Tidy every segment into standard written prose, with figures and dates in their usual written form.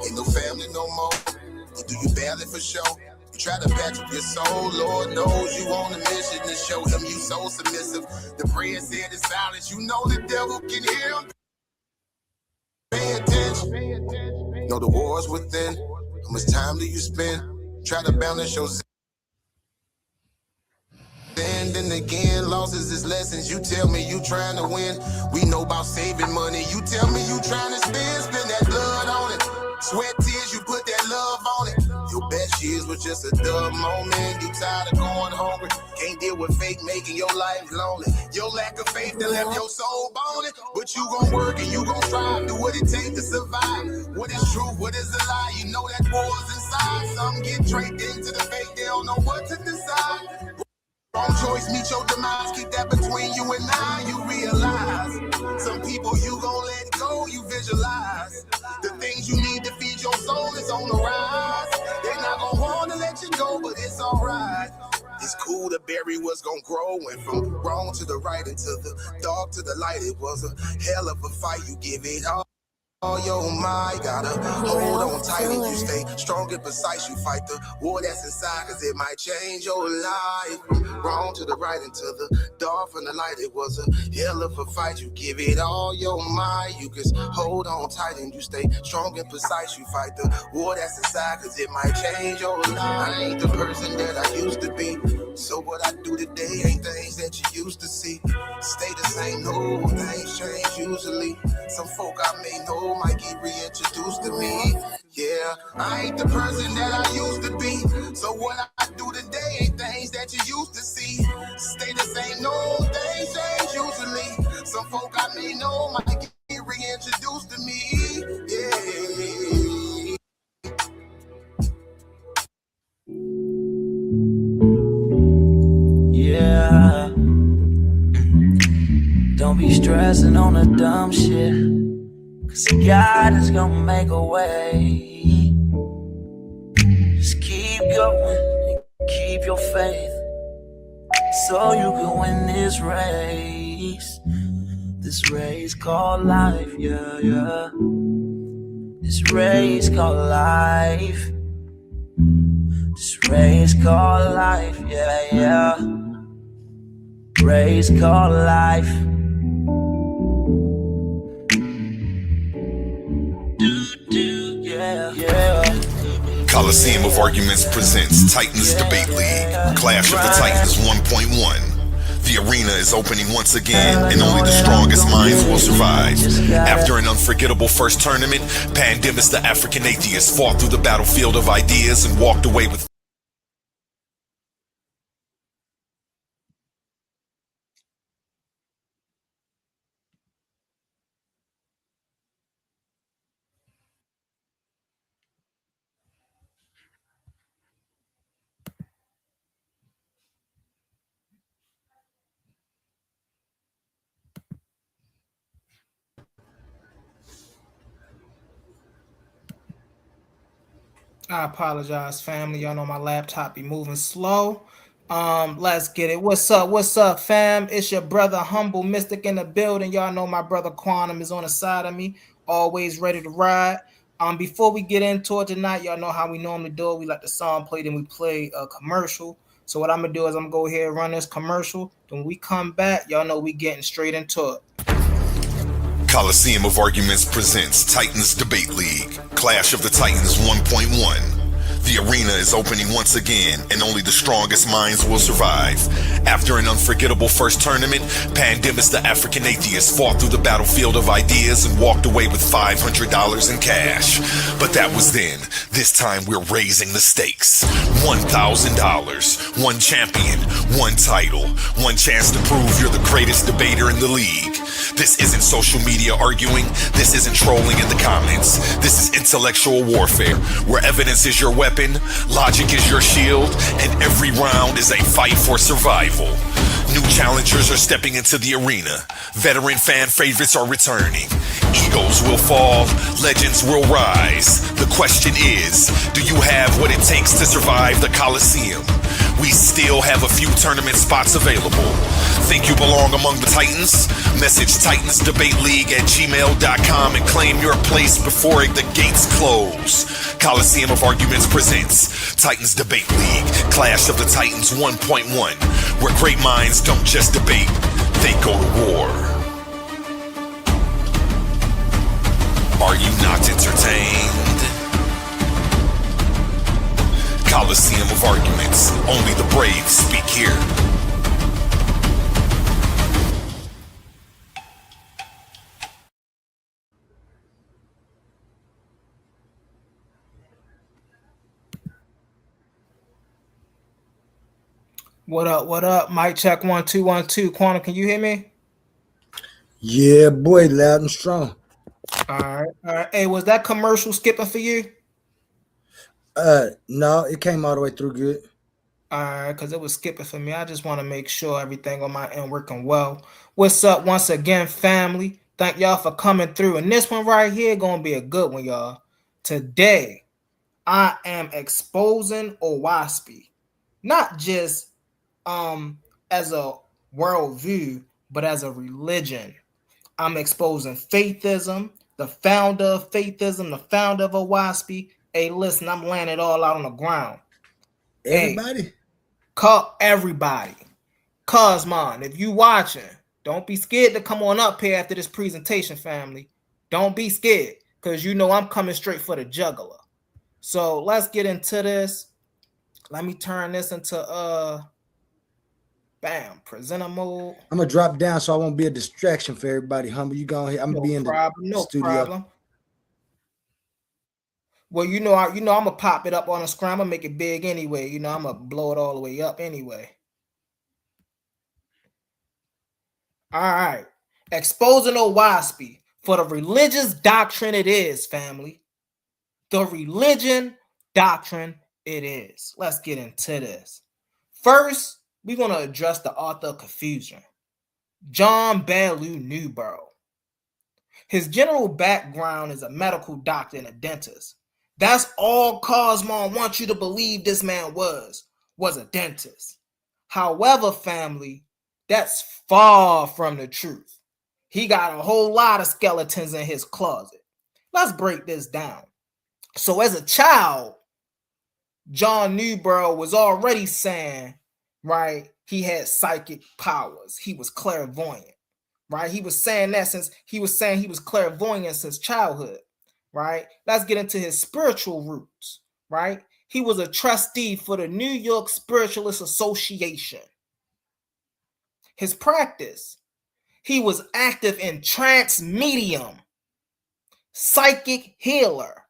Ain't no family no more. Or do you barely for sure? You try to patch up your soul, Lord knows you on a mission to show him you so submissive. The prayer said in silence, you know the devil can hear him. Pay attention. Know the war's within. How much time do you spend? Try to balance your then again, losses is lessons. You tell me you trying to win. We know about saving money. You tell me you trying to spend that blood on it. Sweat, tears, you put that love on it. Your best years was just a dumb moment. You tired of going hungry. Can't deal with fake making your life lonely. Your lack of faith that left your soul boning. But you gon' work and you gon' strive. Do what it takes to survive. What is truth? What is a lie? You know that war's inside. Some get tricked into the fake. They don't know what to decide. Wrong choice, meet your demise. Keep that between you and I. You realize some people you gon' let go. You visualize the things you need to feed your soul is on the rise. They're not gon' wanna let you go, but it's alright. It's cool to bury what's gon' grow. Went from wrong to the right and to the dark to the light. It was a hell of a fight. You give it all. Oh, yo, my, gotta hold on tight and you stay strong and precise. You fight the war that's inside, cause it might change your life. From wrong to the right and to the dark from the light. It was a hell of a fight. You give it all your might. You just hold on tight and you stay strong and precise. You fight the war that's inside, cause it might change your life. I ain't the person that I used to be. So what I do today ain't things that you used to see. Stay the same, no, things change usually. Some folk I may know might get reintroduced to me. Yeah, I ain't the person that I used to be. So what I do today ain't things that you used to see. Stay the same, no, things change usually. Some folk I may know might get reintroduced to me. Yeah. Yeah. Don't be stressing on the dumb shit, cause God is gonna make a way. Just keep going and keep your faith, so you can win this race. This race called life, yeah, yeah. This race called life. This race called life, yeah, yeah. Race called life. Yeah, yeah. Coliseum of Arguments presents Titans Debate League. Clash of the Titans 1.1. The arena is opening once again, and only the strongest minds will survive. After an unforgettable first tournament, Pandemis the African Atheist fought through the battlefield of ideas and walked away with I apologize, family. Y'all know my laptop be moving slow. Let's get it. What's up, fam? It's your brother Humble Mystic in the building. Y'all know my brother Quantum is on the side of me, always ready to ride. Before we get into it tonight, y'all know how we normally do it. We let the song play, then we play a commercial. So what I'm gonna do is I'm gonna go ahead and run this commercial. Then when we come back, y'all know we getting straight into it. Coliseum of Arguments presents Titans Debate League. Clash of the Titans 1.1. The arena is opening once again, and only the strongest minds will survive. After an unforgettable first tournament, Pandemis the African Atheist fought through the battlefield of ideas and walked away with $500 in cash. But that was then. This time we're raising the stakes. $1,000, one champion, one title, one chance to prove you're the greatest debater in the league. This isn't social media arguing. This isn't trolling in the comments. This is intellectual warfare, where evidence is your weapon, logic is your shield, and every round is a fight for survival. New challengers are stepping into the arena. Veteran fan favorites are returning. Egos will fall, legends will rise. The question is, do you have what it takes to survive the Coliseum? We still have a few tournament spots available. Think you belong among the Titans? Message TitansDebateLeague@gmail.com and claim your place before the gates close. Coliseum of Arguments presents Titans Debate League, Clash of the Titans 1.1, where great minds don't just debate, they go to war. Are you not entertained? Coliseum of Arguments. Only the brave speak here. What up? What up? Mic check 1 2 1 2. Quantum, can you hear me? Yeah, boy, loud and strong. All right. All right. Hey, was that commercial skipping for you? No, it came all the way through good. All right, because it was skipping for me. I just want to make sure everything on my end working well. What's up once again, family? Thank y'all for coming through. And this one right here gonna be a good one, y'all. Today, I am exposing Oaspe, not just as a worldview, but as a religion. I'm exposing Faithism, the founder of Faithism, the founder of Oaspe. Hey, listen, I'm laying it all out on the ground. Everybody? Hey, call everybody. Cause, man, if you watching, don't be scared to come on up here after this presentation, family. Don't be scared, because you know I'm coming straight for the jugular. So let's get into this. Let me turn this into bam, presenter mode. I'm gonna drop down so I won't be a distraction for everybody. Humble, you go ahead. I'm gonna be in the studio. Problem. Well, you know, I'm gonna pop it up on the screen. I'm gonna make it big anyway. You know, I'm gonna blow it all the way up anyway. All right, exposing Oaspe for the religious doctrine it is, family. The religion doctrine it is. Let's get into this. First, we're going to address the author of confusion, John Bellew Newborough. His general background is a medical doctor and a dentist. That's all Cosmo wants you to believe this man was a dentist. However, family, that's far from the truth. He got a whole lot of skeletons in his closet. Let's break this down. So as a child, John Newborough was already saying, right, he had psychic powers. He was clairvoyant, right? He was saying that since he was clairvoyant since childhood, right? Let's get into his spiritual roots, right? He was a trustee for the New York Spiritualist Association. His practice, he was active in trance medium, psychic healer.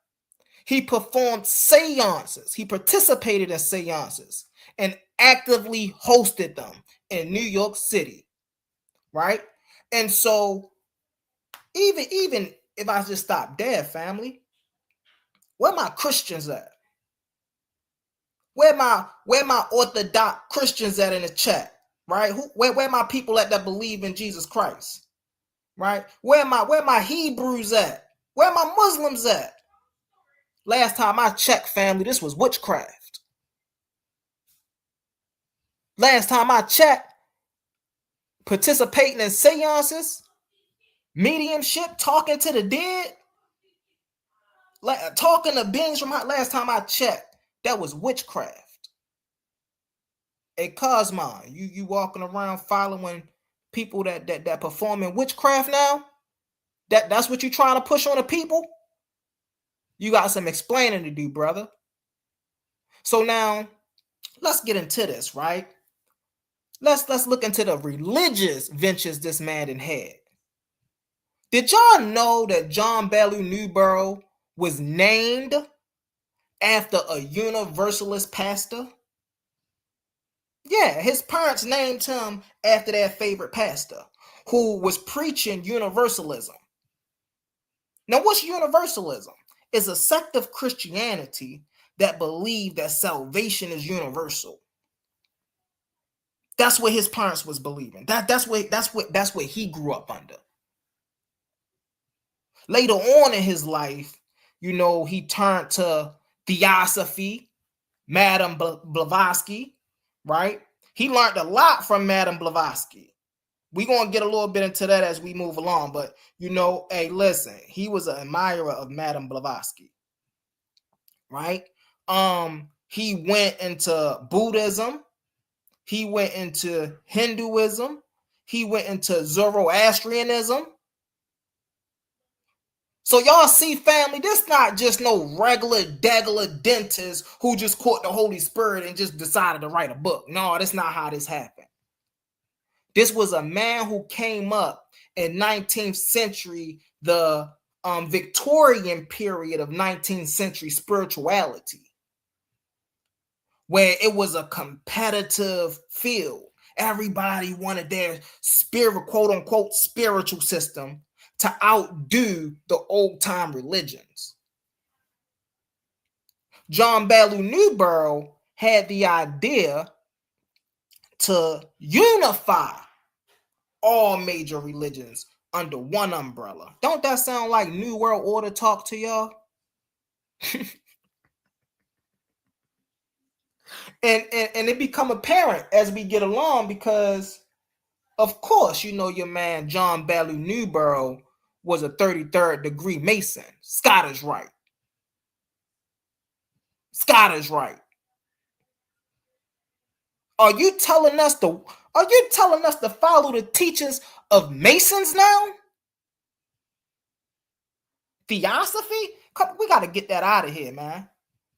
He performed seances. He participated in seances and actively hosted them in New York City, right? And so even if I just stop there, family, where my Christians at? Where my Orthodox Christians at in the chat, right? Where my people at that believe in Jesus Christ, right? Where my Hebrews at? Where my Muslims at? Last time I checked, family, this was witchcraft. Last time I checked, participating in seances, mediumship, talking to the dead, talking to beings from last time I checked, that was witchcraft. Hey, Cosmo, you walking around following people that perform in witchcraft now? That's what you trying to push on the people? You got some explaining to do, brother. So now, let's get into this, right? Let's look into the religious ventures this man had. Did y'all know that John Bellew Newborough was named after a Universalist pastor? Yeah, his parents named him after their favorite pastor who was preaching universalism. Now, what's universalism? It's a sect of Christianity that believed that salvation is universal. That's what his parents was believing. That's what he grew up under. Later on in his life, you know, he turned to Theosophy, Madame Blavatsky, right? He learned a lot from Madame Blavatsky. We're going to get a little bit into that as we move along. But, you know, hey, listen, he was an admirer of Madame Blavatsky, right? He went into Buddhism. He went into Hinduism. He went into Zoroastrianism. So y'all see, family, this not just no regular dentist who just caught the Holy Spirit and just decided to write a book. No, that's not how this happened. This was a man who came up in 19th century, the Victorian period of 19th century spirituality, where it was a competitive field. Everybody wanted their spirit, quote unquote, spiritual system to outdo the old time religions. John Ballou Newborough had the idea to unify all major religions under one umbrella. Don't that sound like New World Order talk to y'all? and it become apparent as we get along because, of course, you know your man John Ballou Newborough was a 33rd degree Mason. Scottish Rite. Scottish Rite. Are you telling us to follow the teachings of Masons now? Theosophy? We got to get that out of here, man.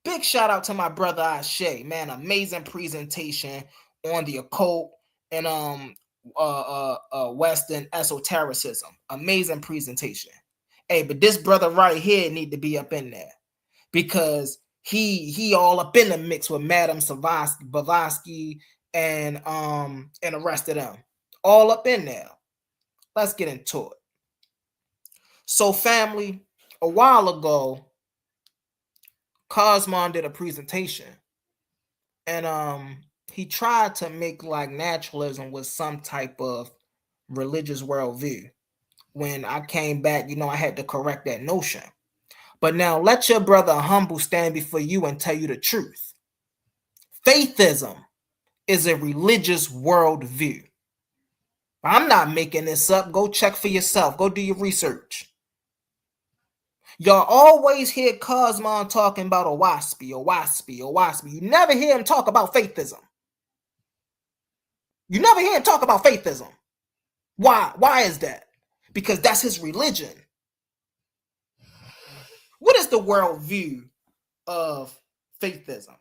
Big shout out to my brother Oaspe, man. Amazing presentation on the occult and Western esotericism. Amazing presentation. Hey, but this brother right here need to be up in there because he all up in the mix with Madame Blavatsky and the rest of them. All up in there. Let's get into it. So, family, a while ago, Cosmon did a presentation and he tried to make like naturalism with some type of religious worldview. When I came back, you know, I had to correct that notion. But now let your brother Humble stand before you and tell you the truth. Faithism is a religious worldview. I'm not making this up. Go check for yourself. Go do your research. Y'all always hear Cosmon talking about Oaspe. You never hear him talk about faithism. You never hear him talk about faithism. Why? Why is that? Because that's his religion. What is the worldview of faithism?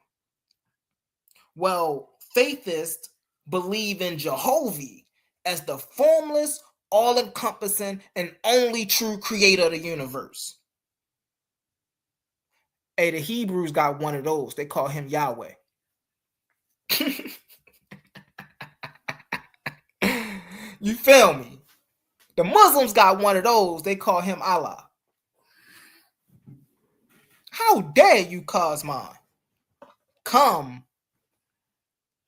Well, Faithists believe in Jehovah as the formless, all-encompassing, and only true creator of the universe. Hey, the Hebrews got one of those. They call him Yahweh. You feel me? The Muslims got one of those. They call him Allah. How dare you, Cosmon, come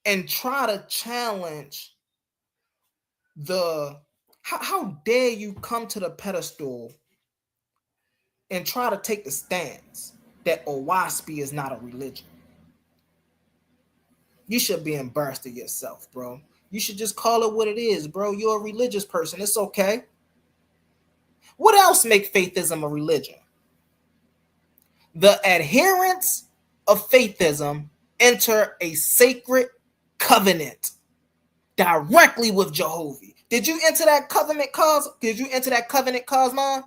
and try to challenge how dare you come to the pedestal and try to take the stance that Oaspe is not a religion? You should be embarrassed of yourself, bro. You should just call it what it is, bro. You're a religious person. It's okay. What else makes faithism a religion? The adherents of faithism enter a sacred covenant directly with Jehovah. Did you enter that covenant, Cosmon?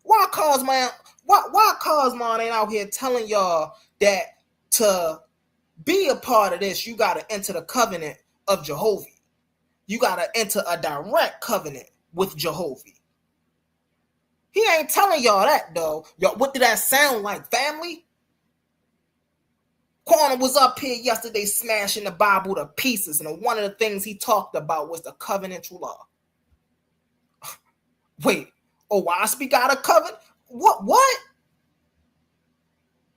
Why Cosmon ain't out here telling y'all that to be a part of this, you got to enter the covenant of Jehovah. You got to enter a direct covenant with Jehovah. He ain't telling y'all that, though. Y'all, what did that sound like, family? Quantum was up here yesterday smashing the Bible to pieces, and one of the things he talked about was the covenantal law. Wait, Oaspe got a covenant? What?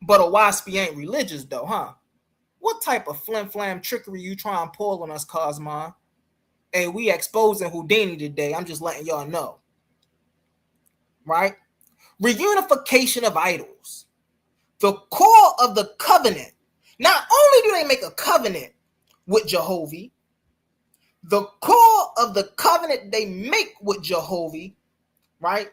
But Oaspe ain't religious, though, huh? What type of flim-flam trickery you try and pull on us, Cosmon? Hey, we exposing Houdini today. I'm just letting y'all know. Right? Reunification of idols. The core of the covenant Not only do they make a covenant with Jehovah, the core of the covenant they make with Jehovah, right,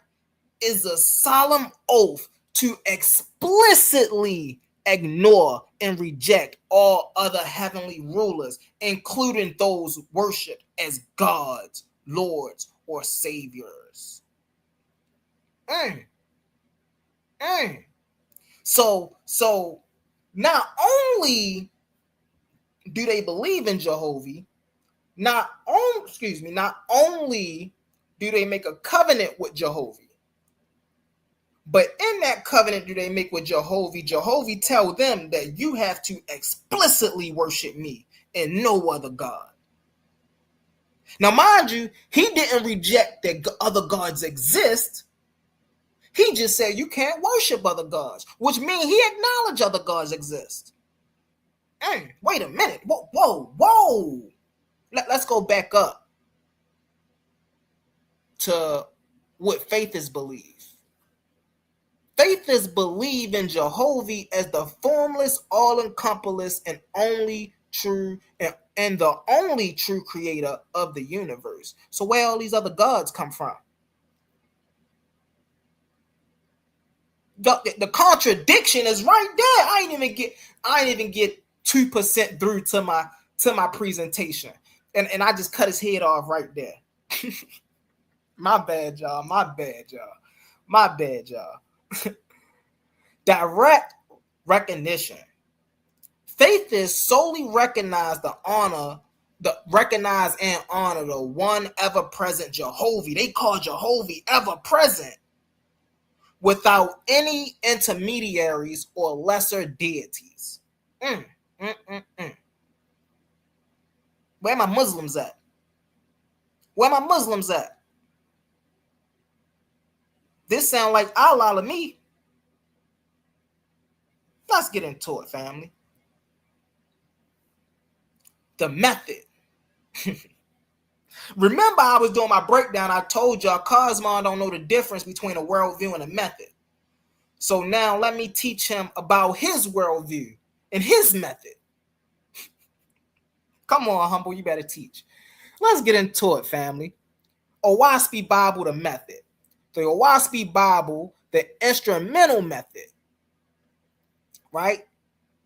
is a solemn oath to explicitly ignore and reject all other heavenly rulers, including those worshipped as gods, lords, or saviors. So not only do they believe in Jehovah, not only do they make a covenant with Jehovah, but in that covenant do they make with Jehovah tell them that you have to explicitly worship me and no other God. Now, mind you, he didn't reject that other gods exist. He just said you can't worship other gods, which means he acknowledged other gods exist. Wait a minute. Whoa. Let's go back up to what Faithists believe. Faithists believe in Jehovah as the formless, all-encompassing, and only true and the only true creator of the universe. So where all these other gods come from? The contradiction is right there. I ain't even get 2% through to my presentation, and I just cut his head off right there. My bad, y'all. Direct recognition. Faithists solely recognize and honor the one ever-present Jehovah. They call Jehovah ever-present, without any intermediaries or lesser deities. Where my Muslims at? This sound like Allah to me. Let's get into it, family. The method. Remember, I was doing my breakdown. I told y'all Cosmon don't know the difference between a worldview and a method. So now let me teach him about his worldview and his method. Come on, Humble, you better teach. Let's get into it, family. Oaspe Bible, the method. The Oaspe Bible, the instrumental method, right?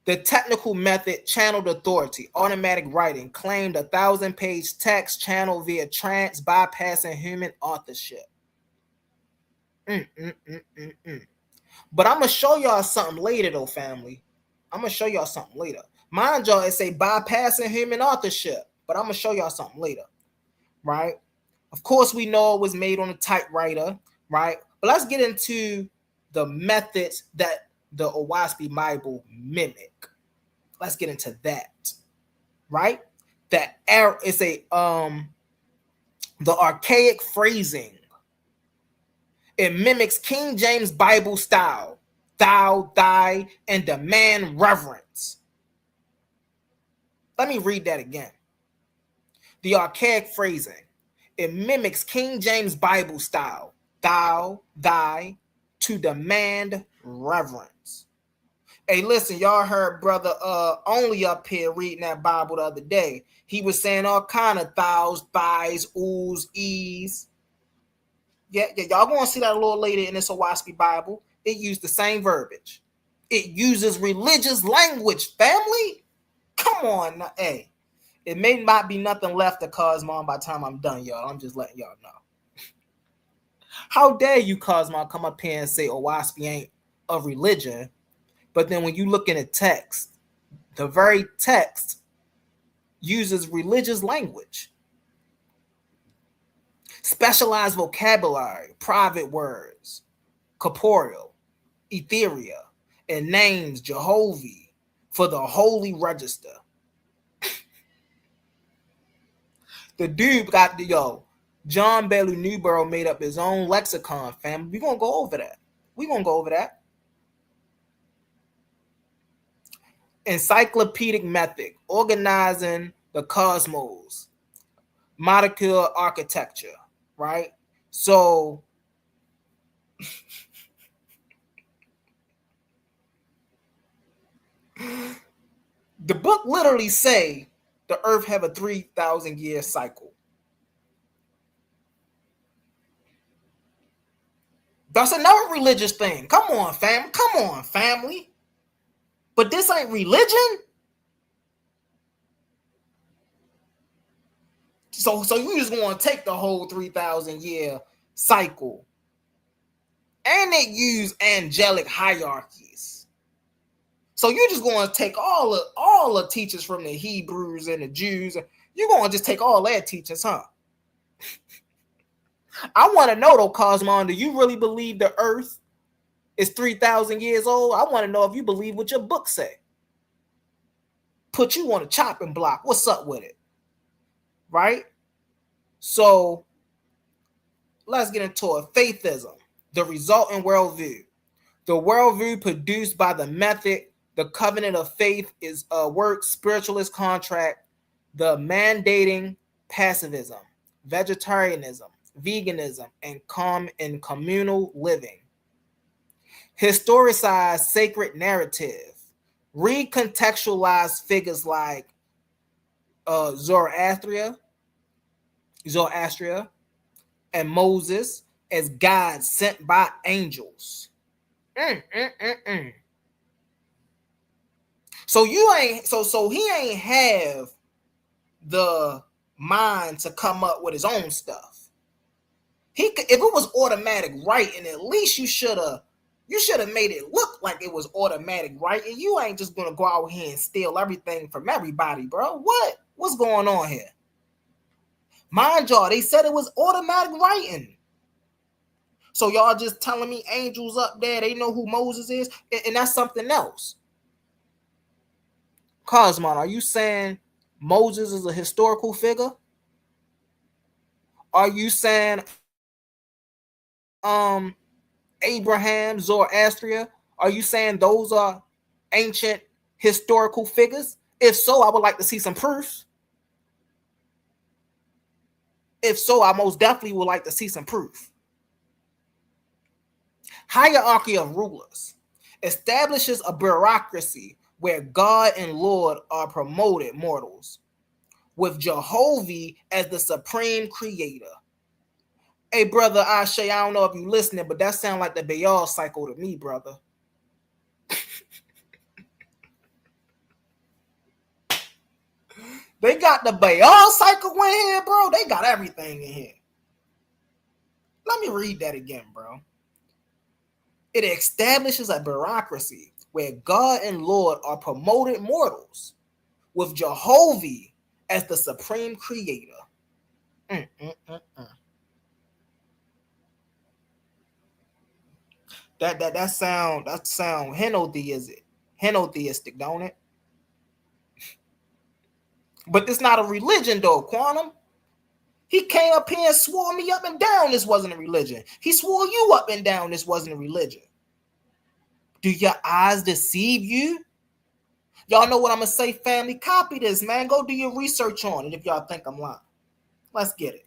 The technical method, channeled authority, automatic writing, claimed 1,000-page text channeled via trance, bypassing human authorship. But I'm going to show y'all something later, though, family. Mind y'all, it say bypassing human authorship, but I'm going to show y'all something later, right? Of course, we know it was made on a typewriter, right? But let's get into the methods that the Oaspe Bible mimic. Let's get into that, right? That it's the archaic phrasing. It mimics King James Bible style, thou, thy, and demand reverence. Let me read that again. The archaic phrasing. It mimics King James Bible style, thou, thy, to demand reverence. Hey, listen, y'all heard brother Only up here reading that Bible the other day. He was saying all kind of thous, thys, oohs, e's. Yeah, y'all gonna see that a little later in this Oaspe Bible. It used the same verbiage. It uses religious language, family. Come on, now. Hey. It may not be nothing left to Cosmon by the time I'm done, y'all. I'm just letting y'all know. How dare you, Cosmon, come up here and say Oaspe ain't a religion, but then when you look in the text, the very text uses religious language. Specialized vocabulary, private words, corporeal, ethereal, and names Jehovah for the holy register. The dude got John Bailey Newborough made up his own lexicon, fam. We're going to go over that. Encyclopedic method, organizing the cosmos, molecular architecture, right? So, The book literally say the earth have a 3,000 year cycle. That's another religious thing. Come on, family. But this ain't religion. So you just want to take the whole 3,000 year cycle, and they use angelic hierarchies. So you're just going to take all the teachers from the Hebrews and the Jews. You're going to just take all their teachers, huh? I want to know though, Cosmon, do you really believe the earth is 3,000 years old? I want to know if you believe what your book say. Put you on a chopping block. What's up with it? Right? So let's get into it. Faithism, the resulting worldview. The worldview produced by the method, the covenant of faith is a work, spiritualist contract, the mandating pacifism, vegetarianism, veganism, and communal living. Historicize sacred narrative, recontextualize figures like Zoroaster, and Moses as gods sent by angels. So you ain't so he ain't have the mind to come up with his own stuff. If it was automatic writing, at least you should have made it look like it was automatic writing. You ain't just gonna go out here and steal everything from everybody, bro. What's going on here? Mind y'all, they said it was automatic writing. So y'all just telling me angels up there, they know who Moses is, and that's something else. Cosmon, are you saying Moses is a historical figure? Are you saying Abraham, Zoroaster, are you saying those are ancient historical figures? If so, I would like to see some proof. If so, I most definitely would like to see some proof. Hierarchy of rulers establishes a bureaucracy where God and Lord are promoted mortals, with Jehovah as the supreme creator. Hey, brother Ashe, I don't know if you're listening, but that sounds like the Baal cycle to me, brother. They got the Baal cycle in here, bro. They got everything in here. Let me read that again, bro. It establishes a bureaucracy where God and Lord are promoted mortals, with Jehovah as the supreme creator. That sound henotheistic, don't it? But it's not a religion though, Quantum. He came up here and swore me up and down this wasn't a religion. He swore you up and down this wasn't a religion. Do your eyes deceive you? Y'all know what I'm going to say, family? Copy this, man. Go do your research on it if y'all think I'm lying. Let's get it.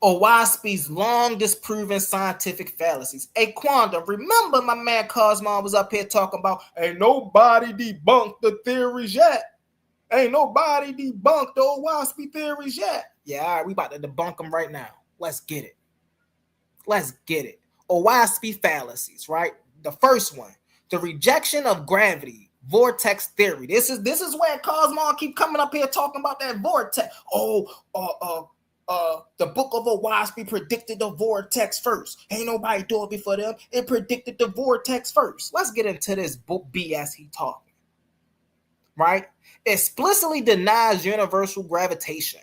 Oaspe's long disproven scientific fallacies. Hey, Quandam, remember my man Cosmon was up here talking about ain't nobody debunked the theories yet. Ain't nobody debunked the Oaspe theories yet. Yeah, all right, we about to debunk them right now. Let's get it. Oaspe fallacies, right? The first one, the rejection of gravity, vortex theory. This is where Cosmon keep coming up here talking about that vortex. The book of Oaspe predicted the vortex first. Ain't nobody do it before them. It predicted the vortex first. Let's get into this book BS he talking. Right? Explicitly denies universal gravitation.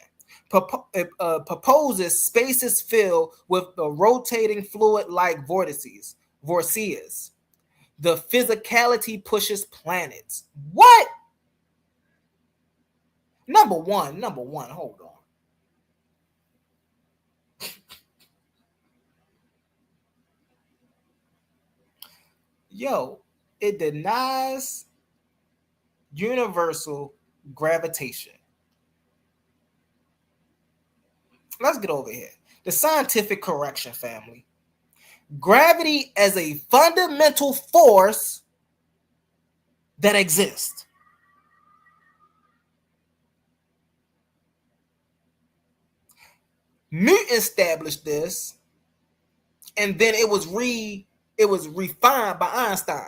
Proposes spaces filled with the rotating fluid-like vortices. The physicality pushes planets. What? Number one, hold on. Yo, it denies universal gravitation. Let's get over here. The scientific correction, family. Gravity as a fundamental force that exist. Newton established this, and then it was refined by Einstein.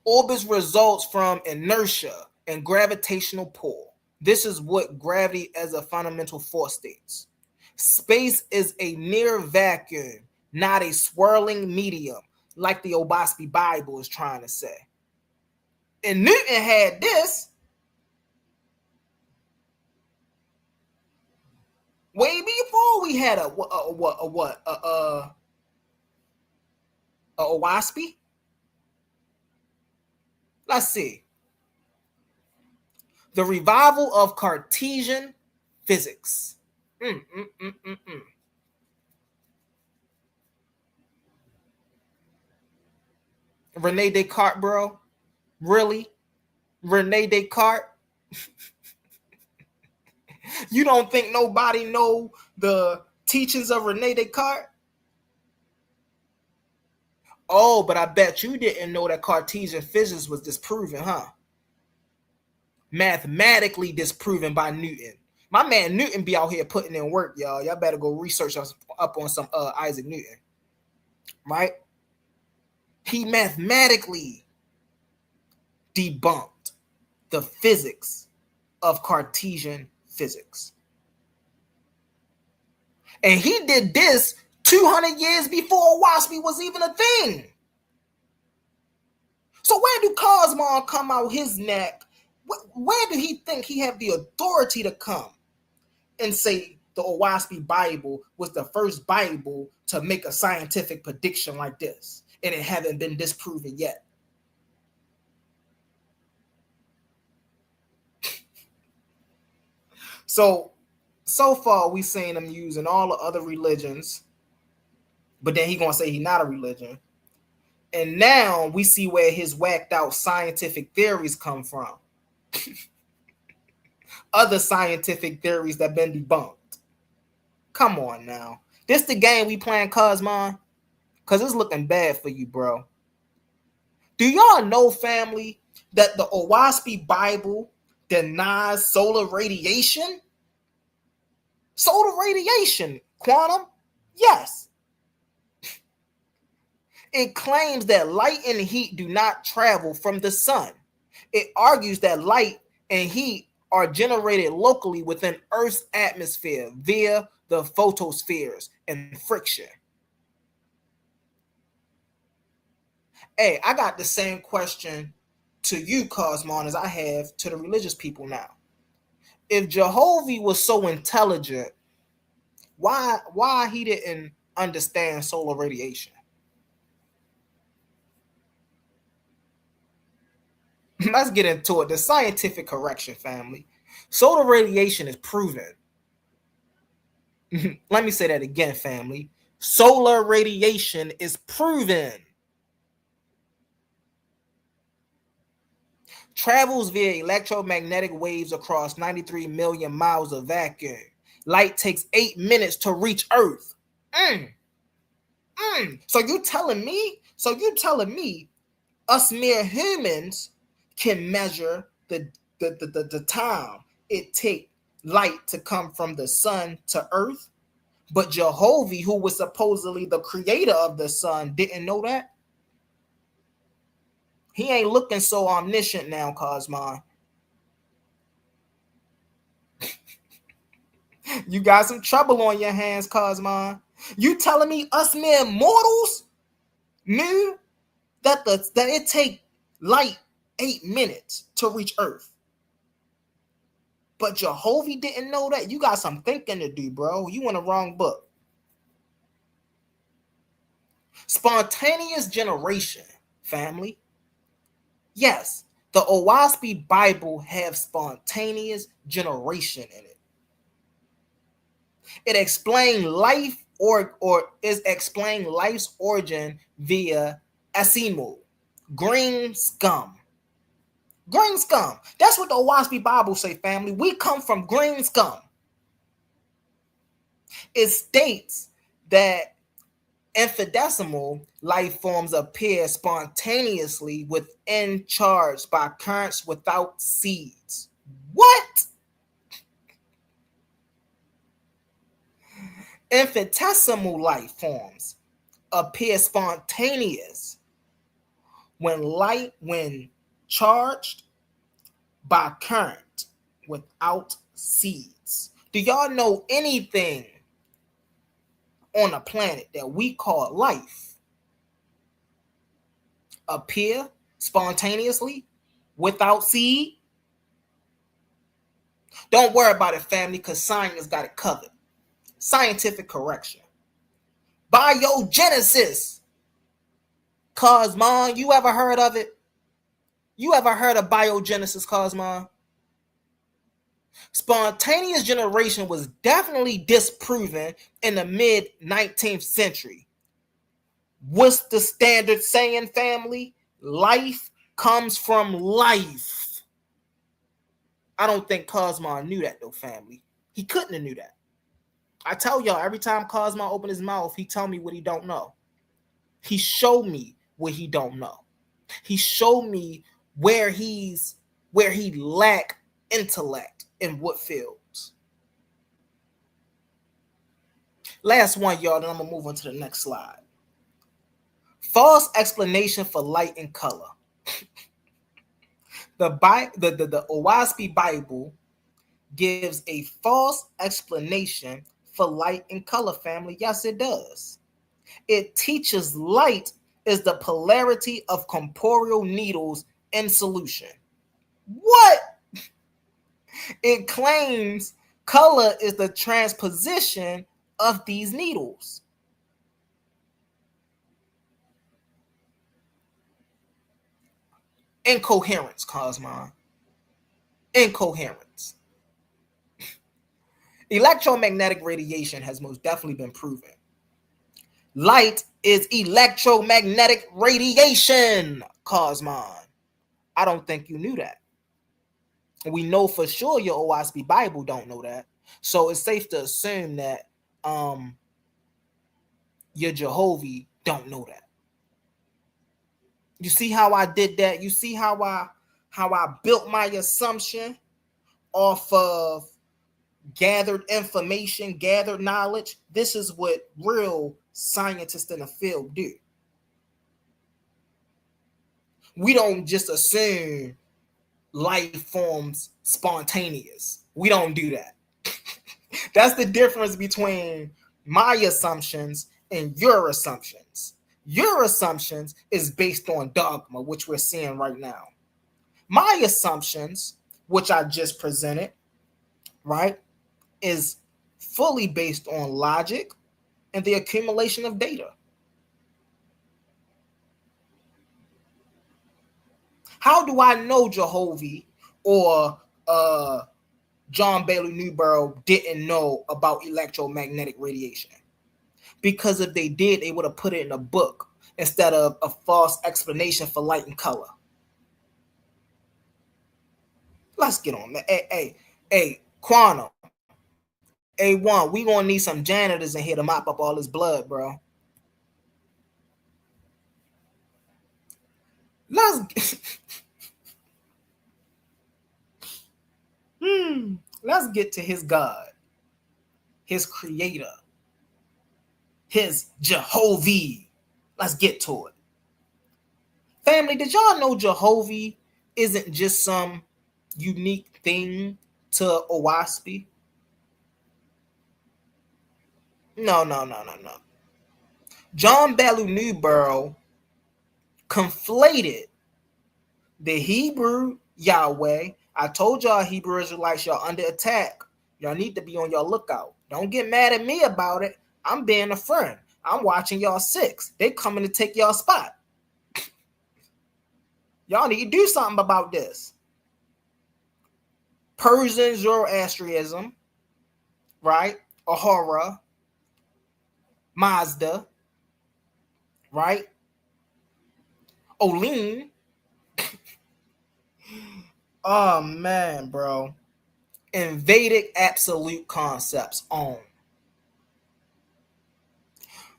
Orbits results from inertia and gravitational pull. This is what gravity as a fundamental force states. Space is a near vacuum, not a swirling medium, like the Oaspe Bible is trying to say. And Newton had this way before we had a Oaspe. Let's see. The revival of Cartesian physics. Rene Descartes, bro. Really? Rene Descartes? You don't think nobody know the teachings of Rene Descartes? Oh, but I bet you didn't know that Cartesian physics was disproven, huh? Mathematically disproven by Newton. My man Newton be out here putting in work, y'all. Y'all better go research up on some Isaac Newton. Right? He mathematically debunked the physics of Cartesian physics. And he did this 200 years before Oaspe was even a thing. So where do Cosmon come out his neck? Where do he think he have the authority to come and say the Oaspe Bible was the first Bible to make a scientific prediction like this, and it haven't been disproven yet? So far we seen him using all the other religions, but then he gonna say he's not a religion. And now we see where his whacked out scientific theories come from. Other scientific theories that been debunked. Come on now. This the game we playing, Cosmon? Because it's looking bad for you, bro. Do y'all know, family, that the Oaspe Bible denies solar radiation? Solar radiation, quantum? Yes. It claims that light and heat do not travel from the sun. It argues that light and heat are generated locally within Earth's atmosphere via the photospheres and friction. Hey, I got the same question to you, Cosmon, as I have to the religious people now. If Jehovah was so intelligent, why he didn't understand solar radiation? Let's get into it. The scientific correction, family. Solar radiation is proven. Let me say that again, family. Solar radiation is proven. Travels via electromagnetic waves across 93 million miles of vacuum. Light takes 8 minutes to reach Earth. So you telling me us mere humans can measure the time it take light to come from the sun to Earth, but Jehovah, who was supposedly the creator of the sun, didn't know that? He ain't looking so omniscient now, Cosmon. You got some trouble on your hands, Cosmon. You telling me us mere mortals knew that it take light 8 minutes to reach Earth, but Jehovah didn't know that? You got some thinking to do, bro. You in the wrong book. Spontaneous generation, family. Yes, the Oaspe Bible have spontaneous generation in it. It explains life or is explain life's origin via Asimu, green scum. Green scum. That's what the Oaspe Bible say, family. We come from green scum. It states that Infinitesimal life forms appear spontaneously within charged by currents without seeds. What? Infinitesimal life forms appear spontaneous when charged by current without seeds. Do y'all know anything on a planet that we call life appear spontaneously without seed? Don't worry about it, family, because science got it covered. Scientific correction. Biogenesis. Cosmon, you ever heard of it? You ever heard of biogenesis, Cosmon? Spontaneous generation was definitely disproven in the mid-19th century. What's the standard saying, family? Life comes from life. I don't think Cosmon knew that, though, family. He couldn't have knew that. I tell y'all, every time Cosmon opened his mouth, he tell me what he don't know. He showed me what he don't know. He showed me where he lack intellect in what fields. Last one, y'all, then I'm gonna move on to the next slide. False explanation for light and color. The Oaspe Bible gives a false explanation for light and color, family. Yes, it does. It teaches light is the polarity of corporeal needles in solution. What? It claims color is the transposition of these needles. Incoherence, Cosmon. Incoherence. Electromagnetic radiation has most definitely been proven. Light is electromagnetic radiation, Cosmon. I don't think you knew that. We know for sure your Oaspe Bible don't know that. So it's safe to assume that your Jehovah don't know that. You see how I did that? You see how I built my assumption off of gathered information, gathered knowledge? This is what real scientists in the field do. We don't just assume life forms spontaneous. We don't do that. That's the difference between my assumptions and your assumptions. Your assumptions is based on dogma, which we're seeing right now. My assumptions, which I just presented, right, is fully based on logic and the accumulation of data. How do I know Jehovah or John Bailey Newborough didn't know about electromagnetic radiation? Because if they did, they would have put it in a book instead of a false explanation for light and color. Let's get on that. Hey, Quantum. A1, we gonna need some janitors in here to mop up all this blood, bro. Let's get to his God, his creator, his Jehovah. Let's get to it. Family, did y'all know Jehovah isn't just some unique thing to Oaspe? No. John Bailey Newborough conflated the Hebrew Yahweh. I told y'all Hebrew Israelites, y'all under attack. Y'all need to be on your lookout. Don't get mad at me about it. I'm being a friend. I'm watching y'all six. They coming to take y'all spot. Y'all need to do something about this. Persian Zoroastrianism, right? Ahura, Mazda, right? Olim. Oh man, bro. And Vedic absolute concepts on.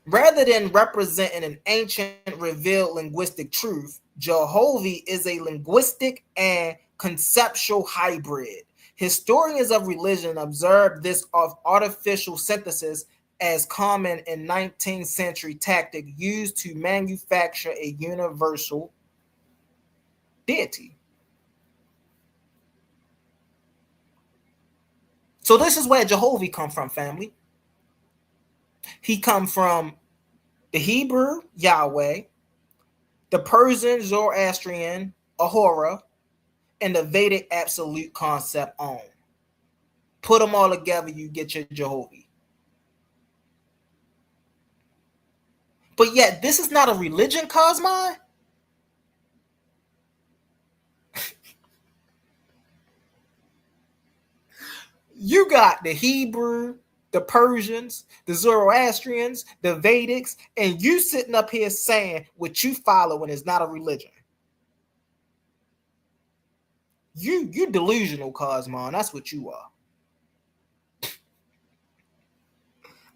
Rather than representing an ancient revealed linguistic truth, Jehovah is a linguistic and conceptual hybrid. Historians of religion observed this of artificial synthesis as common in 19th century tactic used to manufacture a universal deity. So this is where Jehovah come from, family. He come from the Hebrew Yahweh, the Persian Zoroastrian Ahura, and the Vedic absolute concept on. Put them all together, you get your Jehovah. But yet, this is not a religion, Cosmine. You got the Hebrew, the Persians, the Zoroastrians, the Vedics, and you sitting up here saying what you following is not a religion. You delusional, Cosmon. That's what you are.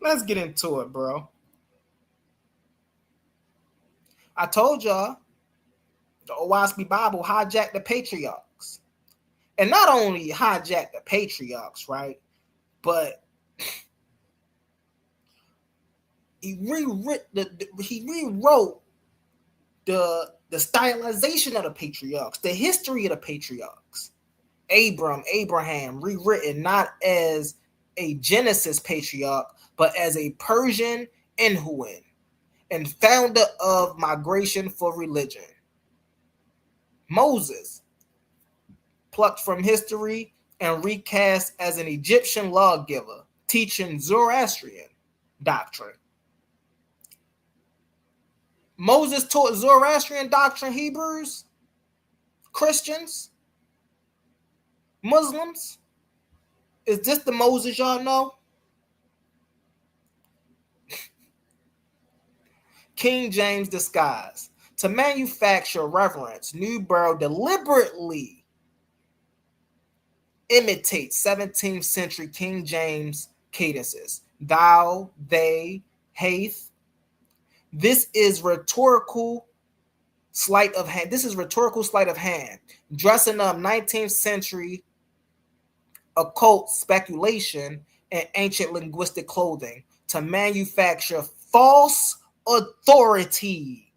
Let's get into it, bro. I told y'all the Oaspe Bible hijacked the patriarchs. And not only hijacked the patriarchs, right? But he rewrote the stylization of the patriarchs, the history of the patriarchs. Abraham, rewritten not as a Genesis patriarch, but as a Persian Inhuin and founder of migration for religion. Moses, plucked from history and recast as an Egyptian lawgiver, teaching Zoroastrian doctrine. Moses taught Zoroastrian doctrine, Hebrews, Christians, Muslims. Is this the Moses y'all know? King James disguise. To manufacture reverence, Newborough deliberately imitates 17th century King James cadences. Thou, they, hath. This is rhetorical sleight of hand. Dressing up 19th century occult speculation and ancient linguistic clothing to manufacture false authority.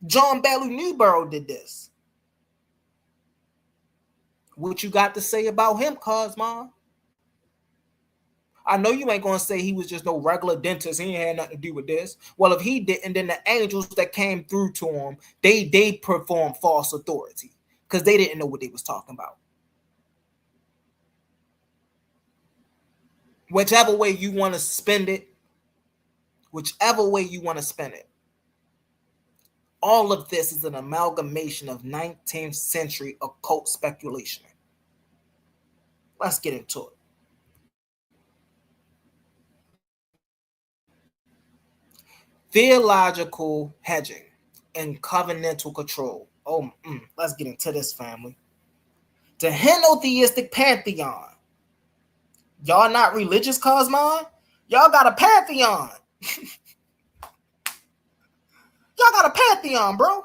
John Ballou Newborough did this. What you got to say about him, Cosmo? I know you ain't gonna say he was just no regular dentist. He ain't had nothing to do with this. Well, if he didn't, then the angels that came through to him, they performed false authority because they didn't know what they was talking about. Whichever way you want to spend it, all of this is an amalgamation of 19th century occult speculation. Let's get into it. Theological hedging and covenantal control. Let's get into this, family. The henotheistic pantheon. Y'all not religious, Cosmon? Y'all got a pantheon. Y'all got a pantheon, bro.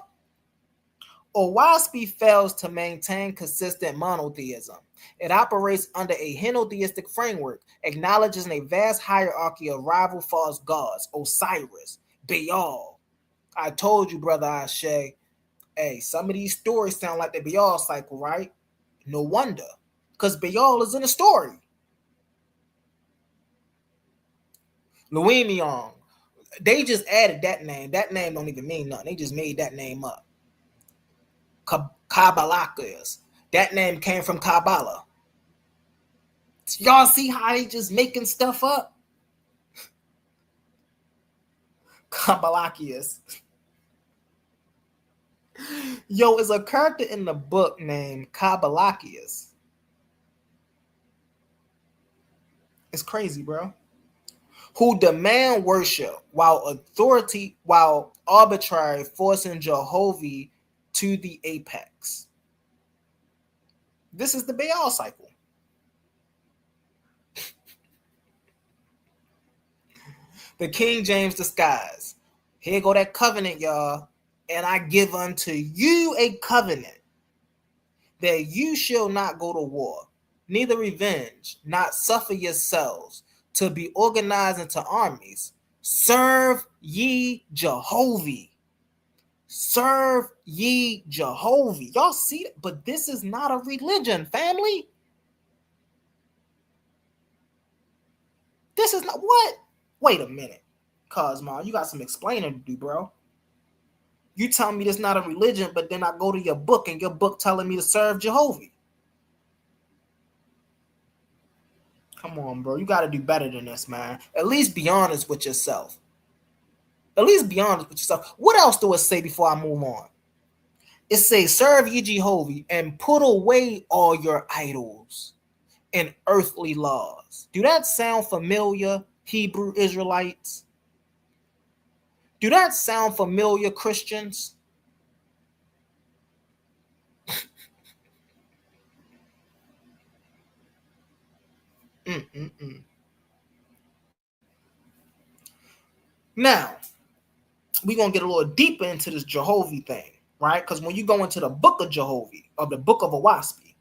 Oaspe fails to maintain consistent monotheism. It operates under a henotheistic framework, acknowledges a vast hierarchy of rival false gods, Osiris, Baal. I told you, brother Ashe, hey, some of these stories sound like the Baal cycle, right? No wonder, because Baal is in the story. Luimion, they just added that name. That name don't even mean nothing. They just made that name up. Kabbalakis. That name came from Kabbalah. Y'all see how they just making stuff up? Kabbalakius. Yo, is a character in the book named Kabbalakius. It's crazy, bro. Who demand worship while arbitrary forcing Jehovah to the apex. This is the Baal cycle. The King James disguise. Here go that covenant, y'all. And I give unto you a covenant that you shall not go to war, neither revenge, not suffer yourselves to be organized into armies. Serve ye Jehovah. Serve ye Jehovah. Y'all see it? But this is not a religion, family. This is not what? Wait a minute, Cosmo. You got some explaining to do, bro. You tell me this not a religion, but then I go to your book and your book telling me to serve Jehovah. Come on, bro. You got to do better than this, man. At least be honest with yourself. At least be honest with yourself. What else do it say before I move on? It says, serve ye Jehovah and put away all your idols and earthly laws. Do that sound familiar, Hebrew Israelites? Do that sound familiar, Christians? Now, we're going to get a little deeper into this Jehovah thing, right? Because when you go into the book of Jehovah, or the book of Oaspe,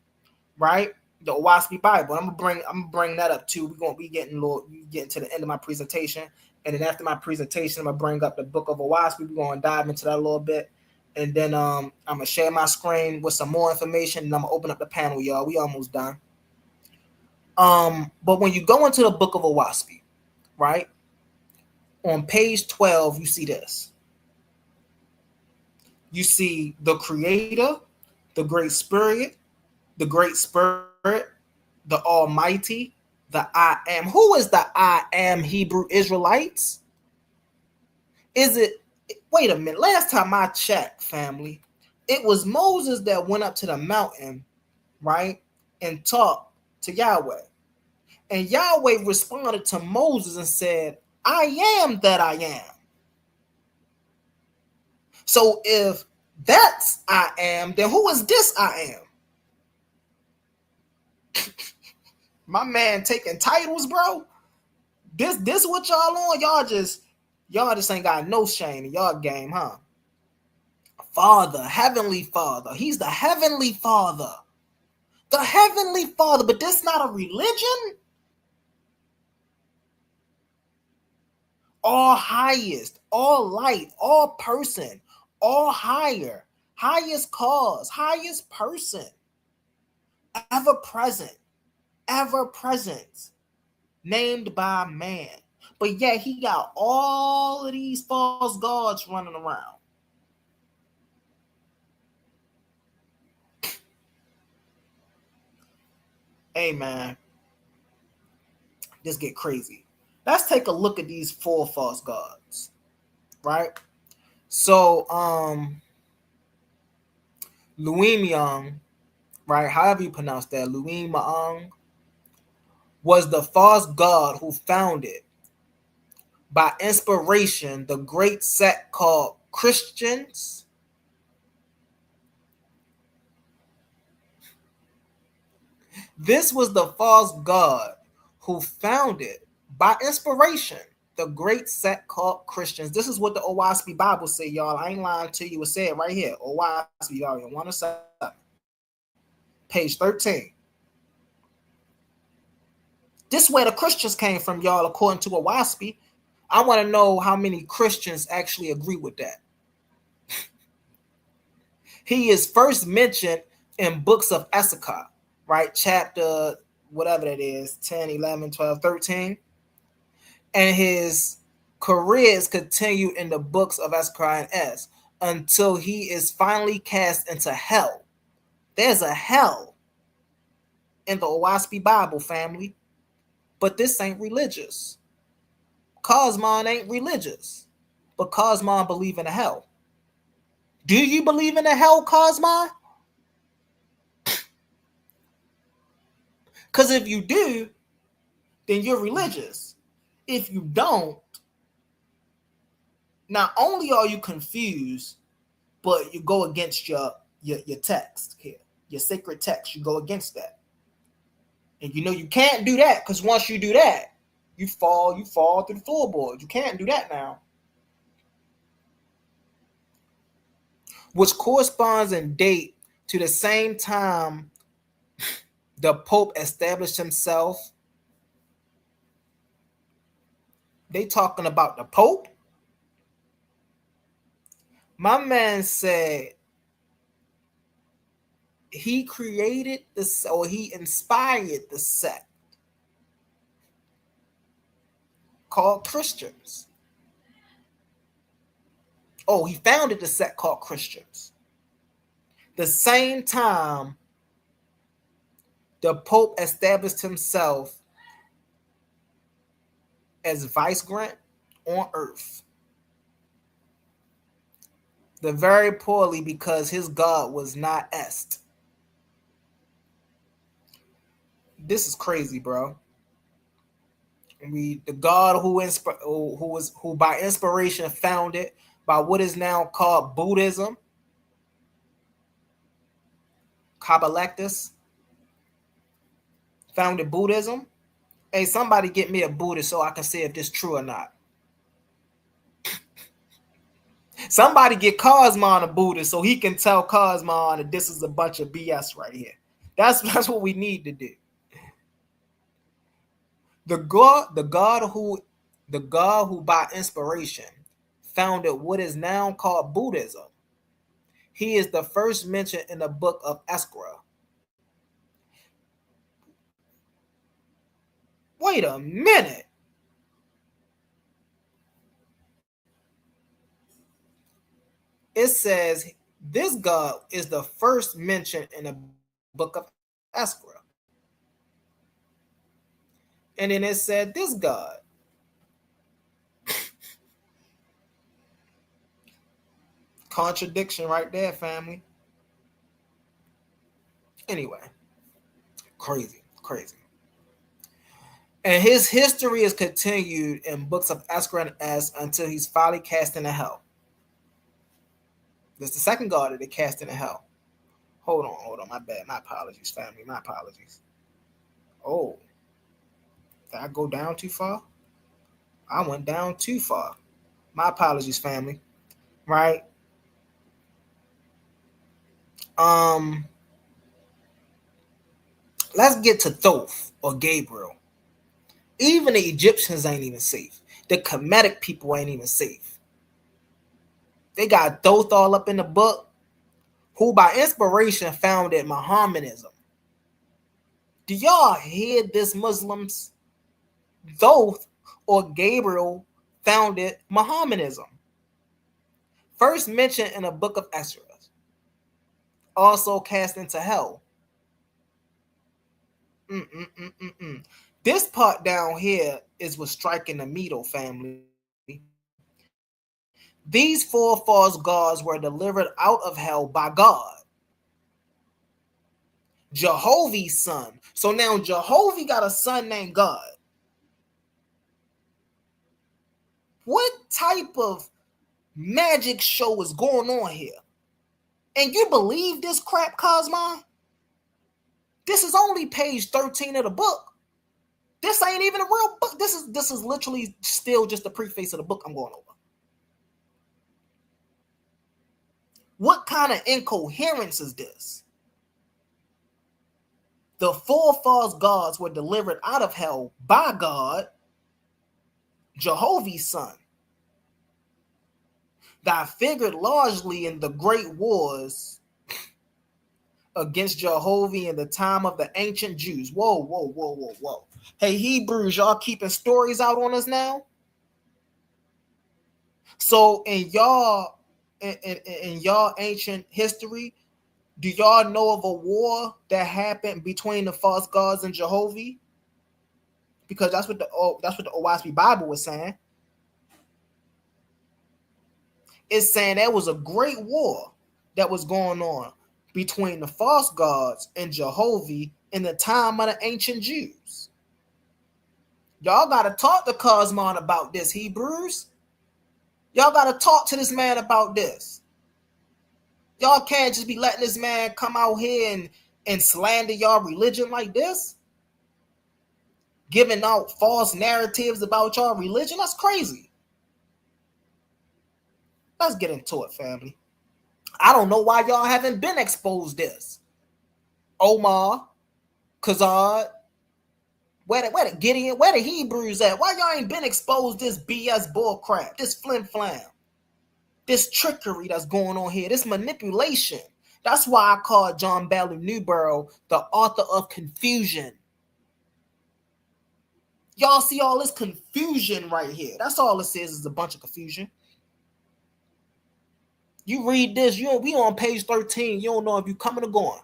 right? The Oaspe Bible. I'm gonna bring that up too. We're gonna be getting to the end of my presentation. And then after my presentation, I'm gonna bring up the book of Oaspe. We're gonna dive into that a little bit. And then I'm gonna share my screen with some more information, and I'm gonna open up the panel, y'all. We almost done. But when you go into the book of Oaspe, right? On page 12, you see this. You see the Creator, the Great Spirit, the Almighty, the I Am. Who is the I Am, Hebrew Israelites? Is it, wait a minute, last time I checked, family, it was Moses that went up to the mountain, right, and talked to Yahweh. And Yahweh responded to Moses and said, I am that I am. So if that's I am, then who is this I am? My man taking titles, bro. This what y'all on? Y'all just ain't got no shame in y'all game, huh? Father, Heavenly Father. He's the Heavenly Father. The Heavenly Father, but this not a religion? All highest, all light, all person, all higher, highest cause, highest person, ever present, named by man. But yet he got all of these false gods running around. Hey, man, this get crazy. Let's take a look at these 4 false gods, right? So, Luimiang, right? However you pronounce that, Luimiang, was the false god who founded, by inspiration, the great sect called Christians. This was the false god who founded, by inspiration, the great sect called Christians. This is what the Oaspe Bible say, y'all. I ain't lying to you. It said right here, Oaspe, y'all, in 107, page 13. This is where the Christians came from, y'all, according to Oaspe. I want to know how many Christians actually agree with that. He is first mentioned in books of Issachar, right? Chapter, whatever that is, 10, 11, 12, 13. And his career is continued in the books of Issachar and Es until he is finally cast into hell. There's a hell in the Oaspe Bible, family. But this ain't religious. Cosmon ain't religious. But Cosmon believe in a hell. Do you believe in a hell, Cosmon? Because if you do, then you're religious. If you don't, not only are you confused, but you go against your text here, your sacred text. You go against that. And you know you can't do that, because once you do that, you fall through the floorboard. You can't do that now. Which corresponds in date to the same time the Pope established himself. They talking about the Pope? My man said he created this, or he inspired the sect called Christians. Oh, he founded the sect called Christians. The same time the Pope established himself as vicegerent on earth. The very poorly because his God was not est. This is crazy, bro. The God who by inspiration founded by what is now called Buddhism, Kabbalactus, founded Buddhism. Hey, somebody get me a Buddhist so I can see if this is true or not. Somebody get Cosmon a Buddhist so he can tell Cosmon that this is a bunch of BS right here. That's what we need to do. The God who by inspiration founded what is now called Buddhism. He is the first mentioned in the book of Esdras. Wait a minute. It says this God is the first mentioned in the book of Esdras. And then it said this God. Contradiction right there, family. Anyway, crazy. And his history is continued in books of Esdras and Es until he's finally cast into hell. That's the second God that they cast into hell. Hold on. My bad. My apologies, family. My apologies. Oh, did I go down too far? I went down too far. My apologies, family. Right? Let's get to Thoth or Gabriel. Even the Egyptians ain't even safe. The Kemetic people ain't even safe. They got Thoth all up in the book, who by inspiration founded Mohammedanism. Do y'all hear this, Muslims? Thoth or Gabriel founded Mohammedanism. First mentioned in the book of Esdras. Also cast into hell. This part down here is what's striking the needle, family. These four false gods were delivered out of hell by God. Jehovah's son. So now Jehovah got a son named God. What type of magic show is going on here? And you believe this crap, Cosmon? This is only page 13 of the book. This ain't even a real book. This is literally still just the preface of the book I'm going over. What kind of incoherence is this? The four false gods were delivered out of hell by God, Jehovah's son, that figured largely in the great wars against Jehovah in the time of the ancient Jews. Whoa. Hey, Hebrews, y'all keeping stories out on us now? So in y'all ancient history, do y'all know of a war that happened between the false gods and Jehovah? Because that's what the Oaspe Bible was saying. It's saying there was a great war that was going on between the false gods and Jehovah in the time of the ancient Jews. Y'all got to talk to Cosmon about this, Hebrews. Y'all got to talk to this man about this. Y'all can't just be letting this man come out here and slander y'all religion like this. giving out false narratives about y'all religion. That's crazy. Let's get into it, family. I don't know why y'all haven't been exposed this. Omar, Khazad, where the Gideon, where the Hebrews at? Why y'all ain't been exposed this BS bullcrap, this flim flam, this trickery that's going on here, this manipulation? That's why I call John Bell Newborough the author of confusion. Y'all see all this confusion right here. That's all it says, is a bunch of confusion. You read this, we on page 13. You don't know if you coming or going.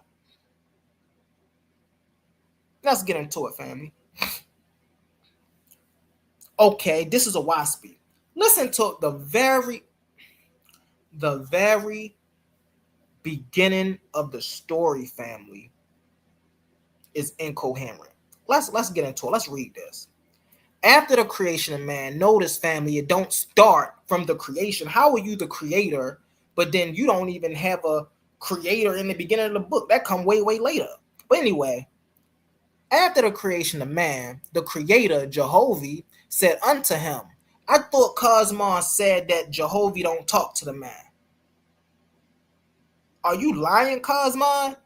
Let's get into it, family. Okay, this is Oaspe. Listen to the very beginning of the story, family, is incoherent. Let's get into it. Let's read this. After the creation of man, notice, family, it don't start from the creation. How are you the creator, but then you don't even have a creator in the beginning of the book? That come way, way later. But anyway, after the creation of man, the creator, Jehovah, said unto him, I thought Cosmos said that Jehovah don't talk to the man. Are you lying, Cosmos?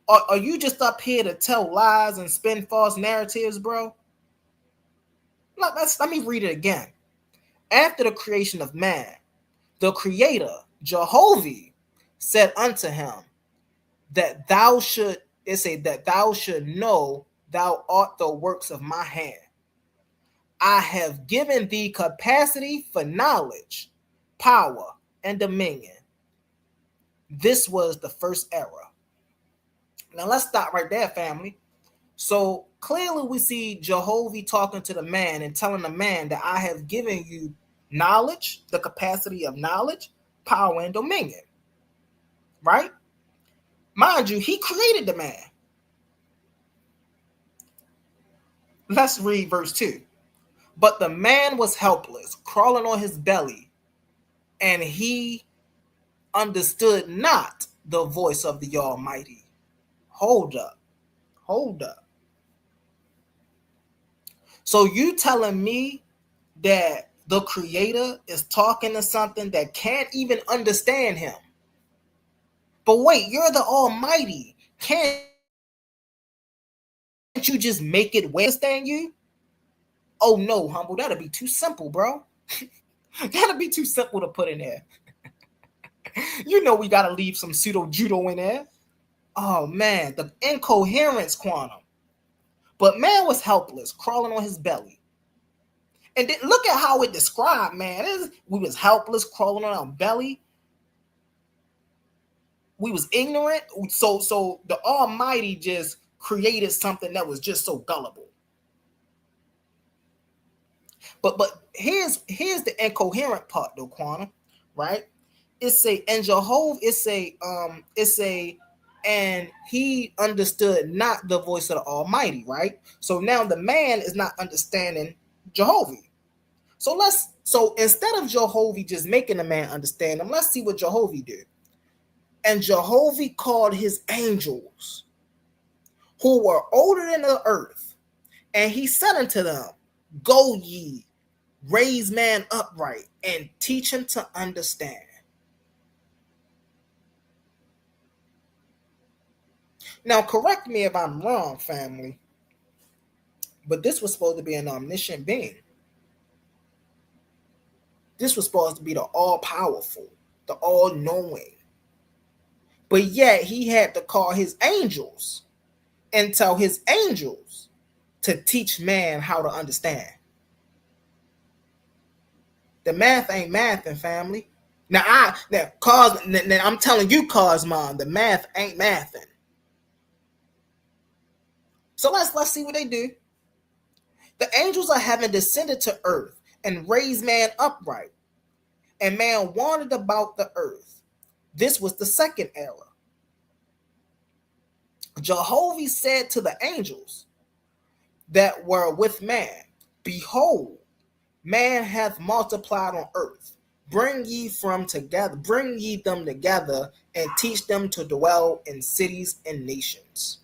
Or are you just up here to tell lies and spin false narratives, bro? Let me read it again. After the creation of man, the creator, Jehovah, said unto him, that thou should know thou art the works of my hand. I have given thee capacity for knowledge, power, and dominion. This was the first era. Now let's stop right there, family. So clearly we see Jehovah talking to the man and telling the man that I have given you knowledge, the capacity of knowledge, power, and dominion. Right? Mind you, he created the man. Let's read verse 2. But the man was helpless, crawling on his belly, and he understood not the voice of the Almighty. Hold up. So you telling me that the creator is talking to something that can't even understand him? But wait, you're the Almighty. Can't you just make it understand you? Oh no, Humble, that'll be too simple, bro. That'll be too simple to put in there. You know we gotta leave some pseudo judo in there. Oh man, the incoherence quantum. But man was helpless, crawling on his belly. And then look at how it described, man. We was helpless, crawling on our belly. We was ignorant. So the Almighty just created something that was just so gullible. But here's the incoherent part though, quantum, right? And he understood not the voice of the Almighty, right? So now the man is not understanding Jehovah. So instead of Jehovah just making the man understand him, let's see what Jehovah did. And Jehovah called his angels, who were older than the earth, and he said unto them, Go ye, raise man upright, and teach him to understand. Now, correct me if I'm wrong, family, but this was supposed to be an omniscient being. This was supposed to be the all-powerful, the all-knowing. But yet, he had to call his angels and tell his angels to teach man how to understand. The math ain't mathing, family. Now I'm telling you, Cosmon, the math ain't mathing. So let's see what they do. The angels of heaven descended to earth and raised man upright, and man wandered about the earth. This was the second era. Jehovah said to the angels that were with man, Behold, man hath multiplied on earth. Bring ye them together, and teach them to dwell in cities and nations.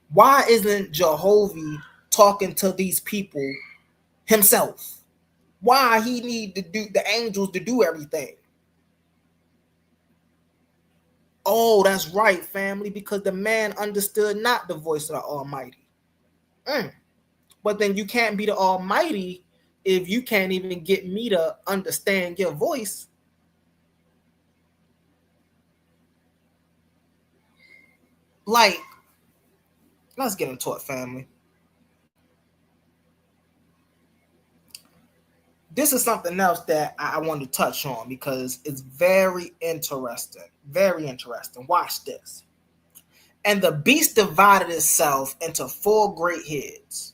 Why isn't Jehovah talking to these people himself? Why he need to do the angels to do everything? Oh, that's right, family, because the man understood not the voice of the Almighty. But then you can't be the Almighty if you can't even get me to understand your voice. Like, let's get into it, family. This is something else that I want to touch on because it's very interesting. Very interesting. Watch this. And the beast divided itself into 4 great heads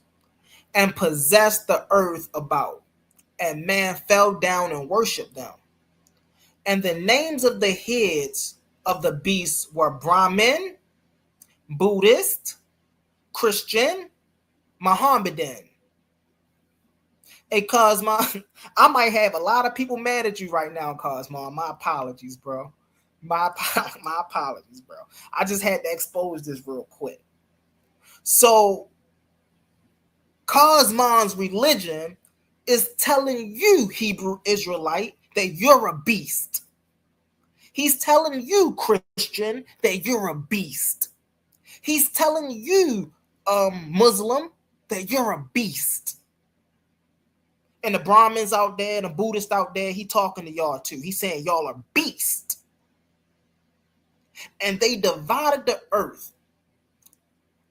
and possessed the earth about, and man fell down and worshipped them. And the names of the heads of the beasts were Brahmin, Buddhist, Christian, Mohammedan. Hey, Cosmo, I might have a lot of people mad at you right now, Cosmo. My apologies, bro. My apologies, bro. I just had to expose this real quick. So, Cosmo's religion is telling you, Hebrew Israelite, that you're a beast. He's telling you, Christian, that you're a beast. He's telling you, Muslim, that you're a beast. And the Brahmins out there, and the Buddhists out there, he talking to y'all too. He's saying y'all are beasts. And they divided the earth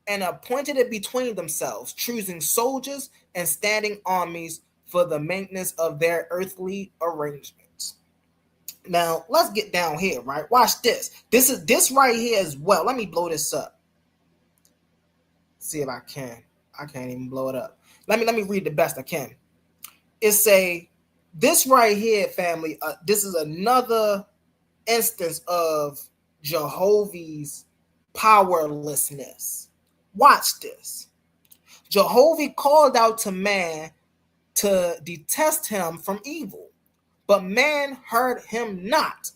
and appointed it between themselves, choosing soldiers and standing armies for the maintenance of their earthly arrangements. Now, let's get down here, right? Watch this. This right here as well. Let me blow this up. See if I can. I can't even blow it up. Let me read the best I can. It's this right here, family. This is another instance of Jehovah's powerlessness. Watch this. Jehovah called out to man to detest him from evil, but man heard him not.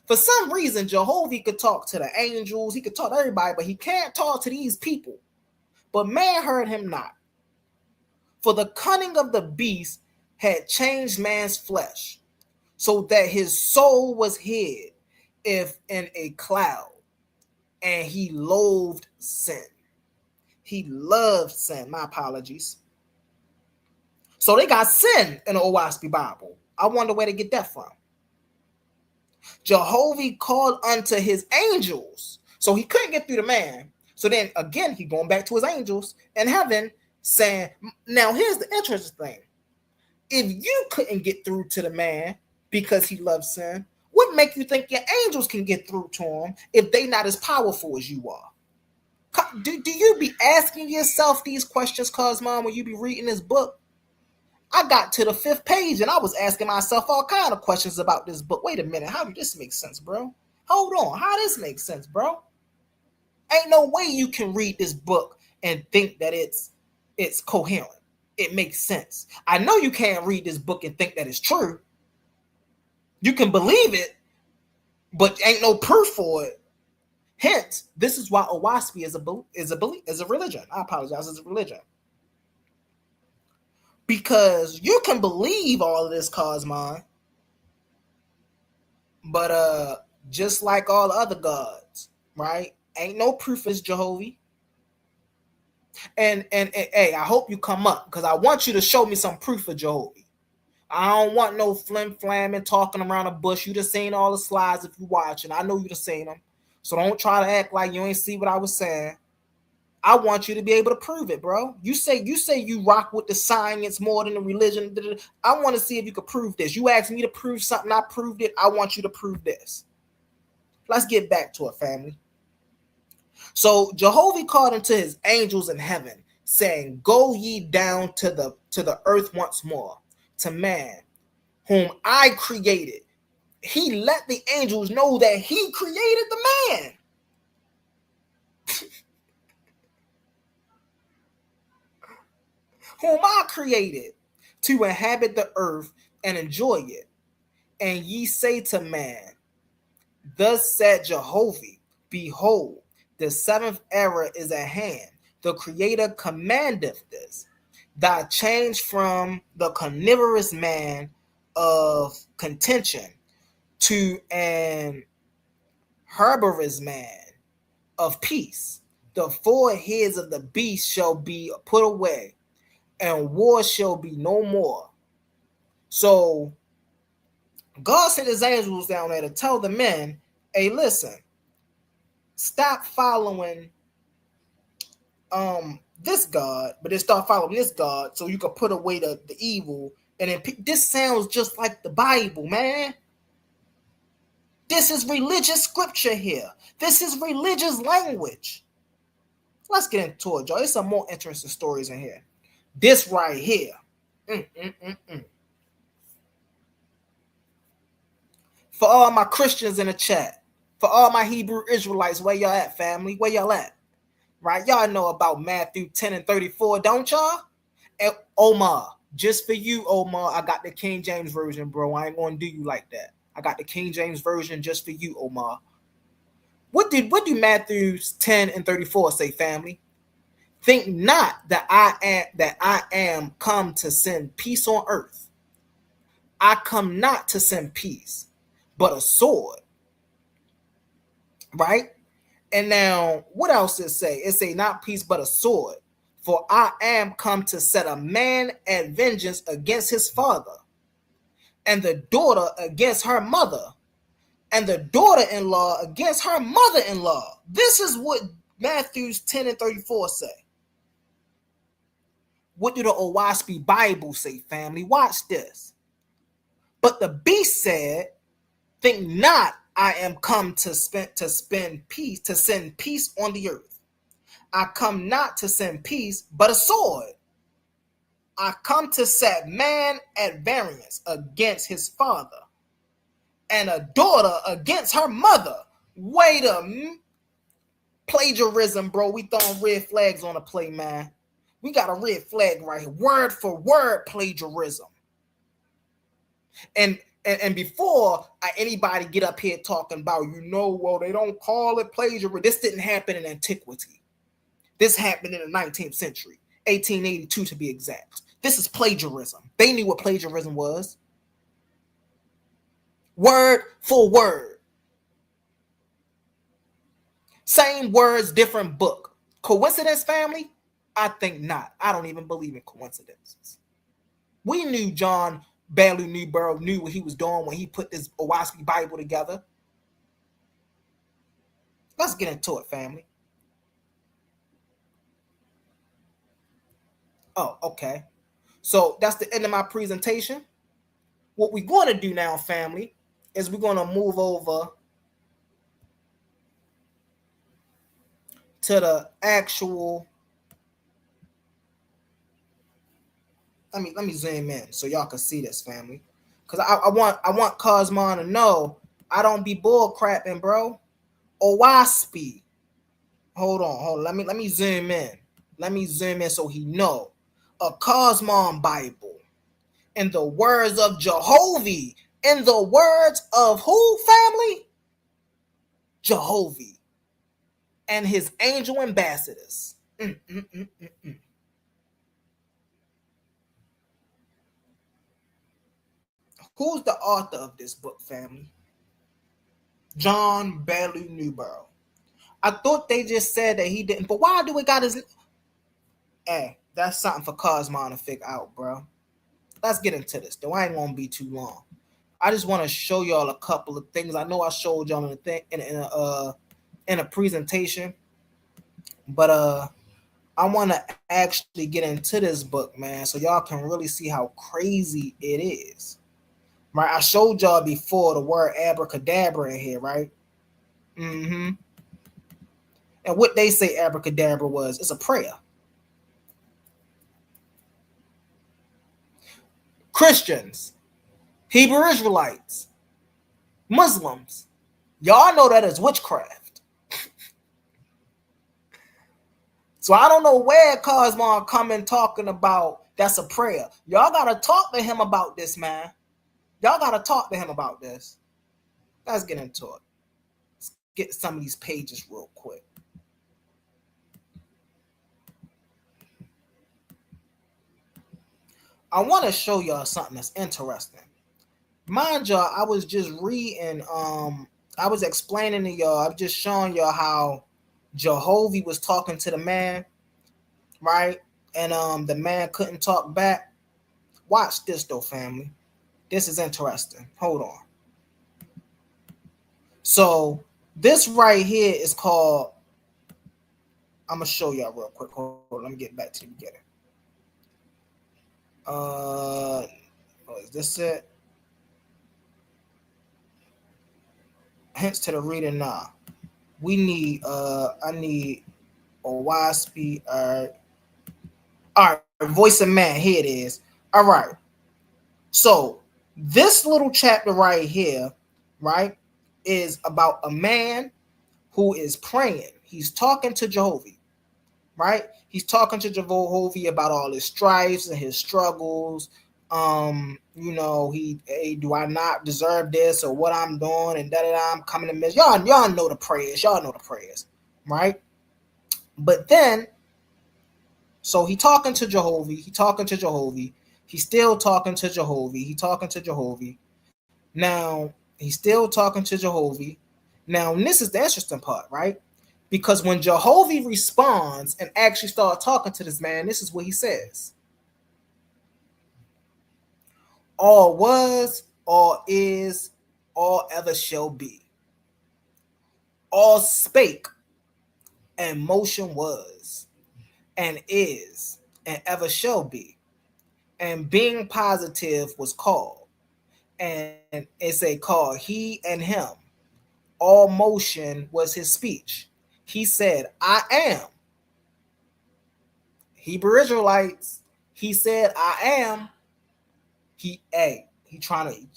For some reason, Jehovah could talk to the angels, he could talk to everybody, but he can't talk to these people. But man heard him not. For the cunning of the beast had changed man's flesh, so that his soul was hid if in a cloud, and he loathed sin. He loved sin. My apologies. So they got sin in the Oaspe Bible. I wonder where they get that from. Jehovah called unto his angels. So he couldn't get through the man. So then again, he going back to his angels in heaven saying, now here's the interesting thing. If you couldn't get through to the man because he loves sin, what make you think your angels can get through to him if they not as powerful as you are? Do you be asking yourself these questions, Cosmo, when you be reading this book? I got to the 5th page and I was asking myself all kind of questions about this book. Wait a minute, how did this make sense, bro? Hold on, how does this make sense, bro? Ain't no way you can read this book and think that it's coherent. It makes sense. I know you can't read this book and think that it's true. You can believe it, but ain't no proof for it. Hence, this is why Oaspe is a religion. I apologize, it's a religion. Because you can believe all of this, Cosmon, but just like all other gods, right? Ain't no proof it's Jehovah. And hey, I hope you come up because I want you to show me some proof of Jehovah. I don't want no flim-flamming talking around the bush. You just seen all the slides if you watching. I know you just seen them. So don't try to act like you ain't see what I was saying. I want you to be able to prove it, bro. You say you rock with the science more than the religion. I want to see if you could prove this. You asked me to prove something, I proved it. I want you to prove this. Let's get back to it, family. So Jehovah called unto his angels in heaven, saying, go ye down to the earth once more, to man, whom I created. He let the angels know that he created the man. Whom I created to inhabit the earth and enjoy it. And ye say to man, thus said Jehovah, behold, the 7th era is at hand. the Creator commandeth this, thy change from the carnivorous man of contention to an herbivorous man of peace. The four heads of the beast shall be put away, and war shall be no more. So God sent his angels down there to tell the men, hey, listen, stop following this God, but then start following this God so you can put away the evil. And then this sounds just like the Bible, man. This is religious scripture here. This is religious language. Let's get into it, y'all. There's some more interesting stories in here. This right here. For all my Christians in the chat, for all my Hebrew Israelites, where y'all at, family? Where y'all at? Right? Y'all know about Matthew 10 and 34, don't y'all? And Omar, just for you, Omar, I got the King James Version, bro. I ain't going to do you like that. I got the King James Version just for you, Omar. What do Matthew 10 and 34 say, family? Think not that I am come to send peace on earth. I come not to send peace, but a sword. Right? And now, what else it say? It say not peace, but a sword. For I am come to set a man at vengeance against his father, and the daughter against her mother, and the daughter-in-law against her mother-in-law. This is what Matthews 10 and 34 say. What do the Oaspe Bible say, family? Watch this. But the beast said, think not I am come to send peace on the earth. I come not to send peace, but a sword. I come to set man at variance against his father, and a daughter against her mother. Wait a minute. Plagiarism, bro. We throwing red flags on the play, man. We got a red flag right here. Word for word plagiarism. And before anybody get up here talking about, well, they don't call it plagiarism. This didn't happen in antiquity. This happened in the 19th century, 1882 to be exact. This is plagiarism. They knew what plagiarism was. Word for word. Same words, different book. Coincidence, family? I think not. I don't even believe in coincidences. We knew John Bailey Newborough knew what he was doing when he put this Oaspe Bible together. Let's get into it, family. Oh, okay. So that's the end of my presentation. What we're going to do now, family, is we're going to move over to the actual. Let me zoom in so y'all can see this, family. Cause I want Cosmon to know I don't be bull crapping, bro. Oaspe. Hold on. Let me zoom in. Let me zoom in so he know. A Cosmon Bible. In the words of Jehovah. In the words of who, family? Jehovah. And his angel ambassadors. Who's the author of this book, family? John Bailey Newborough. I thought they just said that he didn't, but why do it got his? Hey, that's something for Cosmon to figure out, bro. Let's get into this, though. I ain't gonna be too long. I just want to show y'all a couple of things. I know I showed y'all in a presentation, but I want to actually get into this book, man, so y'all can really see how crazy it is. Right? I showed y'all before the word abracadabra in here, right? And what they say abracadabra was, it's a prayer. Christians, Hebrew Israelites, Muslims, y'all know that is witchcraft. So I don't know where Cosmon coming talking about that's a prayer. Y'all got to talk to him about this, man. Y'all got to talk to him about this. Let's get into it. Let's get some of these pages real quick. I want to show y'all something that's interesting. Mind y'all, I was just reading, I was explaining to y'all, I'm just showing y'all how Jehovah was talking to the man, right? And the man couldn't talk back. Watch this though, family. This is interesting. Hold on. So this right here is called, I'm gonna show y'all real quick. Hold on, let me get back to the beginning. Is this it? Hence to the reader now. We need I need Oaspe. All right, voice of man. Here it is. All right. So this little chapter right here, right, is about a man who is praying. He's talking to Jehovah, right? He's talking to Jehovah about all his strifes and his struggles. You know, hey, do I not deserve this or what I'm doing and da I'm coming to miss. Y'all know the prayers. Y'all know the prayers, right? But then, so he talking to Jehovah. He talking to Jehovah. He's still talking to Jehovah. He talking to Jehovah. Now, he's still talking to Jehovah. Now, and this is the interesting part, right? Because when Jehovah responds and actually starts talking to this man, this is what he says. All was, all is, all ever shall be. All spake, and motion was, and is, and ever shall be. And being positive was called. And it's a call, he and him. All motion was his speech. He said, I am. Hebrew Israelites, he said, I am. He trying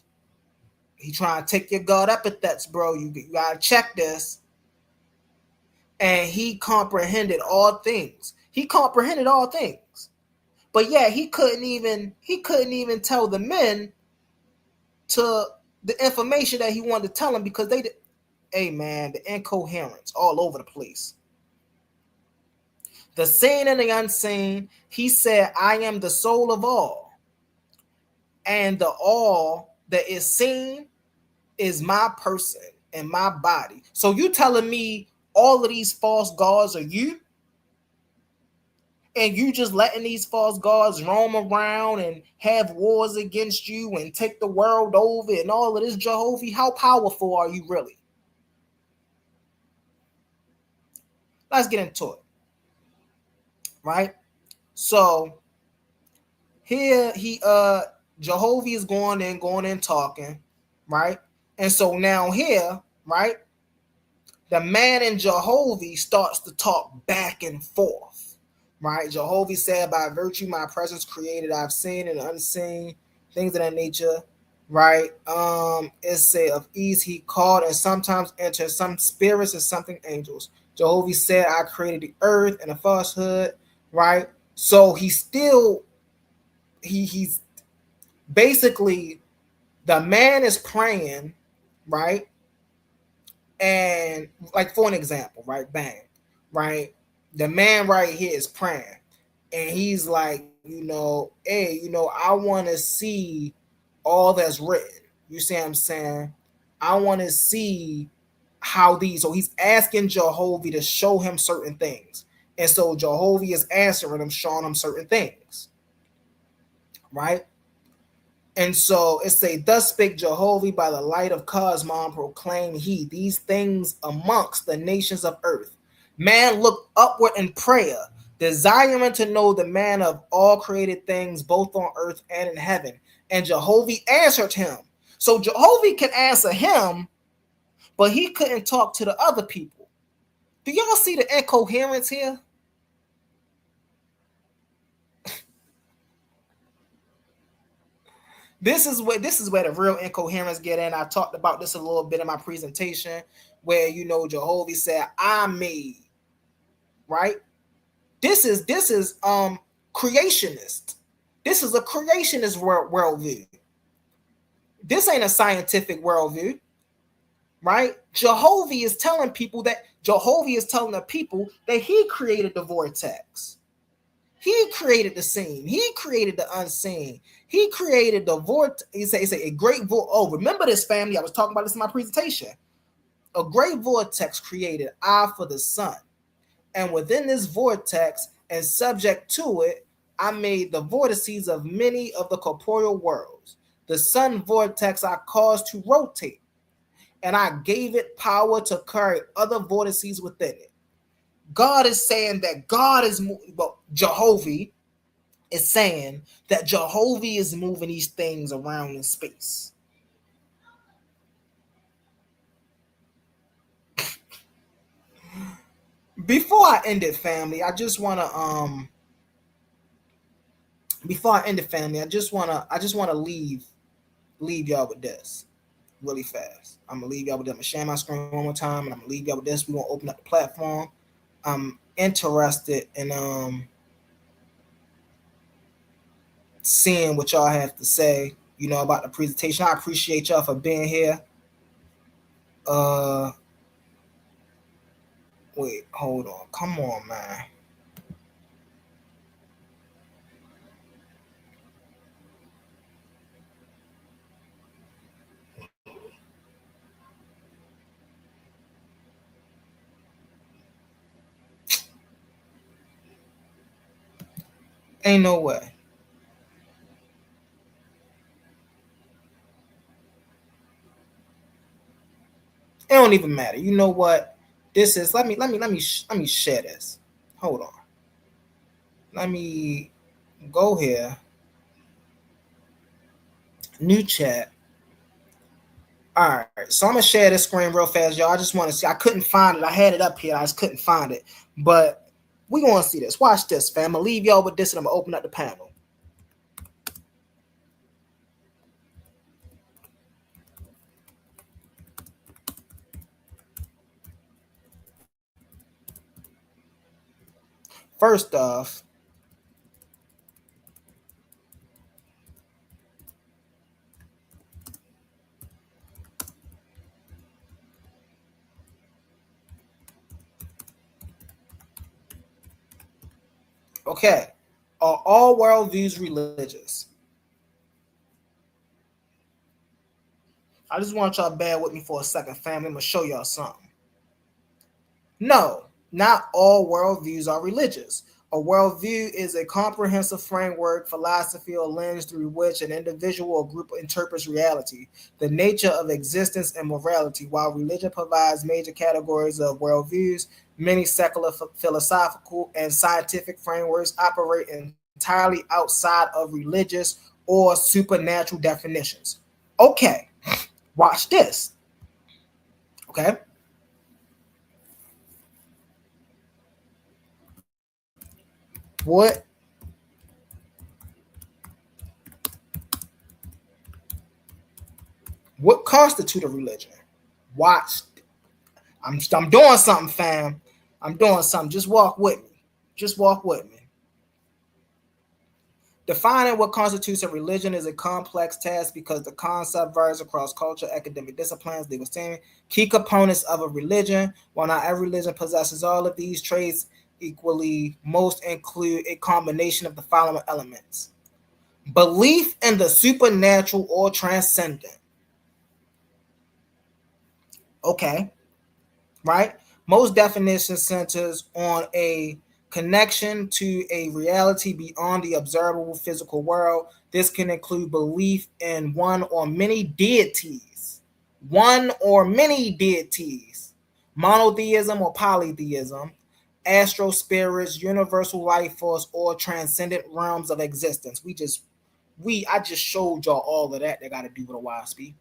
to take your God epithets, bro. You gotta check this. And he comprehended all things. He comprehended all things. But yeah, he couldn't even tell the men to the information that he wanted to tell them because they did. Hey man, the incoherence all over the place. The seen and the unseen, he said, I am the soul of all. And the all that is seen is my person and my body. So you telling me all of these false gods are you? And you just letting these false gods roam around and have wars against you and take the world over and all of this, Jehovah? How powerful are you really? Let's get into it. Right? So here Jehovah is going in talking, right? And so now here, right, the man in Jehovah starts to talk back and forth, right? Jehovah said, by virtue my presence created, I've seen and unseen things of that nature, right? It's say of ease he called and sometimes enter some spirits and something angels. Jehovah said, I created the earth and the falsehood, right? So he's basically, the man is praying, right? And like for an example, right? Bang, right? The man right here is praying, and he's like, hey, I want to see all that's written. You see what I'm saying? I want to see how these. So he's asking Jehovah to show him certain things, and so Jehovah is answering him, showing him certain things, right? And so it say, thus spake Jehovah by the light of Cosmon, proclaim he these things amongst the nations of earth. Man looked upward in prayer, desiring to know the man of all created things, both on earth and in heaven. And Jehovah answered him. So Jehovah can answer him, but he couldn't talk to the other people. Do y'all see the incoherence here? This is where the real incoherence get in. I talked about this a little bit in my presentation, where Jehovah said, I made, right? This is creationist. This is a creationist worldview. This ain't a scientific worldview, right? Jehovah is telling the people that he created the vortex. He created the seen. He created the unseen. He created the vortex. He say a great vortex. Oh, remember this, family? I was talking about this in my presentation. A great vortex created I for the sun. And within this vortex and subject to it, I made the vortices of many of the corporeal worlds. The sun vortex I caused to rotate, and I gave it power to carry other vortices within it. God is saying that God is, well, Jehovah is saying that Jehovah is moving these things around in space. Before I end it, family, I just want to before I end it, family, I just want to leave y'all with this really fast. I'm gonna leave y'all with this. I'm gonna share my screen one more time, and I'm gonna leave y'all with this. We're gonna open up the platform. I'm interested in seeing what y'all have to say, about the presentation. I appreciate y'all for being here. Wait, hold on. Come on, man. Ain't no way. It don't even matter. You know what? This is let me share this. Hold on. Let me go here. New chat. All right, so I'm gonna share this screen real fast, y'all. I just want to see. I couldn't find it. I had it up here. I just couldn't find it. But we gonna see this. Watch this, fam. I'm gonna leave y'all with this, and I'm gonna open up the panel. First off, okay, are all worldviews religious? I just want y'all to bear with me for a second, family. I'm gonna show y'all something. No, not all worldviews are religious. A worldview is a comprehensive framework, philosophy, or lens through which an individual or group interprets reality, the nature of existence, and morality. While religion provides major categories of worldviews, many secular, philosophical, and scientific frameworks operate entirely outside of religious or supernatural definitions. Okay, watch this. Okay. What constitute a religion? Watch. I'm doing something, fam. I'm doing something. Just walk with me. Just walk with me. Defining what constitutes a religion is a complex task because the concept varies across culture, academic disciplines, legal standing. Key components of a religion, while not every religion possesses all of these traits equally, most include a combination of the following elements: belief in the supernatural or transcendent. Okay, right? Most definitions centers on a connection to a reality beyond the observable physical world. This can include belief in one or many deities, monotheism or polytheism, astral spirits, universal life force, or transcendent realms of existence. I just showed y'all all of that got to do with a Oaspe.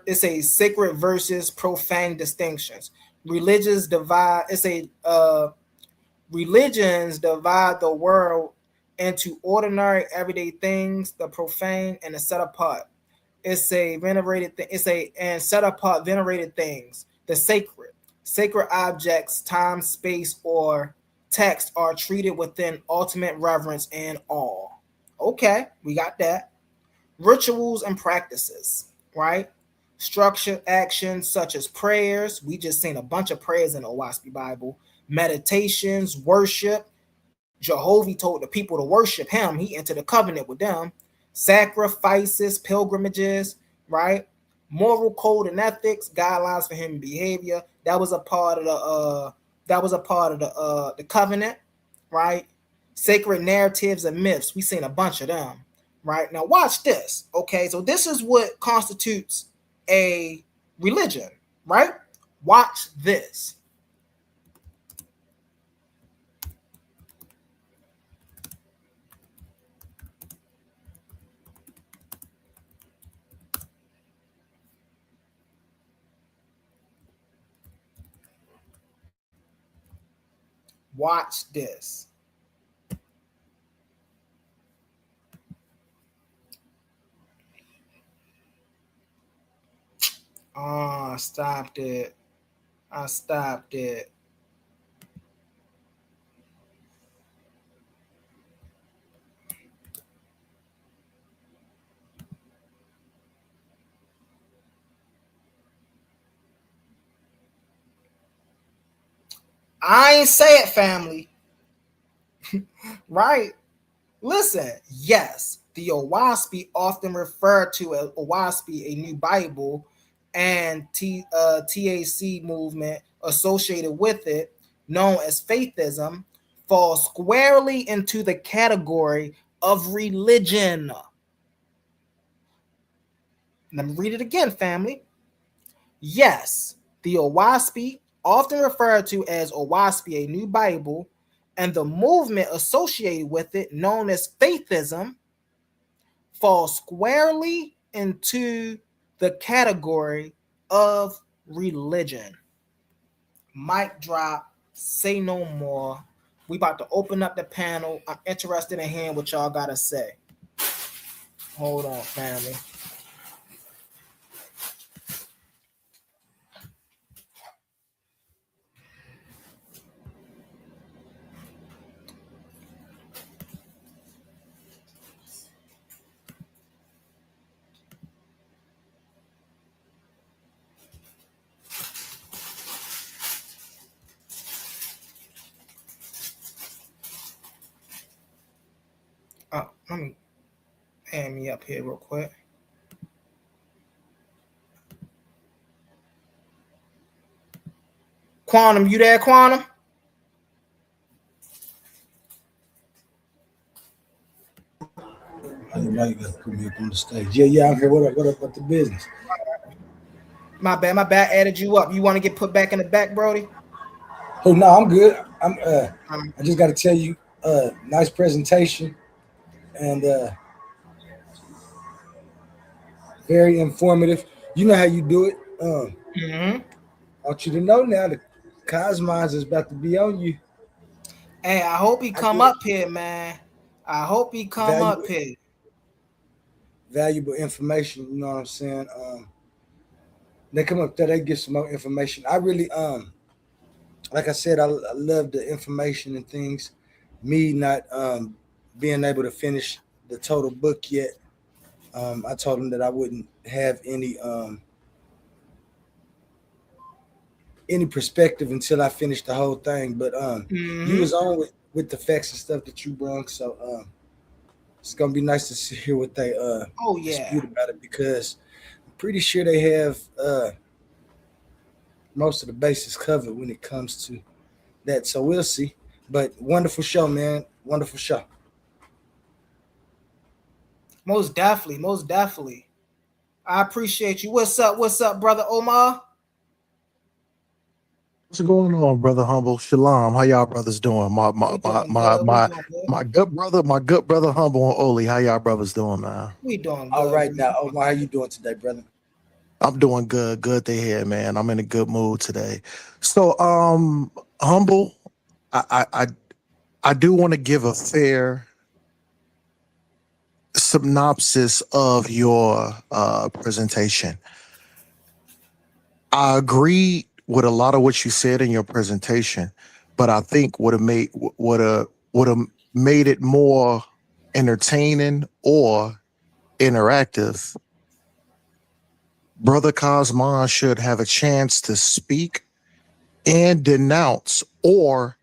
It's a sacred versus profane distinctions. Religions divide the world into ordinary everyday things, the profane and the set apart. It's a venerated and set apart venerated things. The sacred objects, time, space, or text are treated within ultimate reverence and awe. Okay, we got that. Rituals and practices, right? Structured actions such as prayers. We just seen a bunch of prayers in the Oaspe Bible. meditations, worship. Jehovah told the people to worship him. He entered a covenant with them. Sacrifices, pilgrimages, right? Moral code and ethics, guidelines for human behavior. That was a part of the covenant, right? Sacred narratives and myths. We seen a bunch of them, right? Now watch this. Okay, so this is what constitutes a religion, right? Watch this. Watch this. Oh, I stopped it. I stopped it. I ain't say it, family. Right? Listen, yes, the Oaspe often referred to as Oaspe, a new Bible, and TAC movement associated with it, known as Faithism, falls squarely into the category of religion. Let me read it again, family. Yes, the Oaspe, often referred to as Oaspe, a new Bible, and the movement associated with it, known as Faithism, fall squarely into the category of religion. Mic drop, say no more. We about to open up the panel. I'm interested in hearing what y'all gotta say. Hold on, family. Let me hand me up here real quick. Quantum, you there, Quantum? Everybody got to put me up on the stage. Yeah, I'm here. What up with the business? My bad. Added you up. You want to get put back in the back, Brody? Oh no, I'm good. I just got to tell you, nice presentation, and very informative. You know how you do it. I want you to know now the Cosmos is about to be on you. Hey, I hope he come up here, man. I hope he come up here. Valuable information, you know what I'm saying? They come up there, they get some more information. I really like I said, I love the information and things. Me not being able to finish the total book yet. I told him that I wouldn't have any perspective until I finished the whole thing. But you was on with the facts and stuff that you brought, so it's gonna be nice to hear what they dispute about it, because I'm pretty sure they have most of the bases covered when it comes to that. So we'll see. But wonderful show, man. Wonderful show. Most definitely. I appreciate you. What's up, brother Omar? What's going on, brother Humble? Shalom. How y'all brothers doing? My good brother Humble and Oli. How y'all brothers doing, man? We doing good. All right now. Omar, how you doing today, brother? I'm doing good. Good to hear, man. I'm in a good mood today. So Humble, I do want to give a fair synopsis of your presentation. I agree with a lot of what you said in your presentation, but I think would have made it more entertaining or interactive. Brother Cosmos should have a chance to speak and denounce or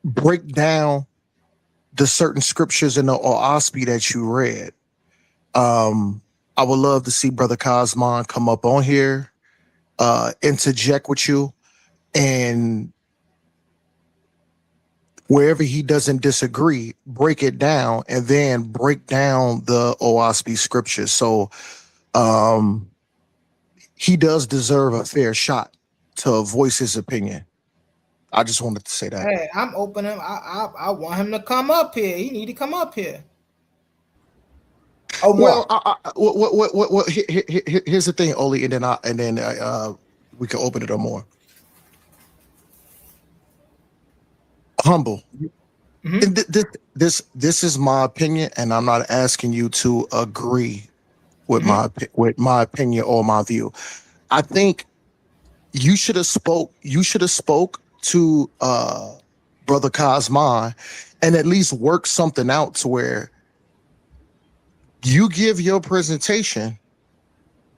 break down the certain scriptures in the Oaspe that you read. I would love to see Brother Cosmon come up on here, interject with you, and wherever he doesn't disagree, break it down and then break down the Oaspe scriptures. So he does deserve a fair shot to voice his opinion. I just wanted to say that. Hey, I'm open him. I want him to come up here. He need to come up here. Oh, well, here's the thing, Oli, and then we can open it up more. Humble. Mm-hmm. And this is my opinion, and I'm not asking you to agree with my opinion or my view. I think you should have spoke to Brother Cosmon and at least work something out to where you give your presentation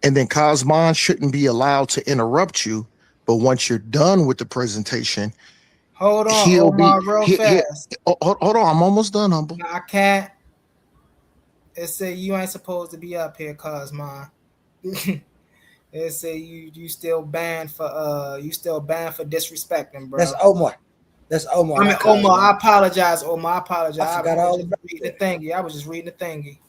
and then Cosmon shouldn't be allowed to interrupt you. But once you're done with the presentation, hold on, he'll Omar, be real fast. Hold on, I'm almost done, Humble. No, I can't. It say you ain't supposed to be up here, Cosmon. It say you still banned for disrespecting, bro. That's Omar. I mean, Omar, I apologize, Omar. I apologize. I forgot all about the thingy. I was just reading the thingy.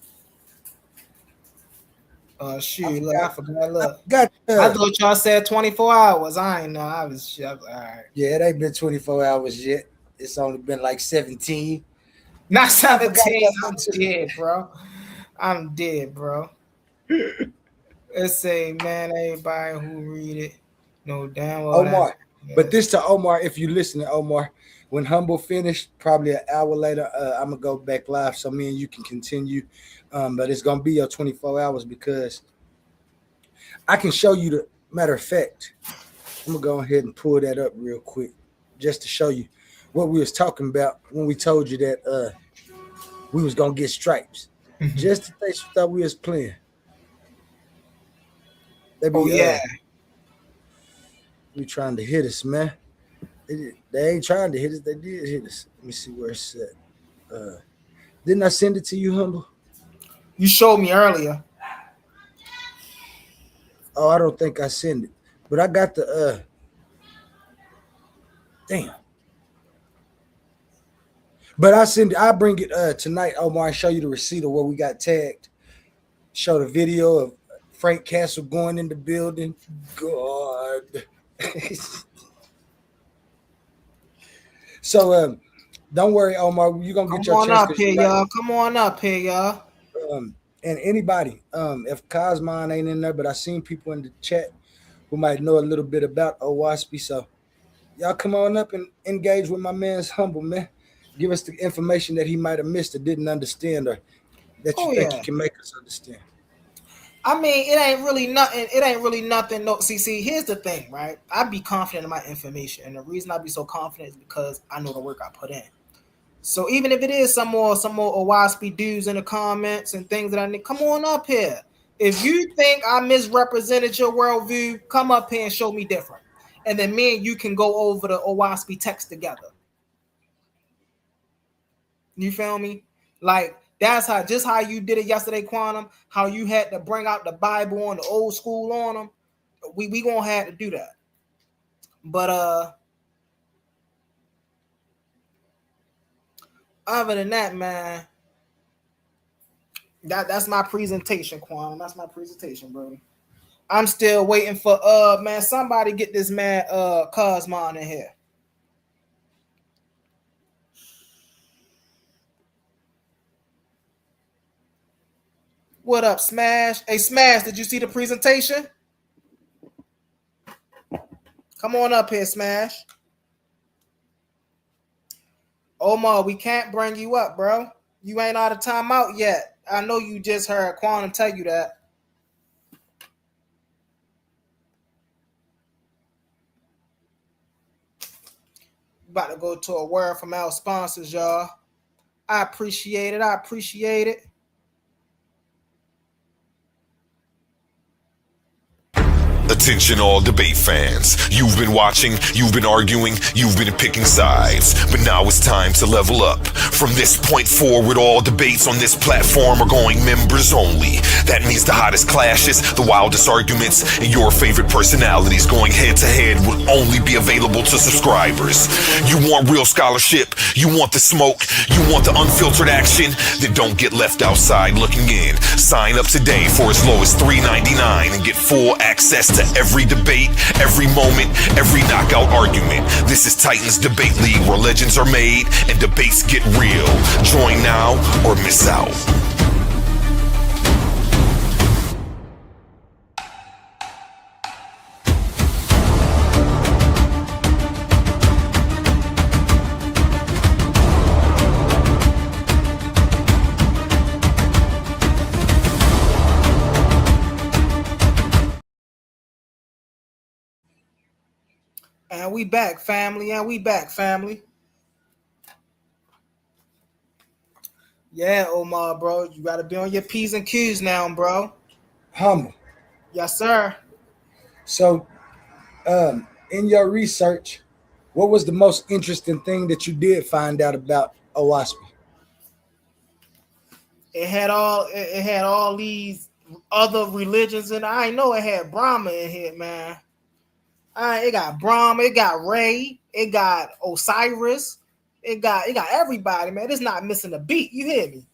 Shoot, look, I forgot. Look, I thought y'all said 24 hours. I ain't know. I was all right. Yeah, it ain't been 24 hours yet. It's only been like 17. Not 17. I'm dead, bro. I'm dead, bro. Let's say, man, everybody who read it, no damn well. Omar. But this to Omar, if you listen to Omar, when Humble finished, probably an hour later, I'm gonna go back live so me and you can continue. But it's gonna be your 24 hours because I can show you the matter of fact. I'm gonna go ahead and pull that up real quick just to show you what we was talking about when we told you that we was gonna get stripes. Just in case you thought we was playing. Yeah. We trying to hit us, man. They ain't trying to hit us. They did hit us. Let me see where it's at. Didn't I send it to you, Humble? You showed me earlier. Oh, I don't think I sent it. But I got the damn. But I bring it tonight, Omar, and show you the receipt of where we got tagged. Show the video of Frank Castle going in the building. God. So don't worry, Omar. You're gonna get your chance. Come on up here, y'all. Come on up here, y'all. And anybody, if Cosmon ain't in there, but I seen people in the chat who might know a little bit about Oaspe. So y'all come on up and engage with my man's Humble, man. Give us the information that he might have missed or didn't understand, or that you think he can make us understand. I mean, it ain't really nothing. No, see, here's the thing, right? I be confident in my information, and the reason I be so confident is because I know the work I put in. So even if it is some more Oaspe dudes in the comments and things that I need, come on up here. If you think I misrepresented your worldview, come up here and show me different, and then me and you can go over the Oaspe text together. You feel me? Like that's how you did it yesterday, Quantum. How you had to bring out the Bible on the old school on them. We gonna have to do that. But other than that, man, that's my presentation, Quantum. That's my presentation, bro. I'm still waiting for man. Somebody get this man Cosmon in here. What up, Smash? Hey, Smash, did you see the presentation? Come on up here, Smash. Omar, we can't bring you up, bro. You ain't out of timeout yet. I know you just heard Quantum tell you that. About to go to a word from our sponsors, y'all. I appreciate it. The Attention all debate fans. You've been watching, you've been arguing, you've been picking sides. But now it's time to level up. From this point forward, all debates on this platform are going members only. That means the hottest clashes, the wildest arguments, and your favorite personalities going head to head will only be available to subscribers. You want real scholarship? You want the smoke? You want the unfiltered action? Then don't get left outside looking in. Sign up today for as low as $3.99 and get full access to every debate, every moment, every knockout argument. This is Titans Debate League, where legends are made and debates get real. Join now or miss out. And we back, family. And we back, family. Yeah, Omar, bro. You got to be on your P's and Q's now, bro. Humble. Yes, sir. So, in your research, what was the most interesting thing that you did find out about Oaspe? It had all these other religions, and I know it had Brahma in here, man. It got Brahma, it got Ray, it got Osiris, it got everybody, man. It's not missing a beat. You hear me?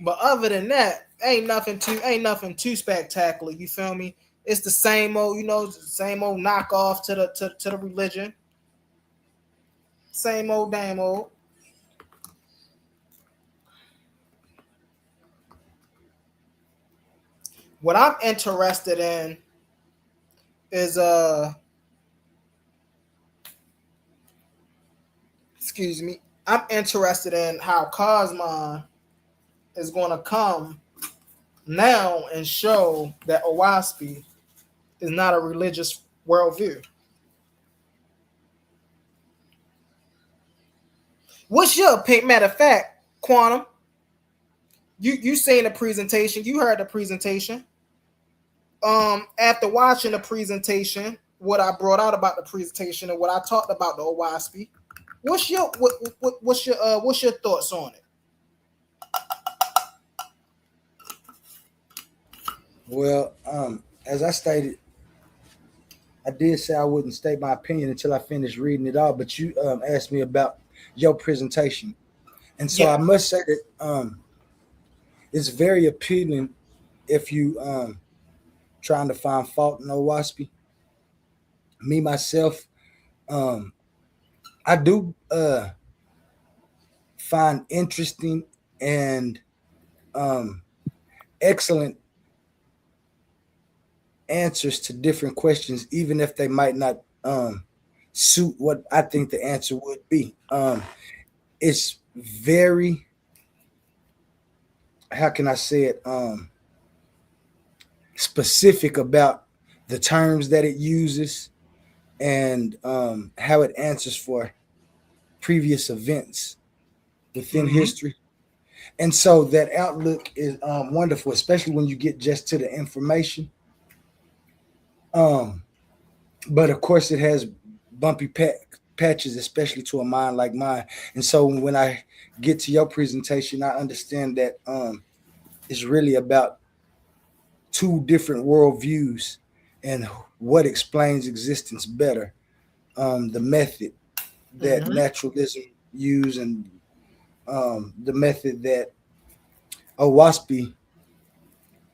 But other than that, ain't nothing too spectacular. You feel me? It's the same old, same old knockoff to the religion. Same old, damn old. What I'm interested in is excuse me. I'm interested in how Cosmon is going to come now and show that Oaspe is not a religious worldview. What's your opinion? Matter of fact, Quantum, you seen the presentation, you heard the presentation. After watching the presentation, what I brought out about the presentation and what I talked about the Oaspe, what's your thoughts on it? Well, as I stated, I did say I wouldn't state my opinion until I finished reading it all, but you asked me about your presentation. And so I must say that it's very appealing if you trying to find fault in Oaspe. Me, myself, I do find interesting and excellent answers to different questions, even if they might not suit what I think the answer would be. It's very, how can I say it, specific about the terms that it uses and how it answers for previous events within history. And so that outlook is wonderful, especially when you get just to the information. But of course, it has bumpy patches, especially to a mind like mine. And so when I get to your presentation, I understand that it's really about two different worldviews and what explains existence better. The method that naturalism use and the method that Oaspe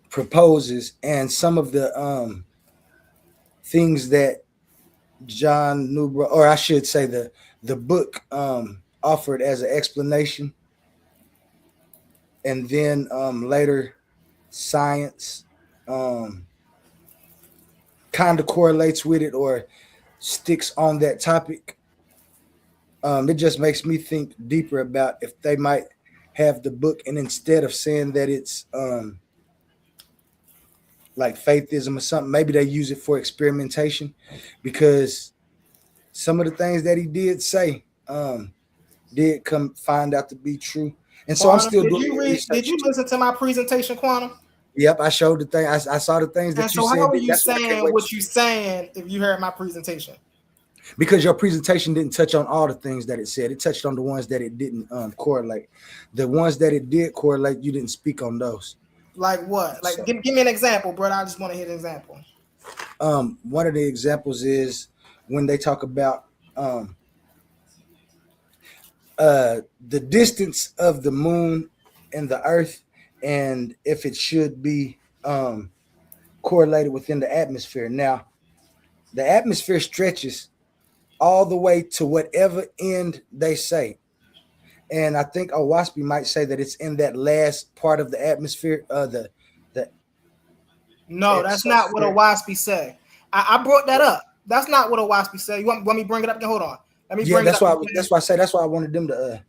proposes, and some of the things that John Newbrough, or I should say the book offered as an explanation, and then later science kind of correlates with it or sticks on that topic. It just makes me think deeper about if they might have the book, and instead of saying that it's like faithism or something, maybe they use it for experimentation, because some of the things that he did say did come find out to be true. And so Quantum, I'm still doing research. Did you listen to my presentation, Quantum? Yep, I showed the thing. I saw the things And that you so, how said. are you That's why I can't saying wait what you saying if you heard my presentation? because your presentation didn't touch on all the things that it said. It touched on the ones that it didn't correlate. The ones that it did correlate, you didn't speak on those. Like what? Like, So, give me an example, bro. I just want to hear an example. one of the examples is when they talk about um, the distance of the moon and the Earth, and if it should be correlated within the atmosphere. Now, the atmosphere stretches all the way to whatever end they say. And I think Oaspe might say that it's in that last part of the atmosphere, the No, that's not what exosphere. Oaspe say. I brought that up. That's not what Oaspe say. You want me to bring it up again? Hold on. Let me Yeah, bring it that's up why. again. That's why I say. That's why I wanted them to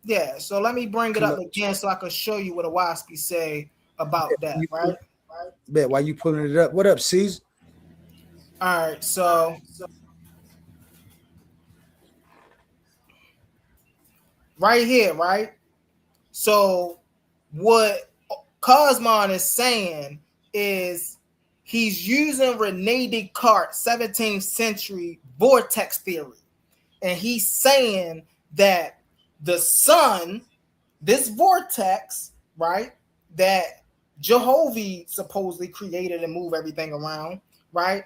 Yeah, so let me bring it come up up. again so I can show you what Oaspe say about that, You right? bet. Why you pulling it up? What up, Caesar? All right, so right here, right? So what Cosmon is saying is he's using Rene Descartes' 17th century vortex theory. And he's saying that the sun, this vortex, right, that Jehovah supposedly created and move everything around, right,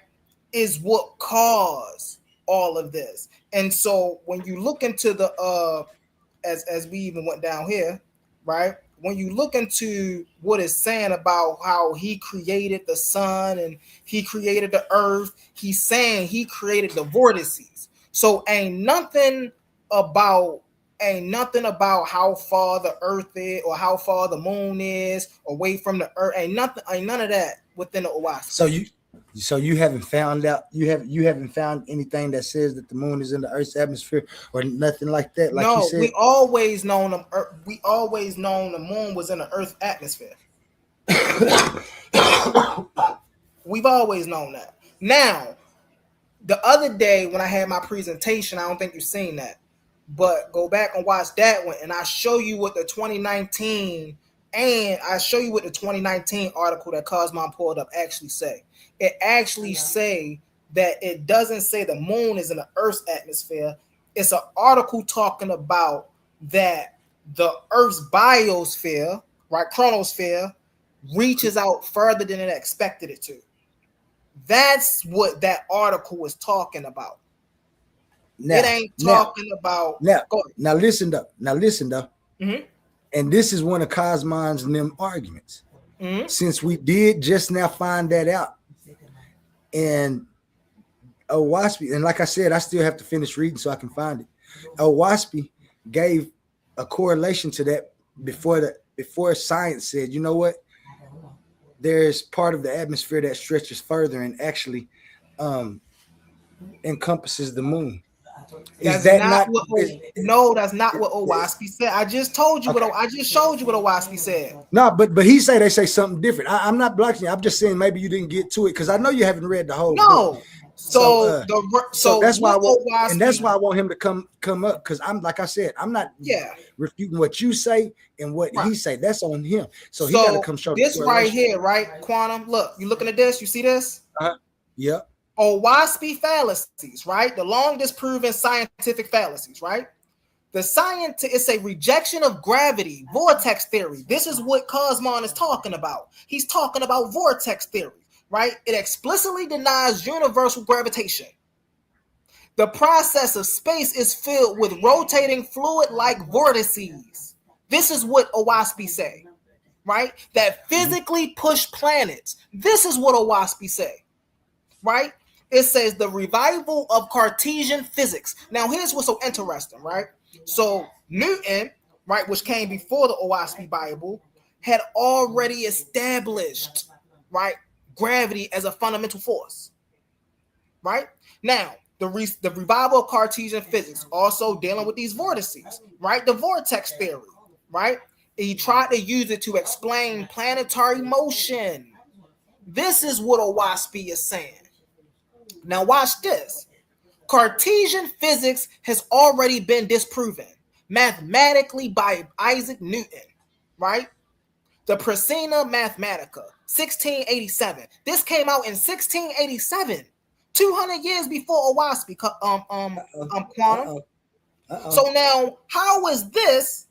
is what caused all of this. And so when you look into the as we even went down here, right? When you look into what it's saying about how he created the sun and he created the earth, he's saying he created the vortices. So ain't nothing about how far the earth is or how far the moon is away from the earth. Ain't none of that within the Oaspe. So you haven't found out. You haven't found anything that says that the moon is in the Earth's atmosphere or nothing like that. Like you No, said. we always known the moon was in the Earth's atmosphere. We've always known that. Now, the other day when I had my presentation, I don't think you've seen that, but go back and watch that one, and I show you what the 2019 and I show you what the 2019 article that Cosmon pulled up actually say. It actually say that it doesn't say the moon is in the Earth's atmosphere. It's an article talking about that the Earth's biosphere, right, chronosphere, reaches out further than it expected it to. That's what that article was talking about. It Now, ain't now, talking about. now, Go ahead. now, listen though. Now, listen though. Mm-hmm. And this is one of Cosmon's and them arguments. Mm-hmm. Since we did just now find that out, and Oaspe, and like I said, I still have to finish reading so I can find it. Oaspe gave a correlation to that before science said, you know what? There's part of the atmosphere that stretches further and actually encompasses the moon. Is That's that not not? what. That's not what Oaspe said. I just told you Okay. what. I just showed you what Oaspe said. No, but they say something different. I'm not blocking you. I'm just saying maybe you didn't get to it because I know you haven't read the whole book. No. So So that's why I what want, and that's Oaspe? why I want him to come up because I'm like I said, I'm not Yeah. refuting what you say and what Right. he say. That's on him. So he got to come show the this right correlation. here, right, Quantum. Look, you looking at this? You see this? Yeah. Oaspe fallacies, right? The long disproven scientific fallacies, right? It's a rejection of gravity, vortex theory. This is what Cosmon is talking about. He's talking about vortex theory, right? It explicitly denies universal gravitation. The process of space is filled with rotating fluid-like vortices. This is what Oaspe say, right? That physically push planets. This is what Oaspe say, right? It says the revival of Cartesian physics. Now, here's what's so interesting, right? So Newton, right, which came before the Oaspe Bible, had already established, right, gravity as a fundamental force, right? Now, the revival of Cartesian physics, also dealing with these vortices, right? The vortex theory, right? He tried to use it to explain planetary motion. This is what Oaspe is saying. Now watch this. Cartesian physics has already been disproven mathematically by Isaac Newton, right? The Prasina Mathematica, 1687. This came out in 1687, 200 years before Oaspe, Quantum. So now, how is this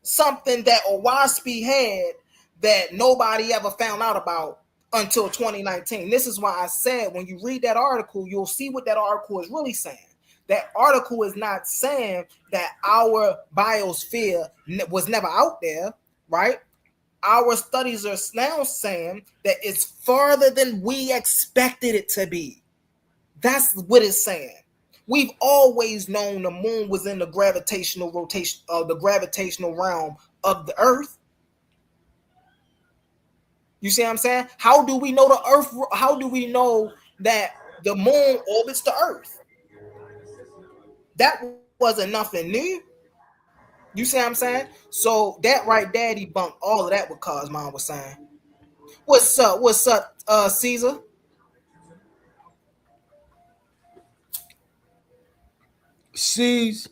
something that Oaspe had that nobody ever found out about until 2019? This is why I said when you read that article, you'll see what that article is really saying. That article is not saying that our biosphere was never out there, right? Our studies are now saying that it's farther than we expected it to be. That's what it's saying. We've always known the moon was in the gravitational rotation of the gravitational realm of the Earth. You see what I'm saying? How do we know the Earth? How do we know that the moon orbits the Earth? That wasn't nothing new. You see what I'm saying? So that right there debunked all of that what Cosmon was saying. What's up? What's up, Caesar? C's.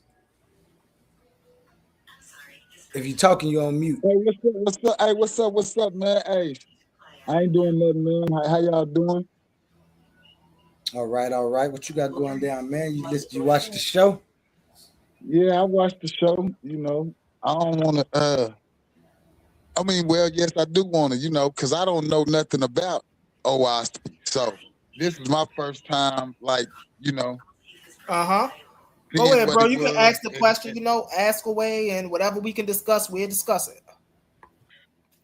If you're talking, you're on mute. Hey, what's up? What's up? Hey, what's up? What's up, man? Hey, I ain't doing nothing, man. How y'all doing? All right, all right. What you got going down, man? You watch the show? Yeah, I watched the show. You know, I don't want to. I mean, well, yes, I do want to. You know, because I don't know nothing about Oaspe. So this is my first time, like, you know. Go ahead, bro. You can ask the question. And, you know, ask away, and whatever we can discuss, we'll discuss it.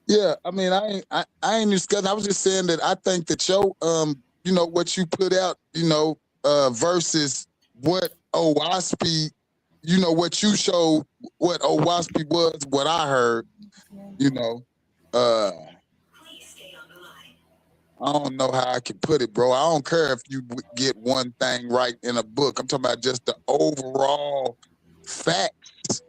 Yeah, I mean, I ain't discussing. I was just saying that I think that your you know, what you put out, you know, versus what Oaspe, you know, what you showed, what Oaspe was, what I heard, you know, I don't know how I can put it, bro. I don't care if you get one thing right in a book. I'm talking about just the overall facts.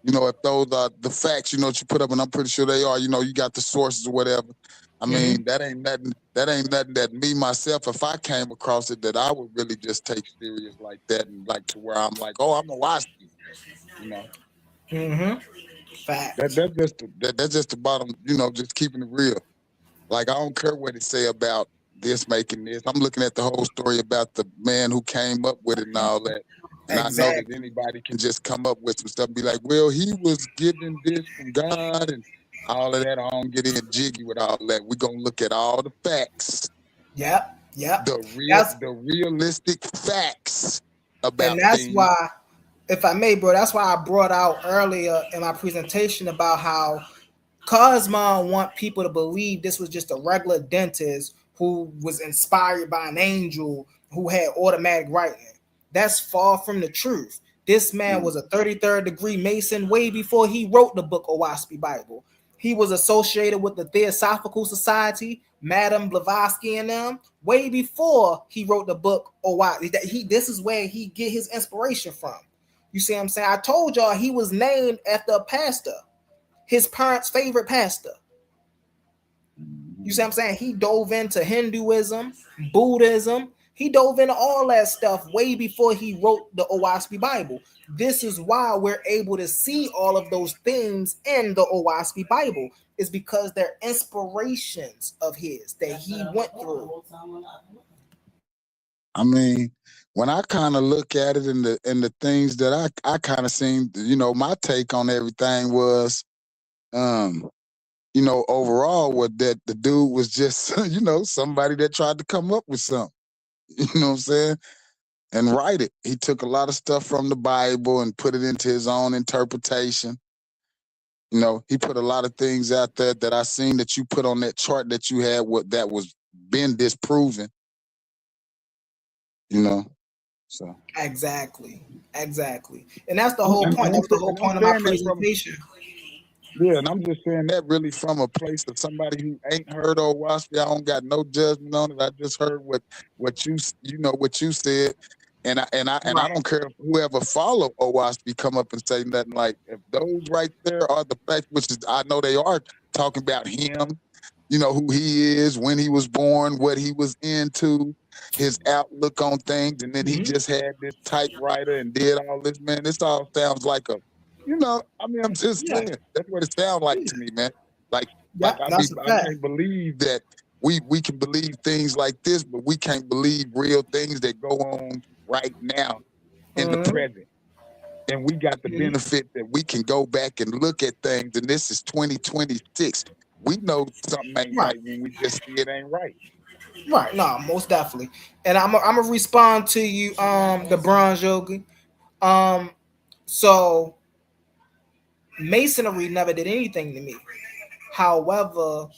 You know, if those are the facts, you know, what you put up, and I'm pretty sure they are, you know, you got the sources or whatever. I mean, that ain't nothing that me, myself, if I came across it, that I would really just take serious like that, and like to where I'm like, oh, I'm a watch you, you know. Facts. That's just the bottom, you know, just keeping it real. Like, I don't care what it say about this making this. I'm looking at the whole story about the man who came up with it and all that. And Exactly. I know that anybody can just come up with some stuff and be like, well, he was given this from God and all of that. I don't get in jiggy with all that. We're going to look at all the facts. Yep. The realistic facts about and that's things. why, if I may, bro, that's why I brought out earlier in my presentation about how Cosmon want people to believe this was just a regular dentist who was inspired by an angel who had automatic writing. That's far from the truth. This man was a 33rd degree Mason way before he wrote the book Oaspe Bible. He was associated with the Theosophical Society, Madame Blavatsky and them, way before he wrote the book Oaspe. This is where he get his inspiration from. You see what I'm saying? I told y'all he was named after a pastor, his parents' favorite pastor. You see what I'm saying? He dove into Hinduism, Buddhism. He dove into all that stuff way before he wrote the Oaspe Bible. This is why we're able to see all of those things in the Oaspe Bible. Is because they're inspirations of his that he went through. I mean, when I kind of look at it and the things that I kind of seen, you know, my take on everything was, you know, overall, what that the dude was just, you know, somebody that tried to come up with something, you know what I'm saying, and write it. He took a lot of stuff from the Bible and put it into his own interpretation. You know, he put a lot of things out there that I seen that you put on that chart that you had, what that was been disproven. You know, so Exactly, and that's the whole point. That's the whole point of my presentation. Yeah, and I'm just saying that really from a place of somebody who ain't heard of Oaspe. I don't got no judgment on it. I just heard what you know what you said, and I don't care if whoever follow Oaspe come up and say nothing. Like, if those right there are the facts, which is I know they are talking about him, you know, who he is, when he was born, what he was into, his outlook on things, and then he just had this typewriter and did all this. Man, this all sounds like a, you know, I mean, I'm just saying. That's what it sounds like to me, man. Like, Yeah, that's a I fact. can't believe that we can believe things like this, but we can't believe real things that go on right now in the Mhm. present. And we got the Mhm. benefit that we can go back and look at things. And this is 2026. We know something ain't Right. right when we just see it ain't right. Right. No, most definitely. And I'm gonna respond to you, the bronze yogi. Um, so masonry never did anything to me. However,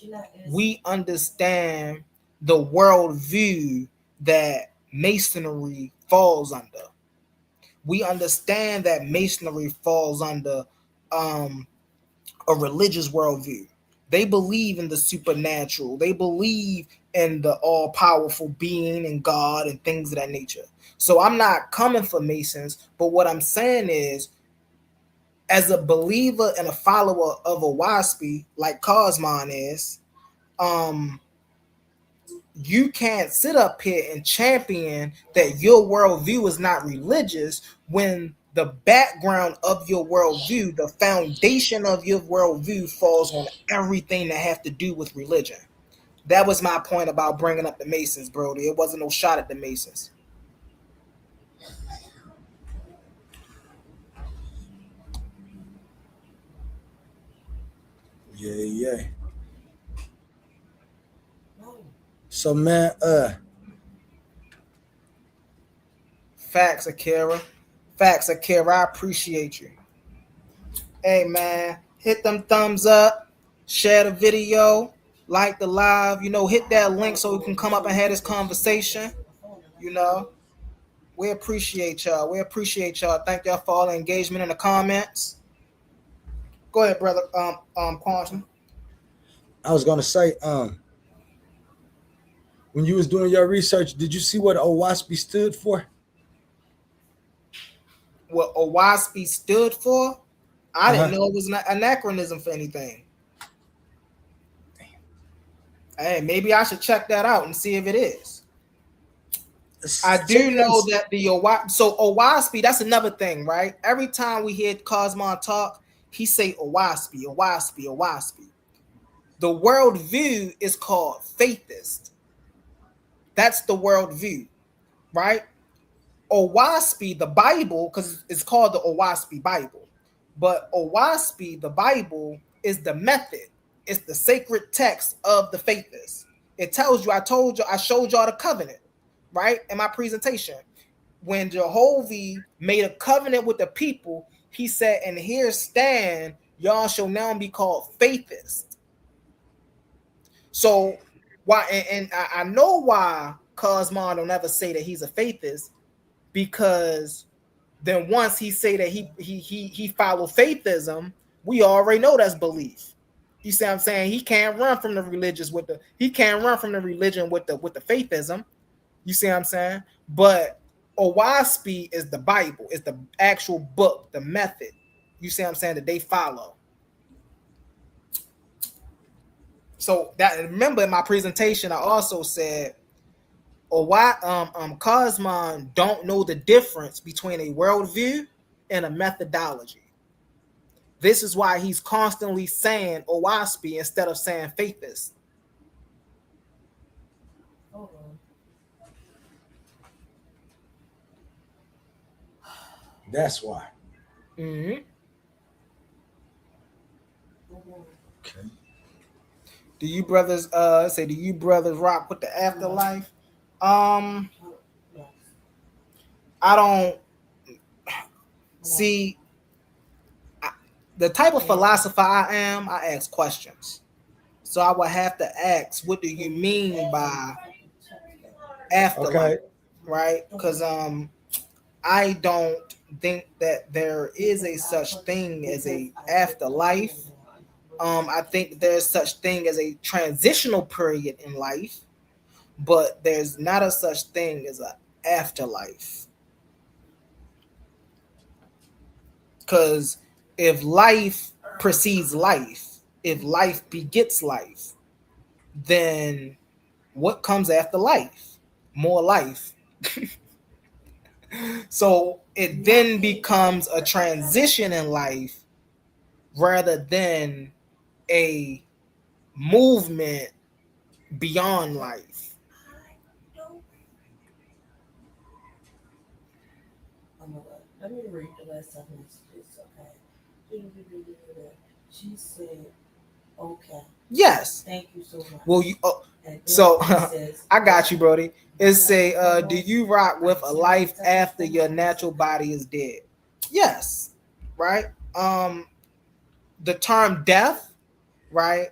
we understand the worldview that masonry falls under. We understand that masonry falls under um, a religious worldview. They believe in the supernatural. They believe in the all powerful being and God and things of that nature. So I'm not coming for Masons, but what I'm saying is, as a believer and a follower of Oaspe, like Cosmon is, um, you can't sit up here and champion that your worldview is not religious when the background of your worldview, the foundation of your worldview, falls on everything that have to do with religion. That was my point about bringing up the Masons, Brody. It wasn't no shot at the Masons. Yeah, yeah. So man, Facts, Akira. Facts, Akira. I appreciate you. Hey, man, hit them thumbs up, share the video, like the live. Hit that link so we can come up and have this conversation. You know, we appreciate y'all. We appreciate y'all. Thank y'all for all the engagement in the comments. Go ahead, brother. Quantum. I was gonna say, when you was doing your research, did you see what OWASP stood for? What Oaspe stood for? I Uh didn't huh. know it was an anachronism for anything. Hey, maybe I should check that out and see if it is. I Check do it out. know that Oaspe, that's another thing, right? Every time we hear Cosmon talk, he say Oaspe, Oaspe, Oaspe. The worldview is called Faithist. That's the worldview, right? Oaspe, the Bible, because it's called the Oaspe Bible. But Oaspe, the Bible, is the method. It's the sacred text of the Faithist. It tells you, I showed y'all the covenant, right? In my presentation. When Jehovah made a covenant with the people, he said, and here stand, y'all shall now be called Faithists. So why and I know why Cosmon don't ever say that he's a Faithist, because then once he say that he follow faithism, we already know that's belief. You see what I'm saying? He can't run from the religious with the he can't run from the religion with the faithism. You see what I'm saying? But Oaspe is the Bible, is the actual book, the method. You see what I'm saying, that they follow. So that, remember in my presentation, I also said, or why Cosmon don't know the difference between a worldview and a methodology. This is why he's constantly saying Oaspe instead of saying Faithist. That's why. Mm-hmm. Okay. Do you brothers rock with the afterlife? Um, I don't see the type of philosopher I am. I ask questions, so I would have to ask, what do you mean by afterlife, Okay. right? Because I don't think that there is a such thing as a afterlife. I think there's such thing as a transitional period in life, but there's not a such thing as an afterlife. Because if life precedes life, if life begets life, then what comes after life? More life. So it then becomes a transition in life rather than a movement beyond life. Let me read the last of messages, okay? She said, okay. Yes. Thank you so much. Well, so I got you, Brody. It say, do you rock with a life after your natural body is dead? Yes. Right. The term death, right?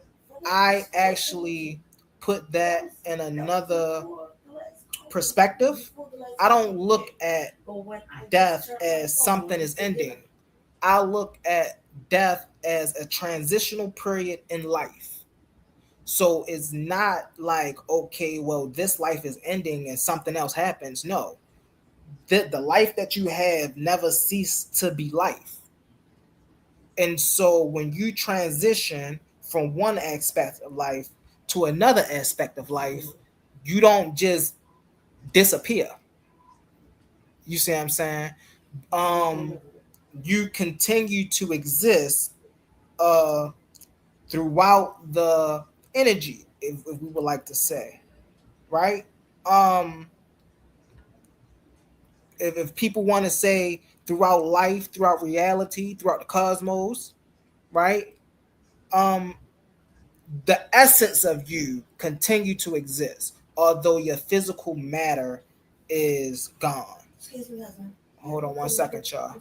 I actually put that in another perspective. I don't look at death as something is ending. I look at death as a transitional period in life. So it's not like, okay, well, this life is ending and something else happens. No, the life that you have never ceased to be life. And so when you transition from one aspect of life to another aspect of life, you don't just disappear. You see what I'm saying? Um, you continue to exist uh, throughout the energy, if we would like to say, right? Um, if people want to say throughout life, throughout reality, throughout the cosmos, right? Um, the essence of you continue to exist, although your physical matter is gone. Excuse me, husband. Hold on 1 second, y'all.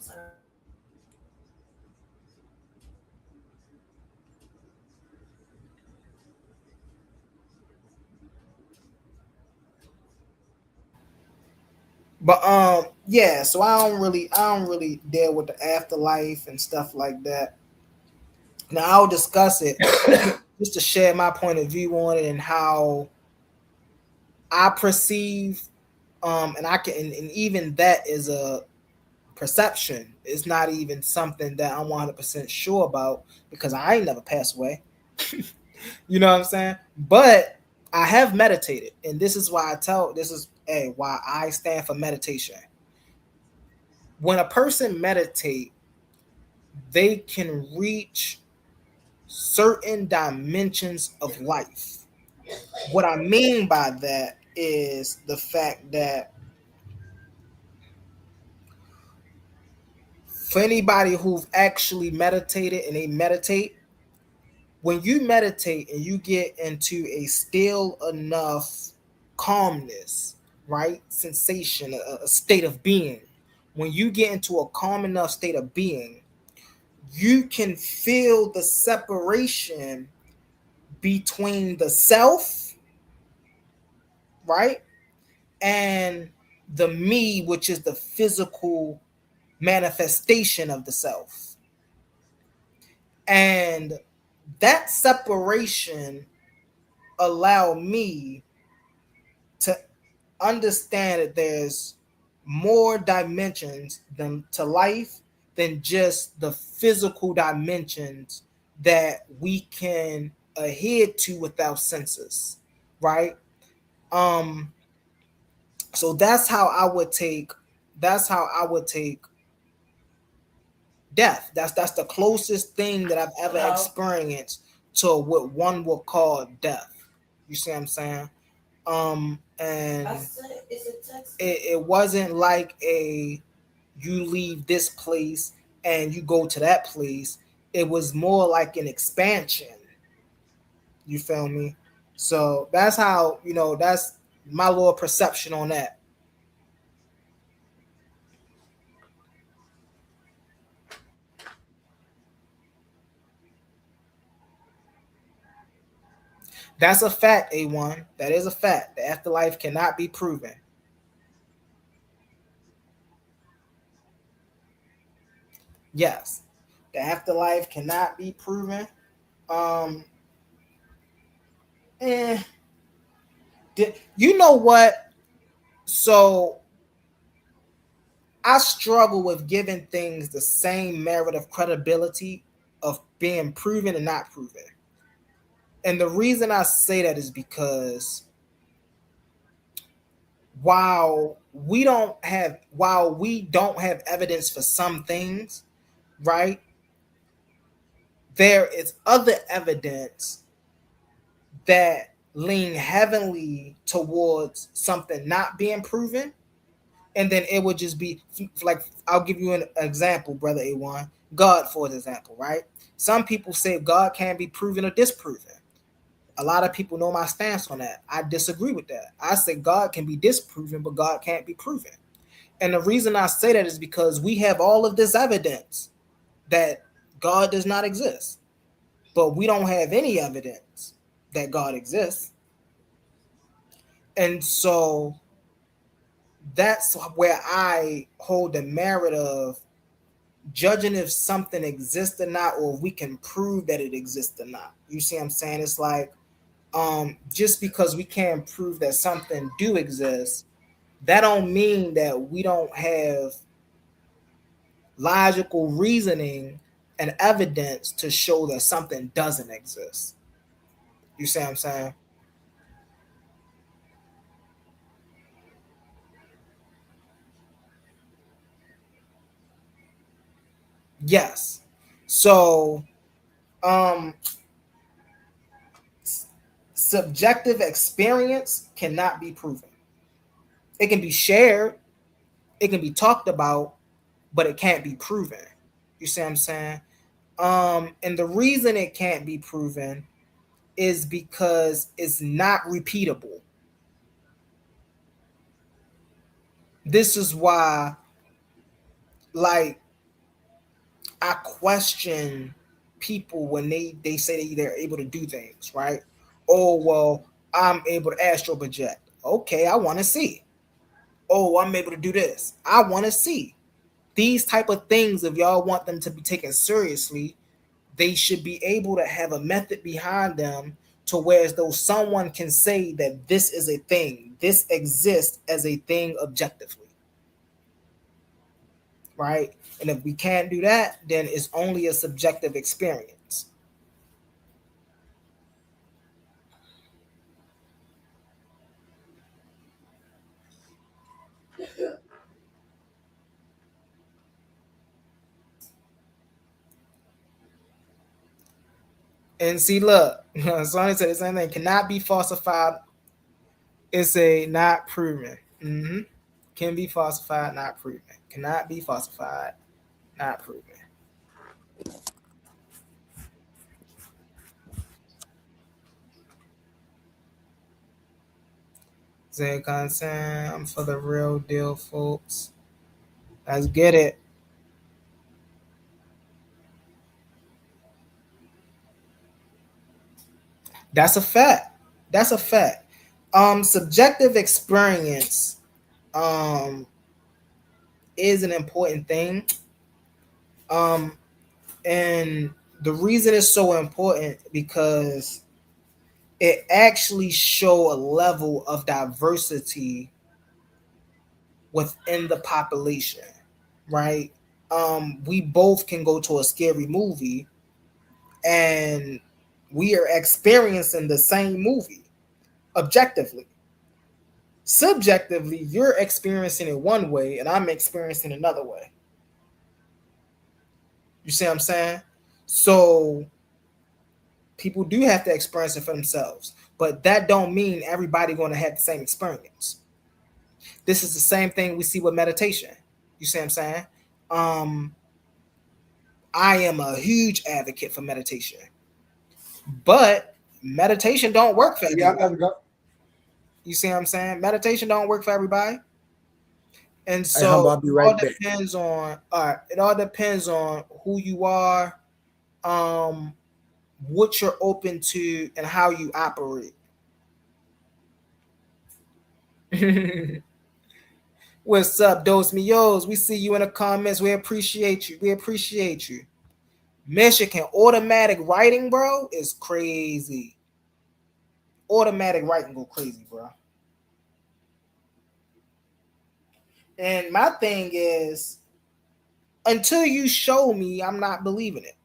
But yeah, so I don't really deal with the afterlife and stuff like that. Now I'll discuss it just to share my point of view on it and how I perceive and I can and even that is a perception. It's not even something that I'm 100% sure about because I ain't never passed away. You know what I'm saying? But I have meditated, and this is why why I stand for meditation. When a person meditate, they can reach certain dimensions of life. What I mean by that is the fact that for anybody who've actually meditated and they meditate, when you meditate and you get into a still enough calmness, right? Sensation, a state of being. When you get into a calm enough state of being, you can feel the separation between the self, right? And the me, which is the physical manifestation of the self. And that separation allow me to understand that there's more dimensions than to life than just the physical dimensions that we can adhere to with our senses, right? Um, so that's how I would take death. That's the closest thing that I've ever experienced to what one would call death. You see what I'm saying? And it wasn't like a you leave this place and you go to that place. It was more like an expansion. You feel me? So that's how, that's my little perception on that. That's a fact, A1. That is a fact. The afterlife cannot be proven. Yes. The afterlife cannot be proven. Um, eh, you know what? So I struggle with giving things the same merit of credibility of being proven and not proven. And the reason I say that is because while we don't have evidence for some things, right? There is other evidence that lean heavily towards something not being proven, and then it would just be like, I'll give you an example, brother A1. God, for example, right? Some people say God can't be proven or disproven. A lot of people know my stance on that. I disagree with that. I say God can be disproven, but God can't be proven. And the reason I say that is because we have all of this evidence that God does not exist, but we don't have any evidence that God exists. And so that's where I hold the merit of judging if something exists or not, or if we can prove that it exists or not. You see what I'm saying? It's like, just because we can't prove that something do exist, that don't mean that we don't have logical reasoning and evidence to show that something doesn't exist. You see what I'm saying? Yes. So, um, subjective experience cannot be proven. It can be shared, it can be talked about, but it can't be proven. You see what I'm saying? And the reason it can't be proven is because it's not repeatable. This is why, like, I question people when they say they're able to do things, right? Oh, well, I'm able to astral project. Okay, I want to see. Oh, I'm able to do this. I want to see. These type of things, if y'all want them to be taken seriously, they should be able to have a method behind them to where as though someone can say that this is a thing, this exists as a thing objectively, right? And if we can't do that, then it's only a subjective experience. And see, look, Sonny said the same thing. Cannot be falsified. It's a not proven. Can be falsified, not proven. Cannot be falsified, not proven. Say consent. I'm for the real deal, folks. Let's get it. That's a fact. That's a fact. Subjective experience um is an important thing. Um, and the reason it's so important because it actually show a level of diversity within the population, right? We both can go to a scary movie and we are experiencing the same movie objectively. Subjectively, you're experiencing it one way and I'm experiencing another way. You see what I'm saying? So people do have to experience it for themselves, but that don't mean everybody going to have the same experience. This is the same thing we see with meditation. You see what I'm saying? Um, I am a huge advocate for meditation, but meditation don't work for Yeah, I everybody. gotta go. You see what I'm saying? Meditation don't work for everybody, and Hey, humble, so I'll be it all right back. depends on. It all depends on who you are, um, what you're open to, and how you operate. What's up, Dos Mios? We see you in the comments. We appreciate you. We appreciate you. Michigan automatic writing, bro, is crazy. Automatic writing go crazy, bro. And my thing is, until you show me, I'm not believing it.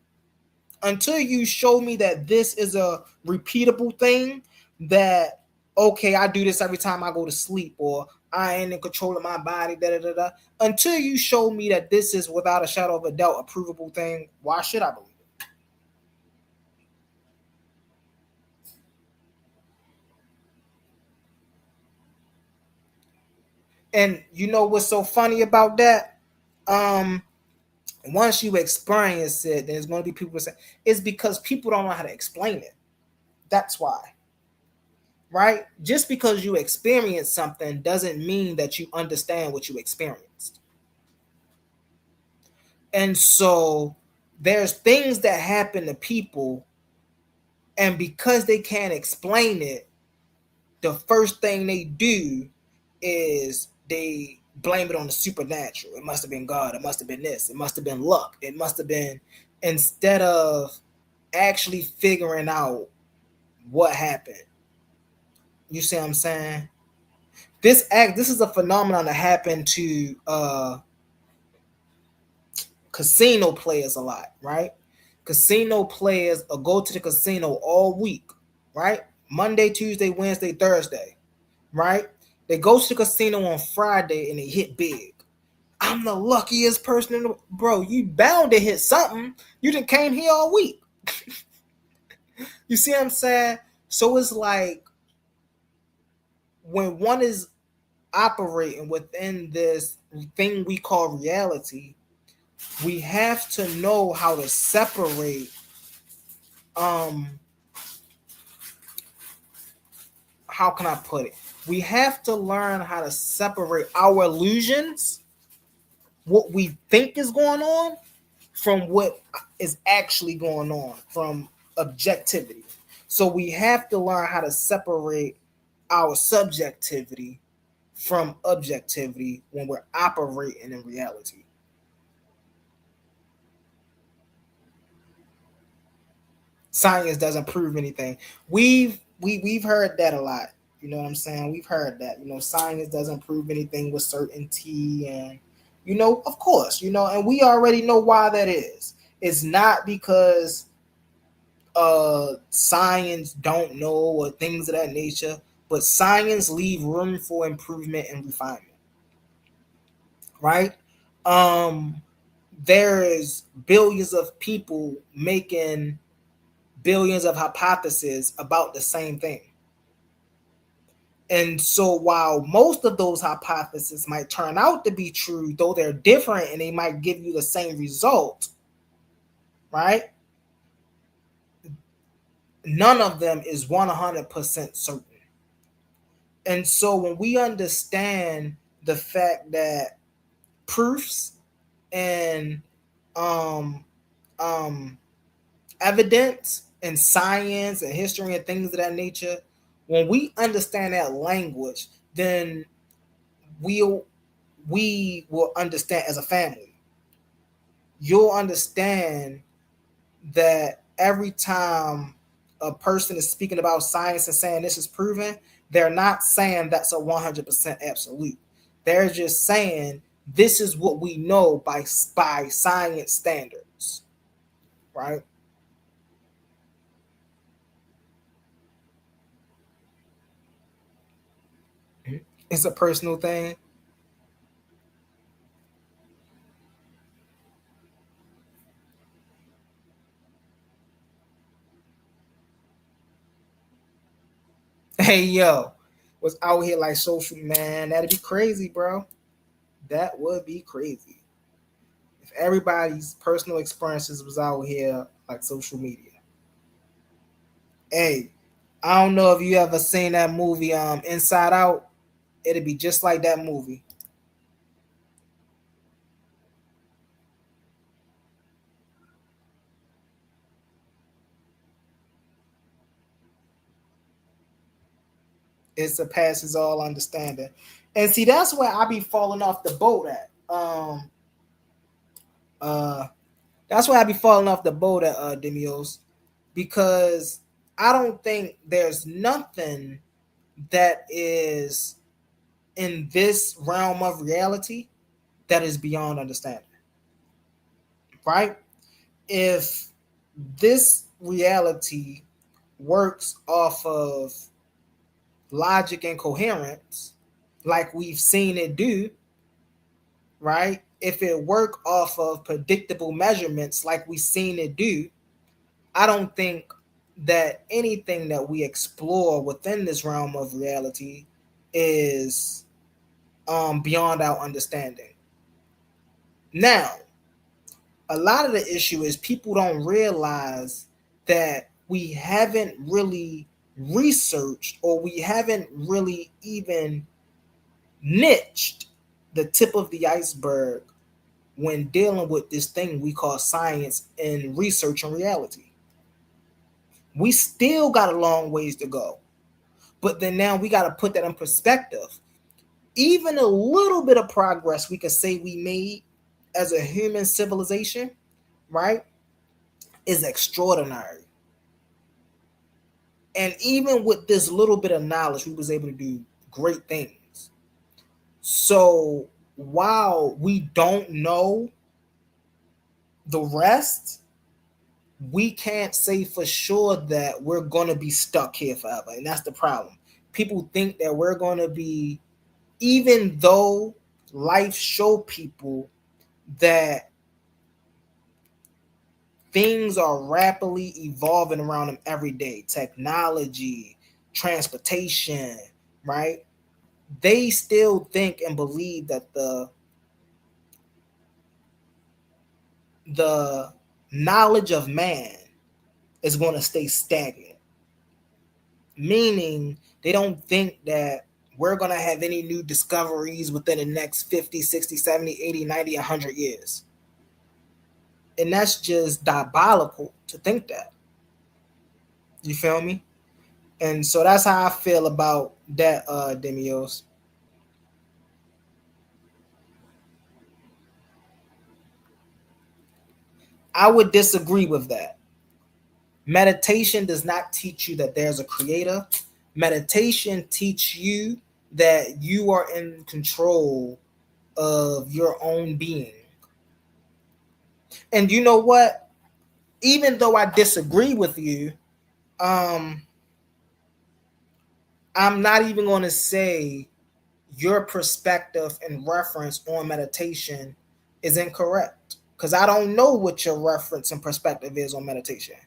Until you show me that this is a repeatable thing, that okay, I do this every time I go to sleep, or I ain't in control of my body, da da da da. Until you show me that this is without a shadow of a doubt a provable thing, why should I believe it? And you know what's so funny about that? Um, Once you experience it, there's going to be people say it's because people don't know how to explain it. That's why, right? Just because you experience something doesn't mean that you understand what you experienced. And so there's things that happen to people, and because they can't explain it, the first thing they do is they blame it on the supernatural. It must have been God. It must have been this. It must have been luck. It must have been, instead of actually figuring out what happened. You see what I'm saying? This is a phenomenon that happened to casino players a lot, right? Casino players go to the casino all week, right? Monday, Tuesday, Wednesday, Thursday, right? They go to the casino on Friday and they hit big. I'm the luckiest person in the bro. You bound to hit something. You didn't came here all week. You see what I'm saying? So it's like when one is operating within this thing we call reality, we have to know how to separate how can I put it? We have to learn how to separate our illusions, what we think is going on, from what is actually going on, from objectivity. So we have to learn how to separate our subjectivity from objectivity when we're operating in reality. Science doesn't prove anything. We've heard that a lot. You know what I'm saying? We've heard that. You know, science doesn't prove anything with certainty, and you know, of course, you know, and we already know why that is. It's not because science don't know or things of that nature, but science leave room for improvement and refinement. Right? Um there's billions of people making billions of hypotheses about the same thing. And so while most of those hypotheses might turn out to be true, though they're different and they might give you the same result, right? None of them is 100% certain. And so when we understand the fact that proofs and um, um, evidence and science and history and things of that nature, when we understand that language, then we'll we will understand as a family. You'll understand that every time a person is speaking about science and saying this is proven, they're not saying that's a 100% absolute. They're just saying this is what we know by science standards, right? It's a personal thing. Hey yo, was out here like social, man? That'd be crazy, bro. That would be crazy if everybody's personal experiences was out here like social media. Hey, I don't know if you ever seen that movie, Inside Out. It'd be just like that movie. It surpasses all understanding. And see, that's where I be falling off the boat at. Uh, that's why I be falling off the boat at Demios, because I don't think there's nothing that is in this realm of reality that is beyond understanding. Right? If this reality works off of logic and coherence, like we've seen it do, right? If it work off of predictable measurements, like we've seen it do, I don't think that anything that we explore within this realm of reality is beyond our understanding. Now, a lot of the issue is people don't realize that we haven't really researched, or we haven't really even niched the tip of the iceberg when dealing with this thing we call science and research and reality. We still got a long ways to go. But then now we got to put that in perspective. Even a little bit of progress we can say we made as a human civilization, right, is extraordinary. And even with this little bit of knowledge, we was able to do great things. So while we don't know the rest, we can't say for sure that we're going to be stuck here forever. And that's the problem. People think that we're going to be, even though life show people that things are rapidly evolving around them every day, technology, transportation, right? They still think and believe that the knowledge of man is going to stay stagnant, meaning they don't think that we're going to have any new discoveries within the next 50, 60, 70, 80, 90, 100 years. And that's just diabolical to think that. You feel me? And so that's how I feel about that, Demios. I would disagree with that. Meditation does not teach you that there's a creator. Meditation teach you that you are in control of your own being. And you know what? Even though I disagree with you, um, I'm not even going to say your perspective and reference on meditation is incorrect, because I don't know what your reference and perspective is on meditation,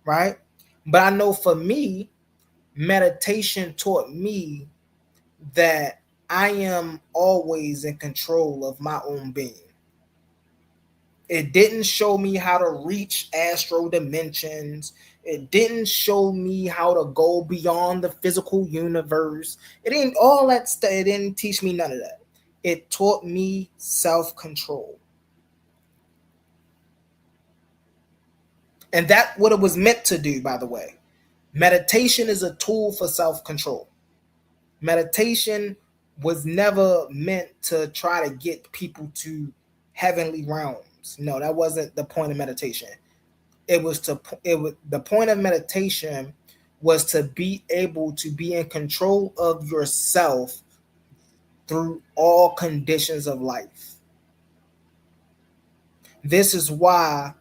right? But I know for me, meditation taught me that I am always in control of my own being. It didn't show me how to reach astral dimensions. It didn't show me how to go beyond the physical universe. It didn't all that stuff. It didn't teach me none of that. It taught me self-control. And that's what it was meant to do, by the way. Meditation is a tool for self-control. Meditation was never meant to try to get people to heavenly realms. No, that wasn't the point of meditation. The point of meditation was to be able to be in control of yourself through all conditions of life. This is why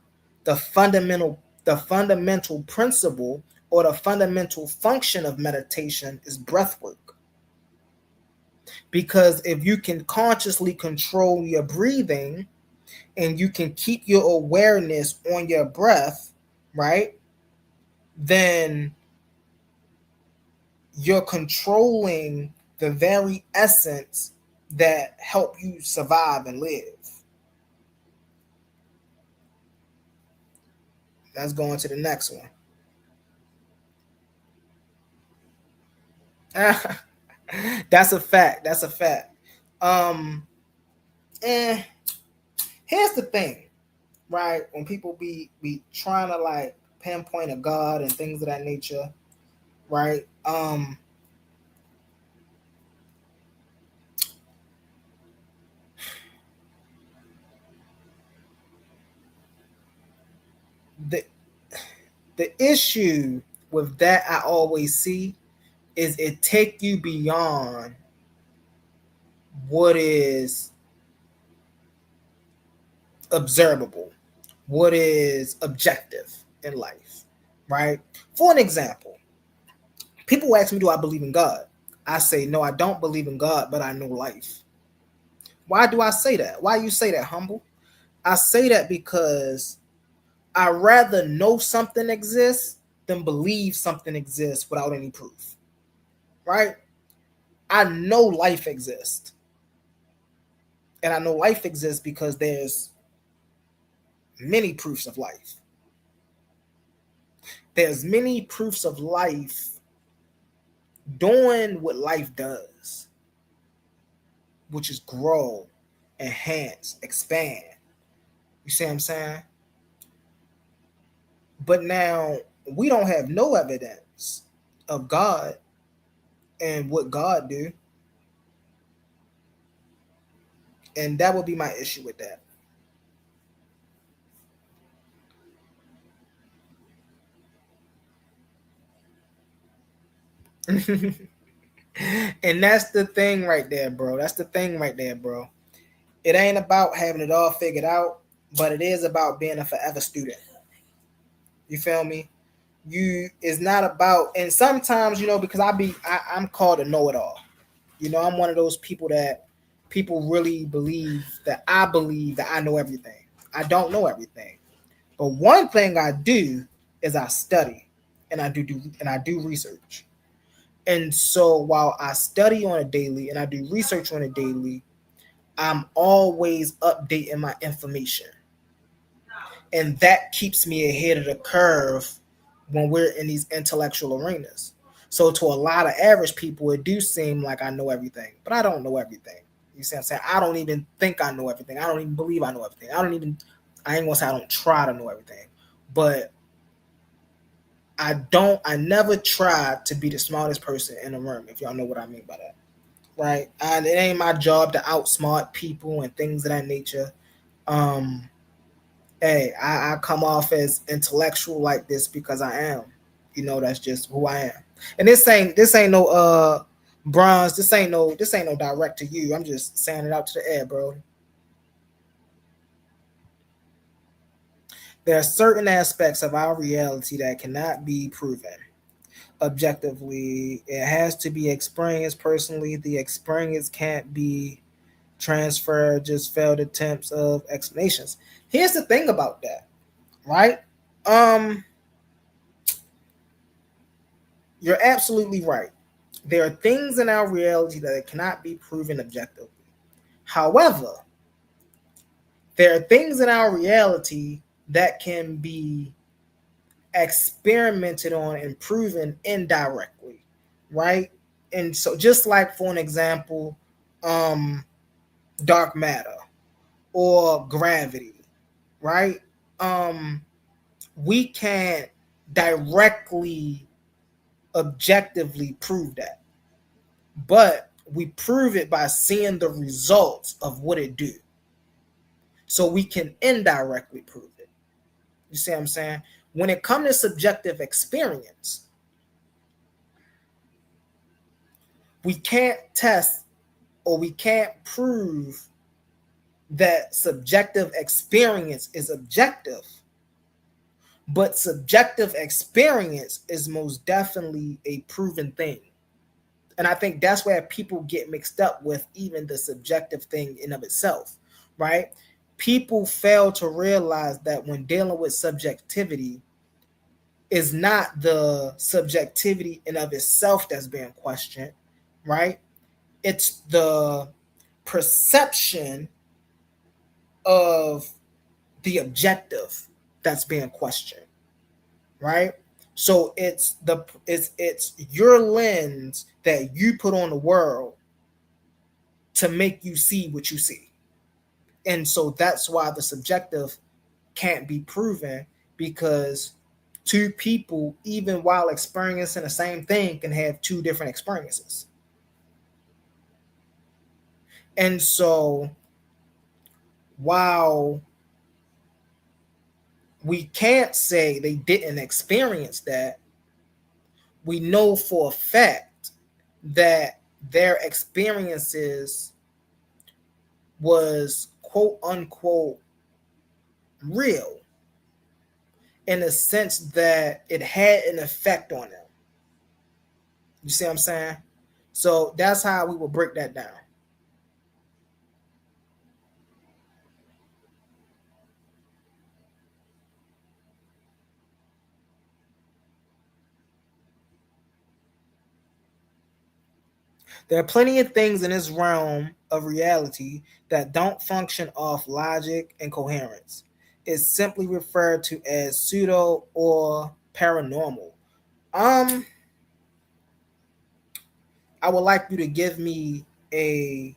the fundamental principle or the fundamental function of meditation is breath work. Because if you can consciously control your breathing and you can keep your awareness on your breath, right, then you're controlling the very essence that help you survive and live. Let's go on to the next one. That's a fact. That's a fact. And here's the thing, right? When people be trying to like pinpoint a God and things of that nature, right? The the issue with that I always see is it take you beyond what is observable, what is objective in life, right? For an example, people ask me, do I believe in God? I say, no, I don't believe in God, but I know life. Why do I say that? Why you say that, Humble? I say that because I rather know something exists than believe something exists without any proof, right? I know life exists. And I know life exists because there's many proofs of life. There's many proofs of life doing what life does, which is grow, enhance, expand. You see what I'm saying? But now we don't have no evidence of God and what God do. And that would be my issue with that. And that's the thing right there, bro. That's the thing right there, bro. It ain't about having it all figured out, but it is about being a forever student. You feel me? You it's not about, and sometimes, because I'm called a know-it-all. I'm one of those people that people really believe that I know everything. I don't know everything. But one thing I do is I study and I do research. And so while I study on a daily and I do research on a daily, I'm always updating my information. And that keeps me ahead of the curve when we're in these intellectual arenas. So to a lot of average people, it do seem like I know everything, but I don't know everything. You see what I'm saying? I don't even think I know everything. I don't even believe I know everything. I ain't gonna say I don't try to know everything, but I never try to be the smartest person in the room, if y'all know what I mean by that. Right? And it ain't my job to outsmart people and things of that nature. Um, hey, I come off as intellectual like this because I am. That's just who I am. And this ain't no bronze, this ain't no direct to you. I'm just saying it out to the air, bro. There are certain aspects of our reality that cannot be proven objectively. It has to be experienced personally. The experience can't be transferred, just failed attempts of explanations. Here's the thing about that, right? Um, you're absolutely right. There are things in our reality that cannot be proven objectively. However, there are things in our reality that can be experimented on and proven indirectly, right? And so, just like for an example, um, dark matter or gravity, right? Um, we can't directly, objectively prove that, but we prove it by seeing the results of what it do. So we can indirectly prove it. You see what I'm saying? When it comes to subjective experience, we can't test or we can't prove that subjective experience is objective, but subjective experience is most definitely a proven thing. And I think that's where people get mixed up with even the subjective thing in of itself, right? People fail to realize that when dealing with subjectivity, is not the subjectivity in of itself that's being questioned, right? It's the perception of the objective that's being questioned, right? So it's your lens that you put on the world to make you see what you see. And so that's why the subjective can't be proven, because two people, even while experiencing the same thing, can have two different experiences. And so while we can't say they didn't experience that, we know for a fact that their experiences was quote unquote real, in the sense that it had an effect on them. You see what I'm saying? So that's how we will break that down. There are plenty of things in this realm of reality that don't function off logic and coherence. It's simply referred to as pseudo or paranormal. Um, I would like you to give me a.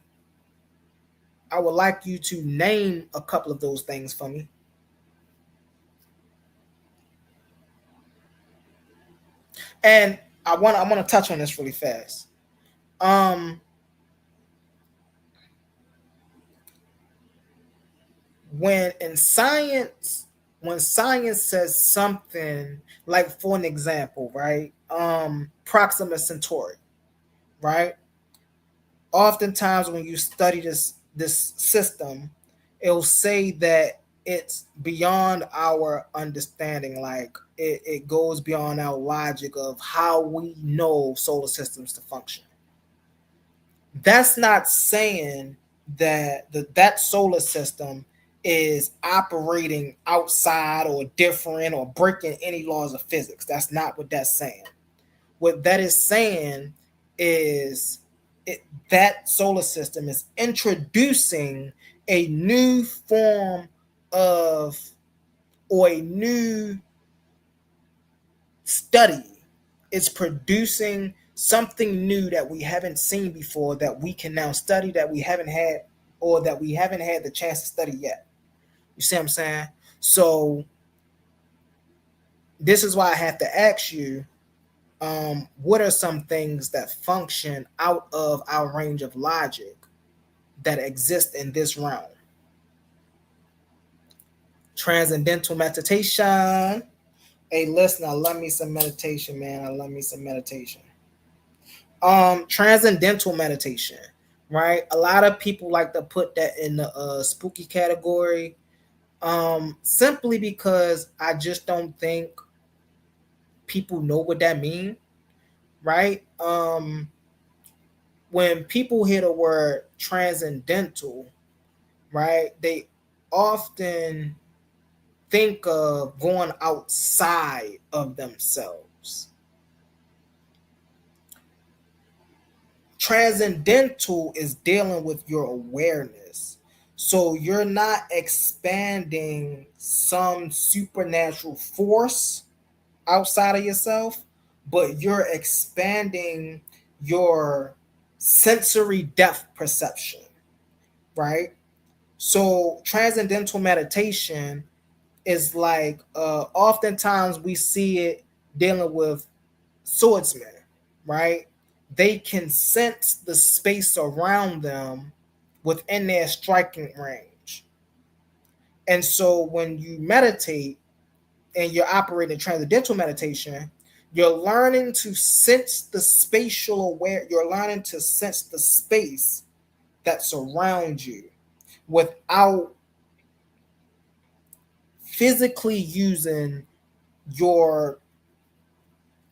I would like you to name a couple of those things for me. And I want to touch on this really fast. Um, when in science, when science says something, like for an example, right? Proxima Centauri, right? Oftentimes when you study this system, it'll say that it's beyond our understanding. Like it goes beyond our logic of how we know solar systems to function. That's not saying that that solar system is operating outside or different or breaking any laws of physics. That's not what that's saying. What that is saying is that solar system is introducing a new form of or a new study. It's producing something new that we haven't seen before, that we can now study, that we haven't had, or that we haven't had the chance to study yet. You see what I'm saying? So this is why I have to ask you, what are some things that function out of our range of logic that exist in this realm? Transcendental meditation. Hey, listen, I love me some meditation, man. I love me some meditation. Transcendental meditation, right? A lot of people like to put that in the spooky category, simply because I just don't think people know what that means, right? When people hear the word transcendental, right, they often think of going outside of themselves. Transcendental is dealing with your awareness. So you're not expanding some supernatural force outside of yourself, but you're expanding your sensory depth perception, right? So transcendental meditation is like, oftentimes we see it dealing with swordsmen, right? They can sense the space around them within their striking range. And so when you meditate and you're operating transcendental meditation, you're learning to sense the spatial aware, you're learning to sense the space that surrounds you without physically using your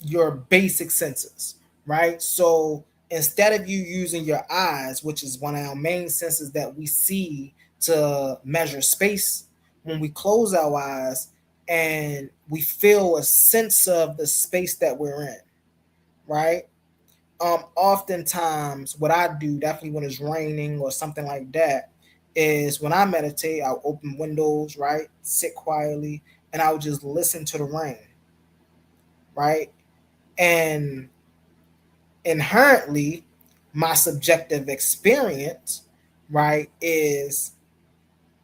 your basic senses, right? So instead of you using your eyes, which is one of our main senses that we see to measure space, when we close our eyes and we feel a sense of the space that we're in, right? Oftentimes, what I do, definitely when it's raining or something like that, is when I meditate, I'll open windows, right? Sit quietly, and I'll just listen to the rain, right? And inherently, my subjective experience, right, is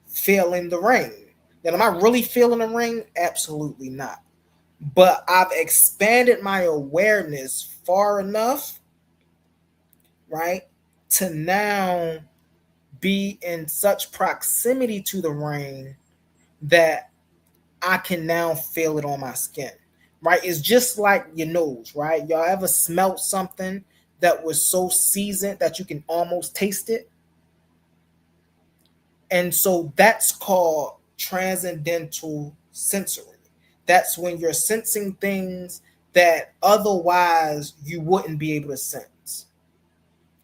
feeling the rain. Then am I really feeling the rain? Absolutely not. But I've expanded my awareness far enough, right, to now be in such proximity to the rain that I can now feel it on my skin, right? It's just like your nose, right? Y'all ever smelt something that was so seasoned that you can almost taste it? And so that's called transcendental sensory. That's when you're sensing things that otherwise you wouldn't be able to sense.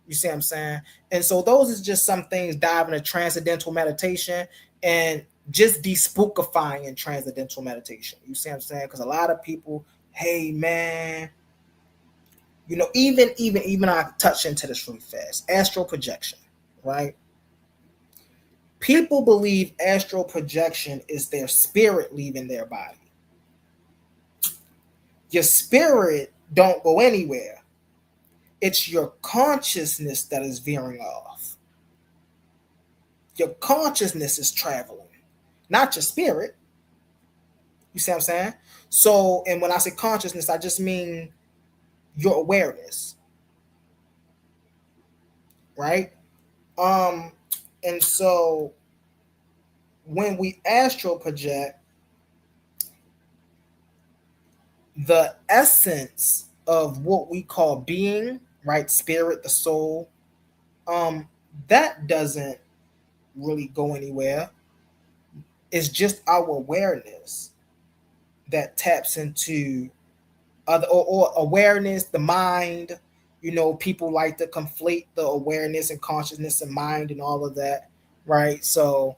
You see what I'm saying? And so those is just some things diving into transcendental meditation and just despookifying in transcendental meditation. You see what I'm saying? Because a lot of people, hey man, Even I touch into this really fast. Astral projection, right? People believe astral projection is their spirit leaving their body. Your spirit don't go anywhere. It's your consciousness that is veering off. Your consciousness is traveling, not your spirit. You see what I'm saying? So, and when I say consciousness, I just mean your awareness, right? Um, and so when we astral project, the essence of what we call being, right? Spirit, the soul, um, that doesn't really go anywhere. It's just our awareness that taps into other or awareness, the mind. People like to conflate the awareness and consciousness and mind and all of that, right? So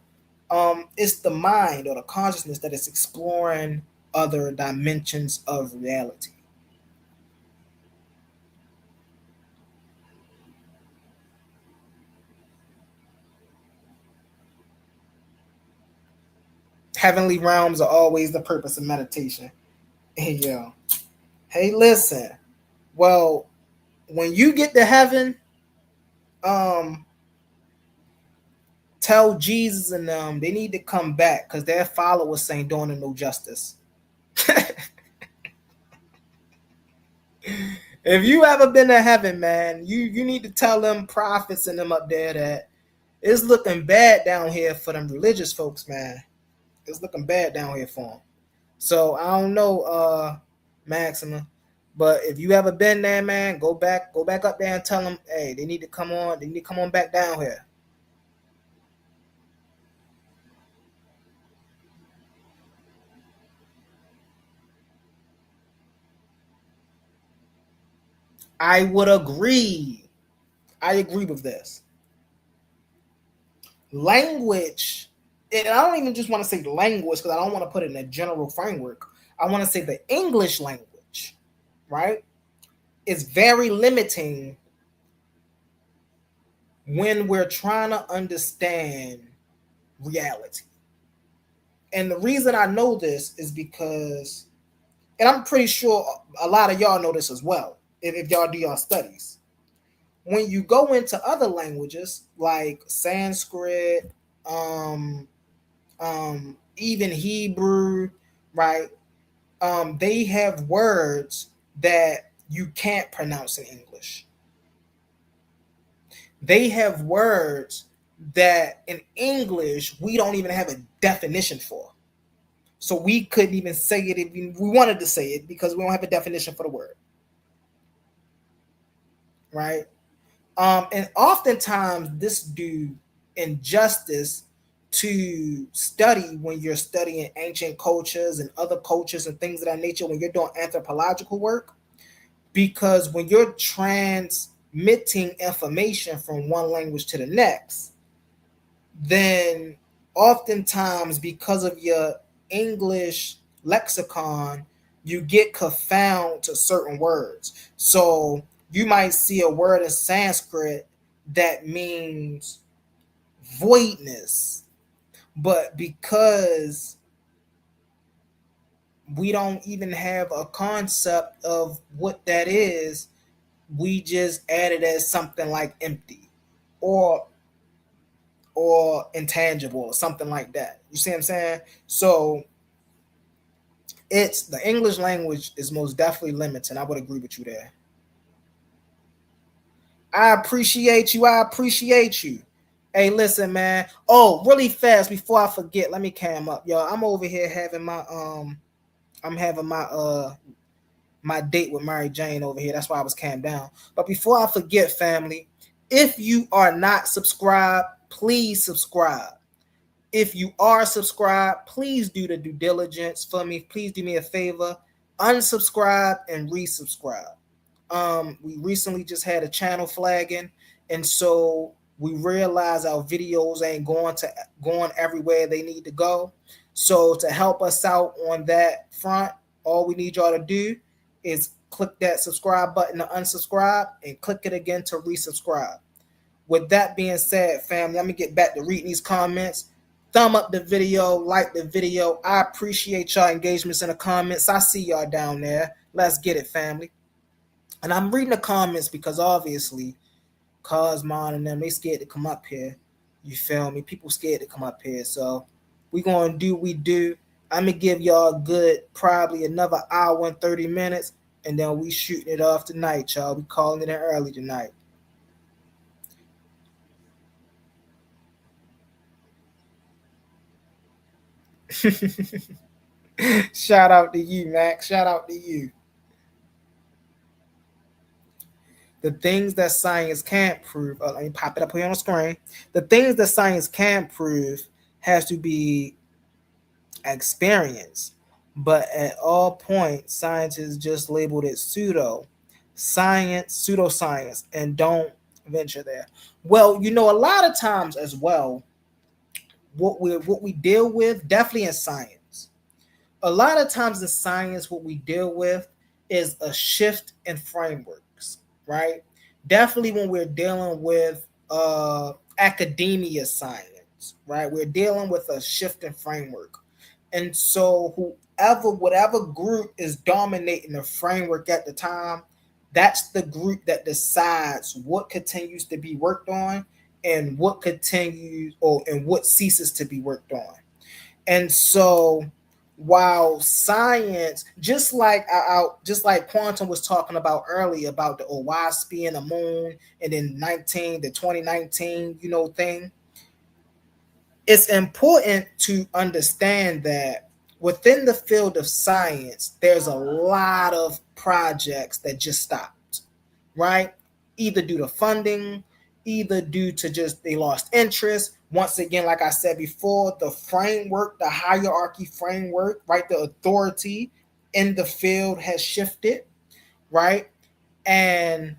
it's the mind or the consciousness that is exploring other dimensions of reality. Heavenly realms are always the purpose of meditation. Hey, yo. Hey, listen. Well, when you get to heaven, um, tell Jesus and them they need to come back because their followers ain't doing them no justice. If you ever been to heaven, man, you need to tell them prophets and them up there that it's looking bad down here for them religious folks, man. It's looking bad down here for them. So I don't know, Maxima, but if you ever been there, man, go back up there and tell them, hey, they need to come on. They need to come on back down here. I would agree. I agree with this. Language, and I don't even just want to say language because I don't want to put it in a general framework. I want to say the English language, right, is very limiting when we're trying to understand reality. And the reason I know this is because, and I'm pretty sure a lot of y'all know this as well, if y'all do y'all studies. When you go into other languages like Sanskrit, um, even Hebrew, right? They have words that you can't pronounce in English. They have words that in English we don't even have a definition for. So we couldn't even say it if we wanted to say it because we don't have a definition for the word. Right? And oftentimes this do injustice to study when you're studying ancient cultures and other cultures and things of that nature when you're doing anthropological work, because when you're transmitting information from one language to the next, then oftentimes because of your English lexicon, you get confound to certain words. So you might see a word in Sanskrit that means voidness, but because we don't even have a concept of what that is, we just add it as something like empty or intangible or something like that. You see what I'm saying? So it's the English language is most definitely limited. I would agree with you there. I appreciate you. I appreciate you. Hey, listen, man. Oh, really fast before I forget, let me cam up, y'all. I'm over here having my I'm having my date with Mary Jane over here. That's why I was cammed down. But before I forget, family, if you are not subscribed, please subscribe. If you are subscribed, please do the due diligence for me. Please do me a favor, unsubscribe and resubscribe. We recently just had a channel flagging, and so we realize our videos ain't going everywhere they need to go. So to help us out on that front, all we need y'all to do is click that subscribe button to unsubscribe and click it again to resubscribe. With that being said, family, I'm gonna get back to reading these comments. Thumb up the video, like the video. I appreciate y'all engagements in the comments. I see y'all down there. Let's get it, family. And I'm reading the comments because obviously, Cosmon and them, they scared to come up here. You feel me? People scared to come up here. So we gonna do what we do. I'm gonna give y'all a good probably another hour and 30 minutes, and then we shooting it off tonight, y'all. We calling it in early tonight. Shout out to you, Max. Shout out to you. The things that science can't prove. Let me pop it up here on the screen. The things that science can prove has to be experienced, but at all points, scientists just labeled it pseudoscience, and don't venture there. Well, a lot of times as well, what we deal with, definitely in science, a lot of times in science, what we deal with is a shift in frameworks, right? Definitely when we're dealing with academia science, right? We're dealing with a shift in framework. And so whatever group is dominating the framework at the time, that's the group that decides what continues to be worked on and what continues or and what ceases to be worked on. And so while science, just like Quantum was talking about earlier about the Oaspe and the moon and then 2019 thing, it's important to understand that within the field of science, there's a lot of projects that just stopped, right? Either due to funding, either due to just they lost interest. Once again, like I said before, the framework, the hierarchy framework, right? The authority in the field has shifted, right? And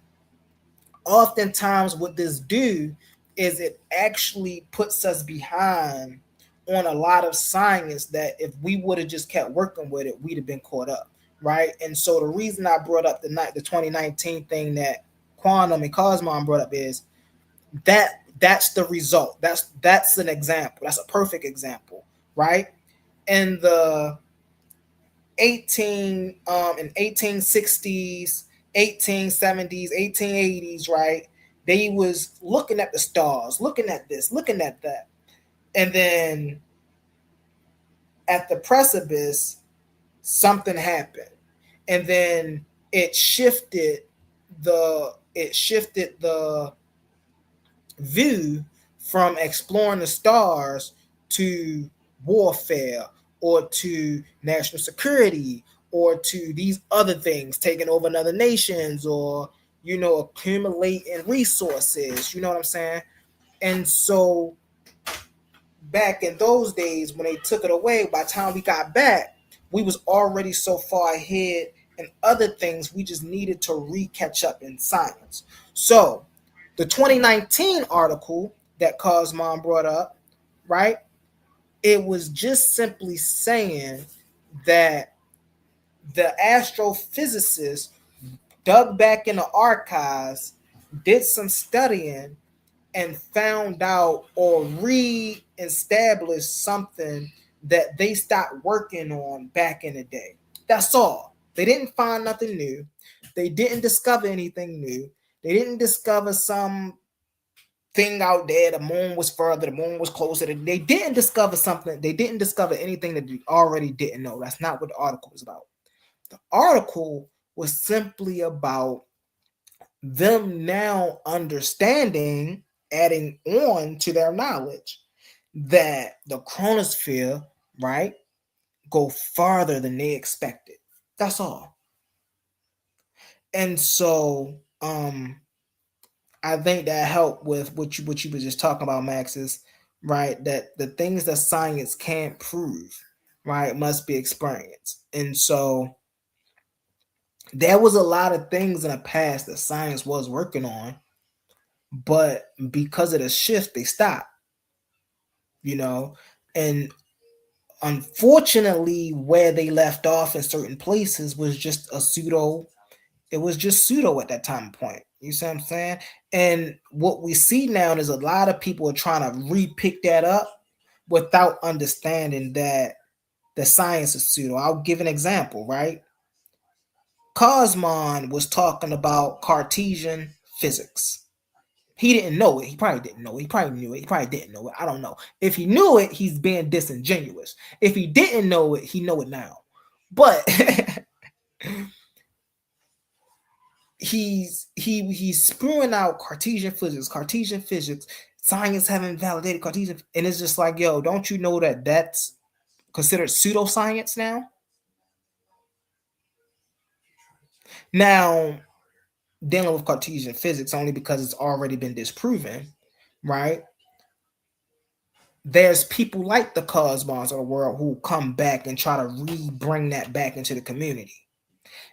oftentimes what this do is it actually puts us behind on a lot of science that if we would have just kept working with it, we'd have been caught up, right? And so the reason I brought up the 2019 thing that Quantum and Cosmon brought up is that's the result. That's an example. That's a perfect example, right? In the 1860s, 1870s, 1880s, right? They was looking at the stars, looking at this, looking at that. And then at the precipice, something happened. And then it shifted the view from exploring the stars to warfare or to national security or to these other things, taking over other nations or accumulating resources. You know what I'm saying? And so back in those days when they took it away, by the time we got back, we was already so far ahead in other things. We just needed to catch up in science. So the 2019 article that Cosmon brought up, right? It was just simply saying that the astrophysicists dug back in the archives, did some studying, and found out or re-established something that they stopped working on back in the day. That's all. They didn't find nothing new. They didn't discover anything new. They didn't discover some thing out there. The moon was further, the moon was closer. They didn't discover something. They didn't discover anything that they already didn't know. That's not what the article was about. The article was simply about them now understanding, adding on to their knowledge that the chronosphere, right, go farther than they expected. That's all. And so I think that helped with what you were just talking about, Max, is right, that the things that science can't prove, right, must be experienced. And so there was a lot of things in the past that science was working on, but because of the shift, they stopped, and unfortunately, where they left off in certain places was just a pseudo It was just pseudo at that time point. You see what I'm saying? And what we see now is a lot of people are trying to re-pick that up without understanding that the science is pseudo. I'll give an example, right? Cosmon was talking about Cartesian physics. He didn't know it. He probably didn't know it. He probably knew it. He probably didn't know it. I don't know. If he knew it, he's being disingenuous. If he didn't know it, he know it now. But he's spewing out Cartesian physics. Science haven't validated Cartesian, and it's just like, yo, don't you know that that's considered pseudoscience now? Now, dealing with Cartesian physics only because it's already been disproven, right? There's people like the Cosmos of the world who come back and try to bring that back into the community.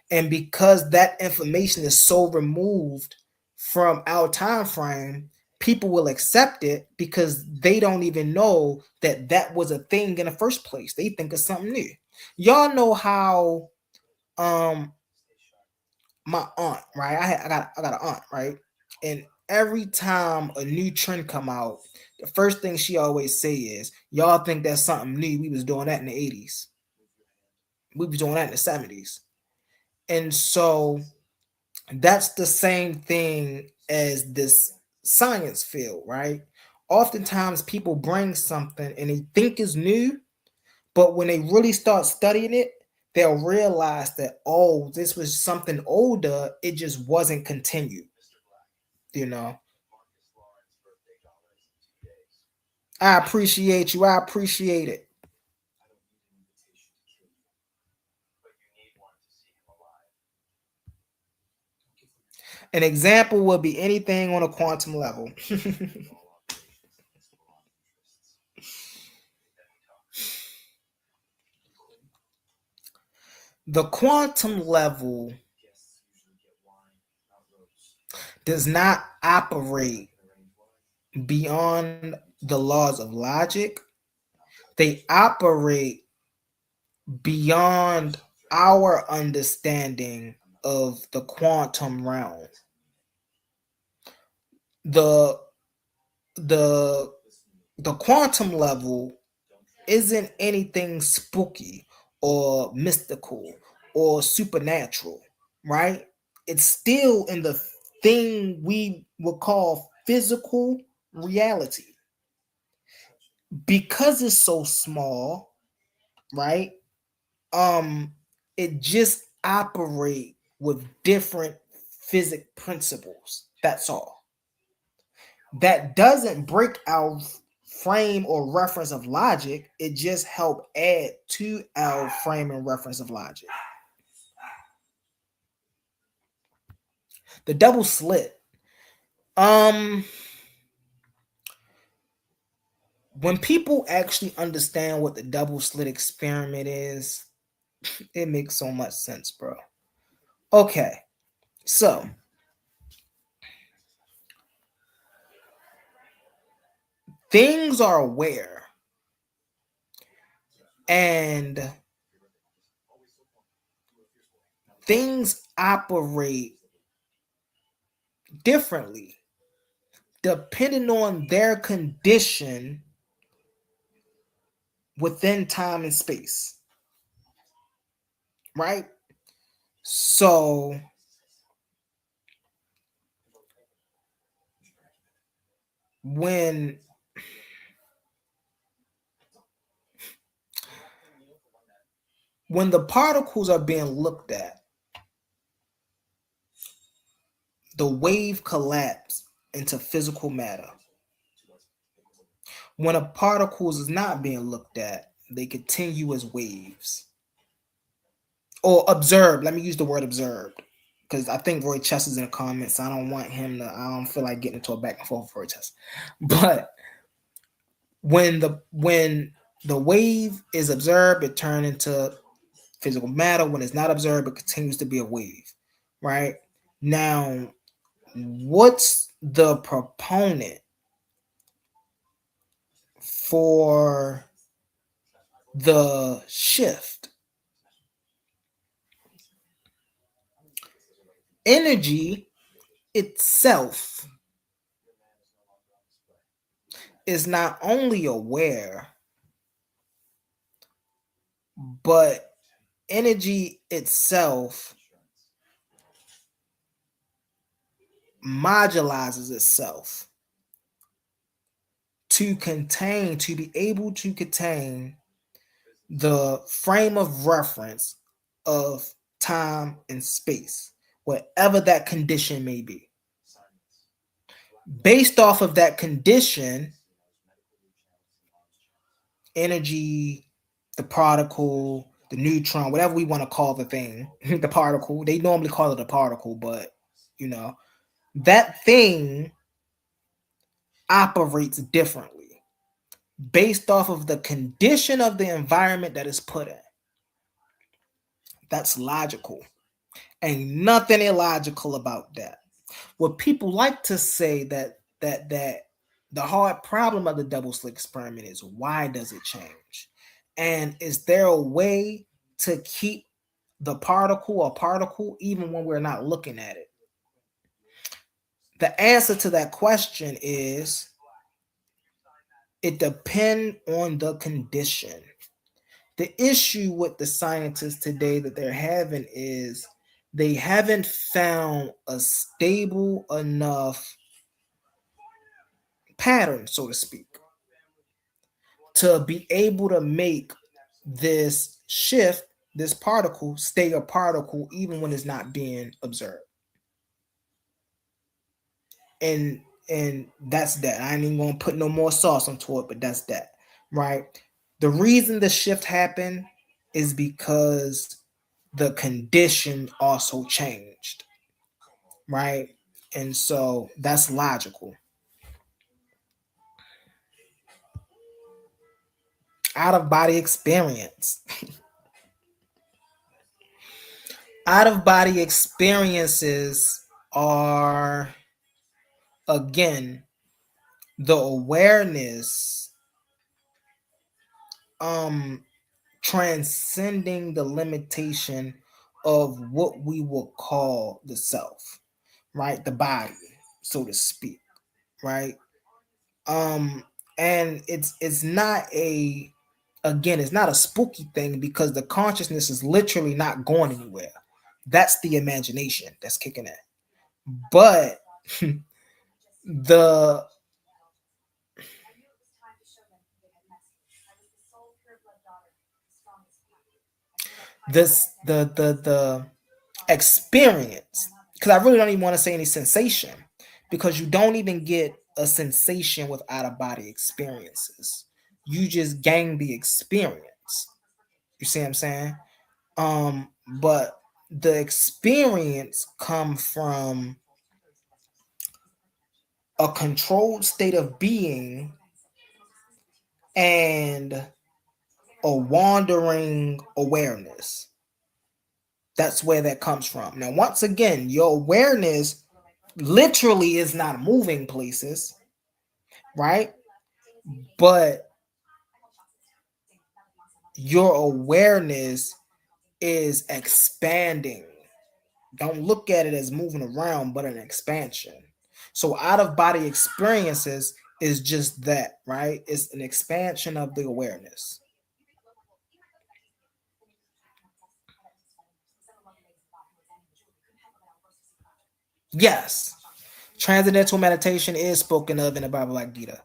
And because that information is so removed from our time frame, people will accept it because they don't even know that that was a thing in the first place. They think it's something new. Y'all know how my aunt, right? I got an aunt, right? And every time a new trend come out, the first thing she always say is, "Y'all think that's something new? We was doing that in the 80s. We was doing that in the 70s." And so that's the same thing as this science field, right? Oftentimes people bring something and they think is new, but when they really start studying it, they'll realize that, oh, this was something older. It just wasn't continued, you know. I appreciate you. I appreciate it. An example would be anything on a quantum level. The quantum level does not operate beyond the laws of logic. They operate beyond our understanding of the quantum realm. The the the quantum level isn't anything spooky or mystical or supernatural, right? It's still in the thing we would call physical reality. Because it's so small, right? It just operate with different physics principles. That's all. That doesn't break our frame or reference of logic. It just help add to our frame and reference of logic. The double slit. When people actually understand what the double slit experiment is, it makes so much sense, bro. Okay, so things are aware and things operate differently depending on their condition within time and space, right? So when the particles are being looked at, the wave collapse into physical matter. When a particles is not being looked at, they continue as waves. Or observed. Let me use the word observed. Because I think Roy Chess is in the comments. I don't want him to, I don't feel like getting into a back and forth with Roy Chess. But when the wave is observed, it turns into physical matter. When it's not observed, it continues to be a wave. Right? Now, what's the proponent for the shift? Energy itself is not only aware, but energy itself modulizes itself to be able to contain the frame of reference of time and space, whatever that condition may be. Based off of that condition, energy, the particle, the neutron, whatever we want to call the thing, the particle, they normally call it a particle, but that thing operates differently based off of the condition of the environment that is put in. That's logical. Ain't nothing illogical about that. What people like to say that the hard problem of the double slit experiment is, why does it change? And is there a way to keep the particle a particle even when we're not looking at it? The answer to that question is, it depends on the condition. The issue with the scientists today that they're having is they haven't found a stable enough pattern, so to speak, to be able to make this shift, this particle, stay a particle even when it's not being observed. And that's that. I ain't even gonna put no more sauce onto it, but that's that, right? The reason the shift happened is because the condition also changed, right? And so that's logical. Out of body experience. Out of body experiences are, again, the awareness transcending the limitation of what we will call the self, right? The body, so to speak, right? And it's not it's not a spooky thing, because the consciousness is literally not going anywhere. That's the imagination that's kicking in. But the experience, because I really don't even want to say any sensation, because you don't even get a sensation with out of body experiences. You just gain the experience. You see what I'm saying? But the experience come from a controlled state of being and a wandering awareness. That's where that comes from. Now, once again, your awareness literally is not moving places, right? But your awareness is expanding. Don't look at it as moving around, but an expansion. So out of body experiences is just that, right? It's an expansion of the awareness. Yes, transcendental meditation is spoken of in the Bhagavad Gita.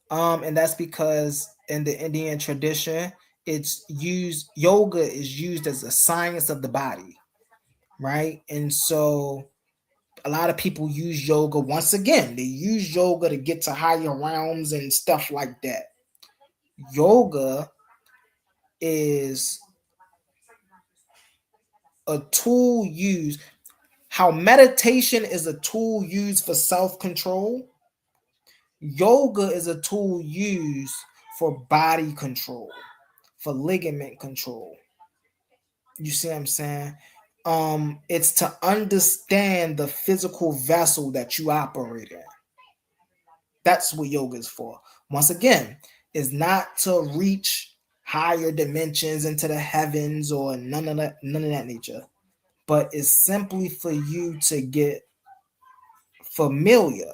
And that's because in the Indian tradition, yoga is used as a science of the body, right? And so a lot of people use yoga, once again, they use yoga to get to higher realms and stuff like that. Yoga is a tool used, how meditation is a tool used for self-control. Yoga is a tool used for body control, for ligament control. You see what I'm saying? It's to understand the physical vessel that you operate in. That's what yoga is for. Once again, is not to reach higher dimensions into the heavens or none of that nature, but it's simply for you to get familiar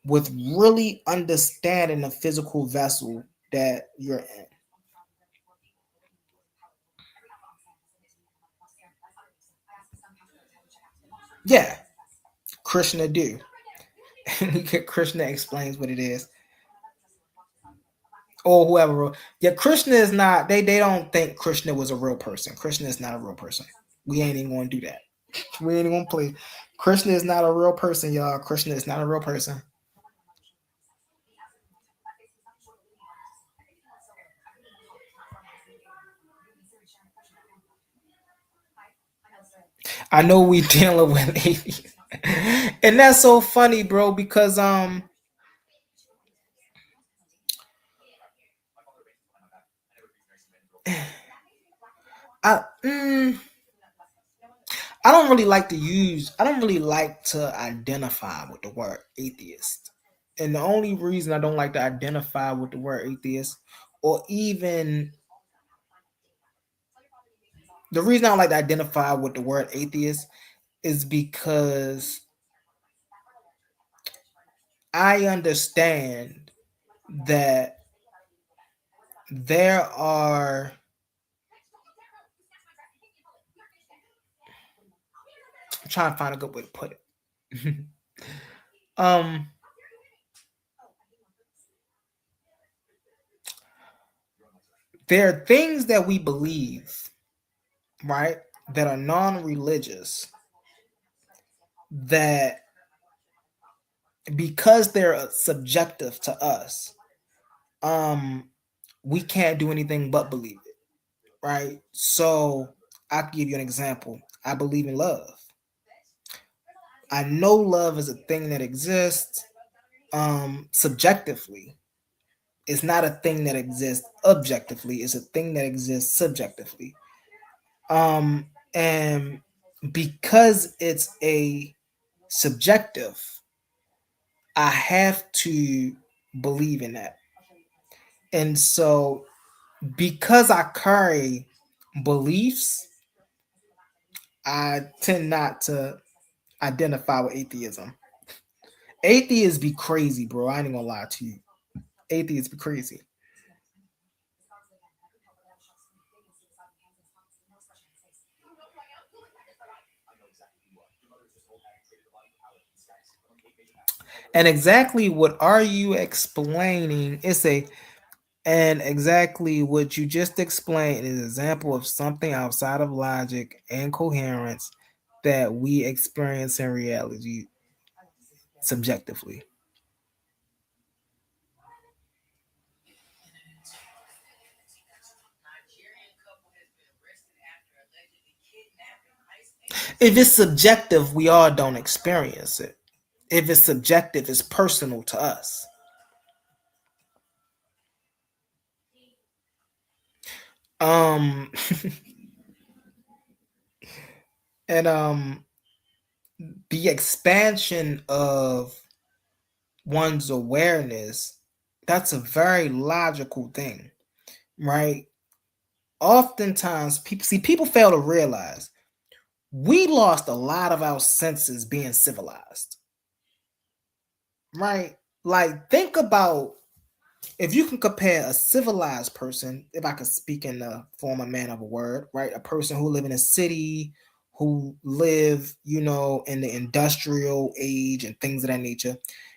with really understanding the physical vessel that you're in. Yeah, Krishna do. Krishna explains what it is. Or whoever wrote. Yeah, Krishna is not, they don't think Krishna was a real person. Krishna is not a real person. We ain't even gonna do that. We ain't even gonna play. Krishna is not a real person, y'all. Krishna is not a real person. I know we dealing with atheists. And that's so funny, bro, because I I don't really like to use, I don't really like to identify with the word atheist. And the only reason I don't like to identify with the word atheist, or even the reason I don't like to identify with the word atheist, is because I understand that there are, I'm trying to find a good way to put it. um there are things that we believe, right, that are non-religious, that because they're subjective to us, we can't do anything but believe it, right? So I'll give you an example. I believe in love. I know love is a thing that exists subjectively. It's not a thing that exists objectively. It's a thing that exists subjectively. And because it's a subjective, I have to believe in that. And so because I carry beliefs, I tend not to identify with atheism. Atheists be crazy, bro. I ain't gonna lie to you. Atheists be crazy. And exactly what are you explaining? It's a And exactly what you just explained is an example of something outside of logic and coherence that we experience in reality subjectively. If it's subjective, we all don't experience it. If it's subjective, it's personal to us. Um and the expansion of one's awareness, that's a very logical thing, right? Oftentimes people fail to realize we lost a lot of our senses being civilized, right? Like, think about, if you can compare a civilized person, if I could speak in the form of man of a word, right? A person who live in a city, who live, in the industrial age and things of that nature,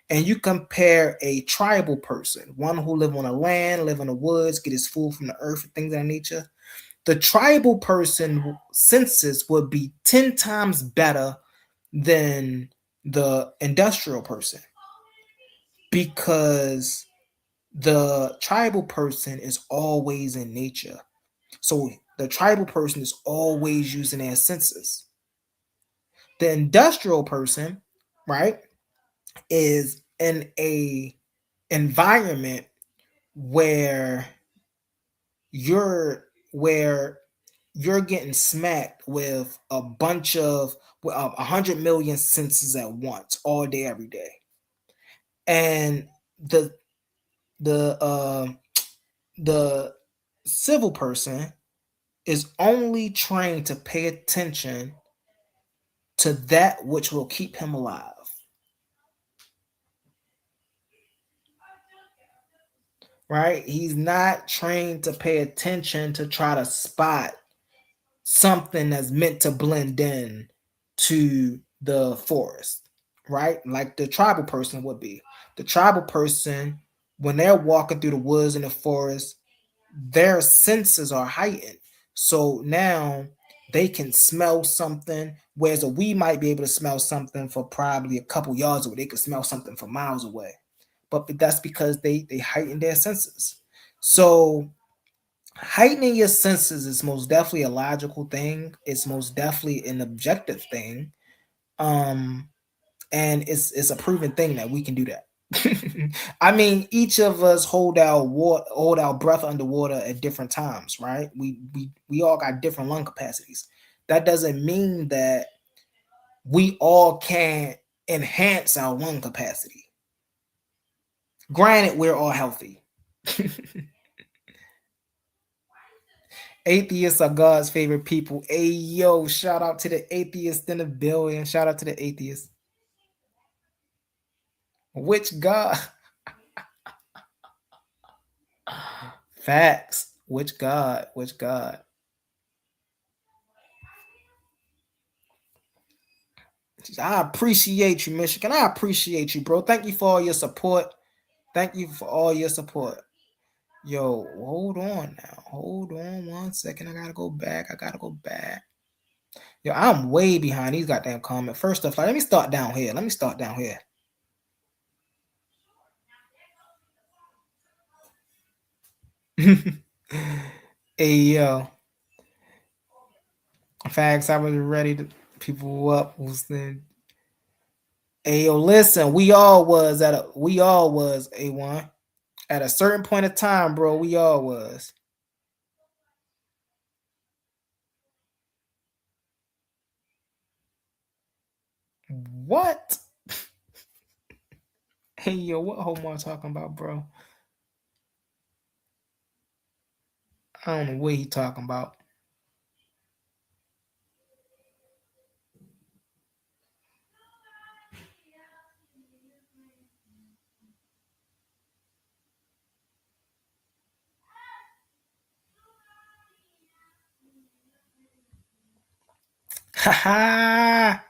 and you compare a tribal person, one who live on a land, live in the woods, get his food from the earth, and things of that nature. The tribal person senses would be 10 times better than the industrial person, because the tribal person is always in nature. So the tribal person is always using their senses. The industrial person, right, is in a environment where where you're getting smacked with a bunch of 100 million senses at once, all day, every day. And the uh, the civil person is only trained to pay attention to that which will keep him alive. Right? He's not trained to pay attention to try to spot something that's meant to blend in to the forest, right? Like the tribal person would be. The tribal person, when they're walking through the woods and the forest, their senses are heightened. So now they can smell something, whereas we might be able to smell something for probably a couple yards away. They could smell something for miles away. But that's because they heighten their senses. So heightening your senses is most definitely a logical thing. It's most definitely an objective thing. And it's a proven thing that we can do that. I mean, each of us hold our breath underwater at different times, right? We all got different lung capacities. That doesn't mean that we all can enhance our lung capacity. Granted, we're all healthy. Atheists are God's favorite people. Hey, yo, shout out to the atheists in the building. Shout out to the atheists. Which God? Facts. Which God? Which God? I appreciate you, Michigan. I appreciate you, bro. Thank you for all your support. Thank you for all your support. Yo, hold on now. Hold on 1 second. I gotta go back. Yo, I'm way behind these goddamn comments. First off, let me start down here. Hey, yo. Facts, I was ready to people up. Hey, yo, listen, we all was A1 at a certain point of time, bro. We all was. What? Hey, yo, what homo am I talking about, bro? I don't know what he talking about. Ha.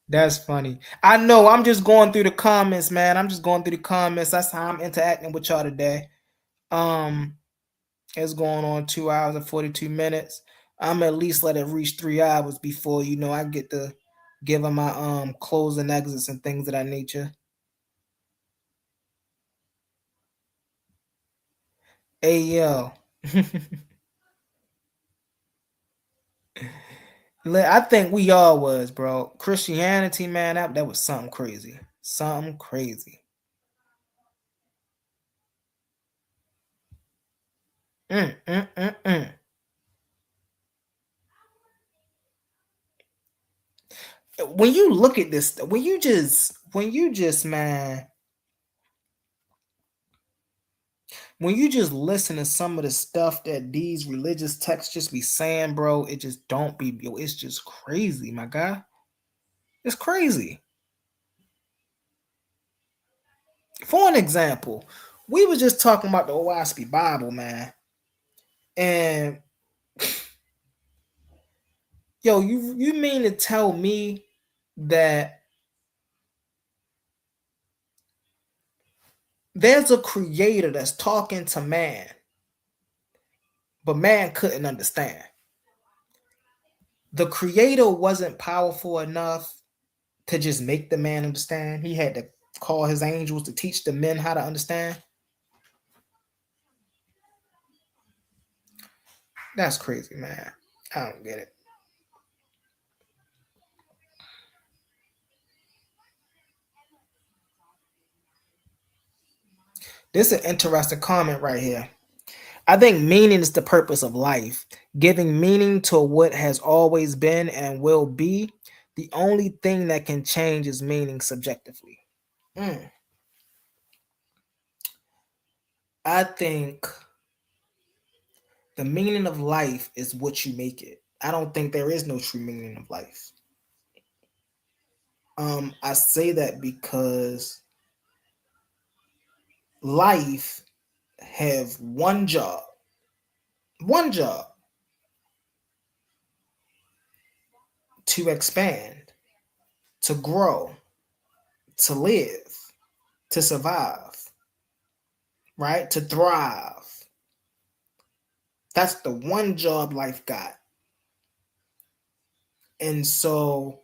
That's funny. I know. I'm just going through the comments, man. That's how I'm interacting with y'all today. It's going on 2 hours and 42 minutes. I'm at least let it reach 3 hours before I get to give them my closing exits and things of that nature. Hey, yo. I think we all was, bro. Christianity, man, that was something crazy. Something crazy. When you look at this, when you just, man, when you just listen to some of the stuff that these religious texts just be saying, bro, it just don't be, it's just crazy, my guy. It's crazy. For an example, we was just talking about the Oaspe Bible, man. And yo, you mean to tell me that there's a creator that's talking to man, but man couldn't understand? The creator wasn't powerful enough to just make the man understand. He had to call his angels to teach the men how to understand. That's crazy, man. I don't get it. This is an interesting comment right here. I think meaning is the purpose of life. Giving meaning to what has always been and will be. The only thing that can change is meaning subjectively. I think the meaning of life is what you make it. I don't think there is no true meaning of life. I say that because life have one job to expand, to grow, to live, to survive, right? To thrive. That's the one job life got. And so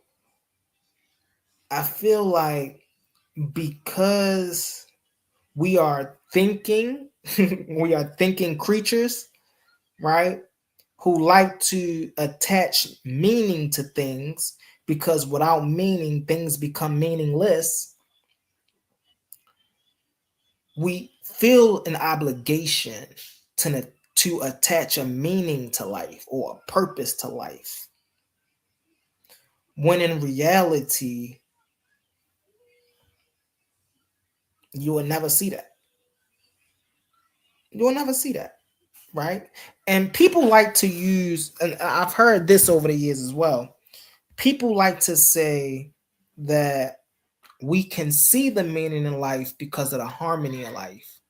I feel like because we are thinking, we are thinking creatures, right? Who like to attach meaning to things because without meaning, things become meaningless. We feel an obligation to attach a meaning to life or a purpose to life. When in reality, you will never see that. You will never see that, right? And people like to use, and I've heard this over the years as well. People like to say that we can see the meaning in life because of the harmony in life.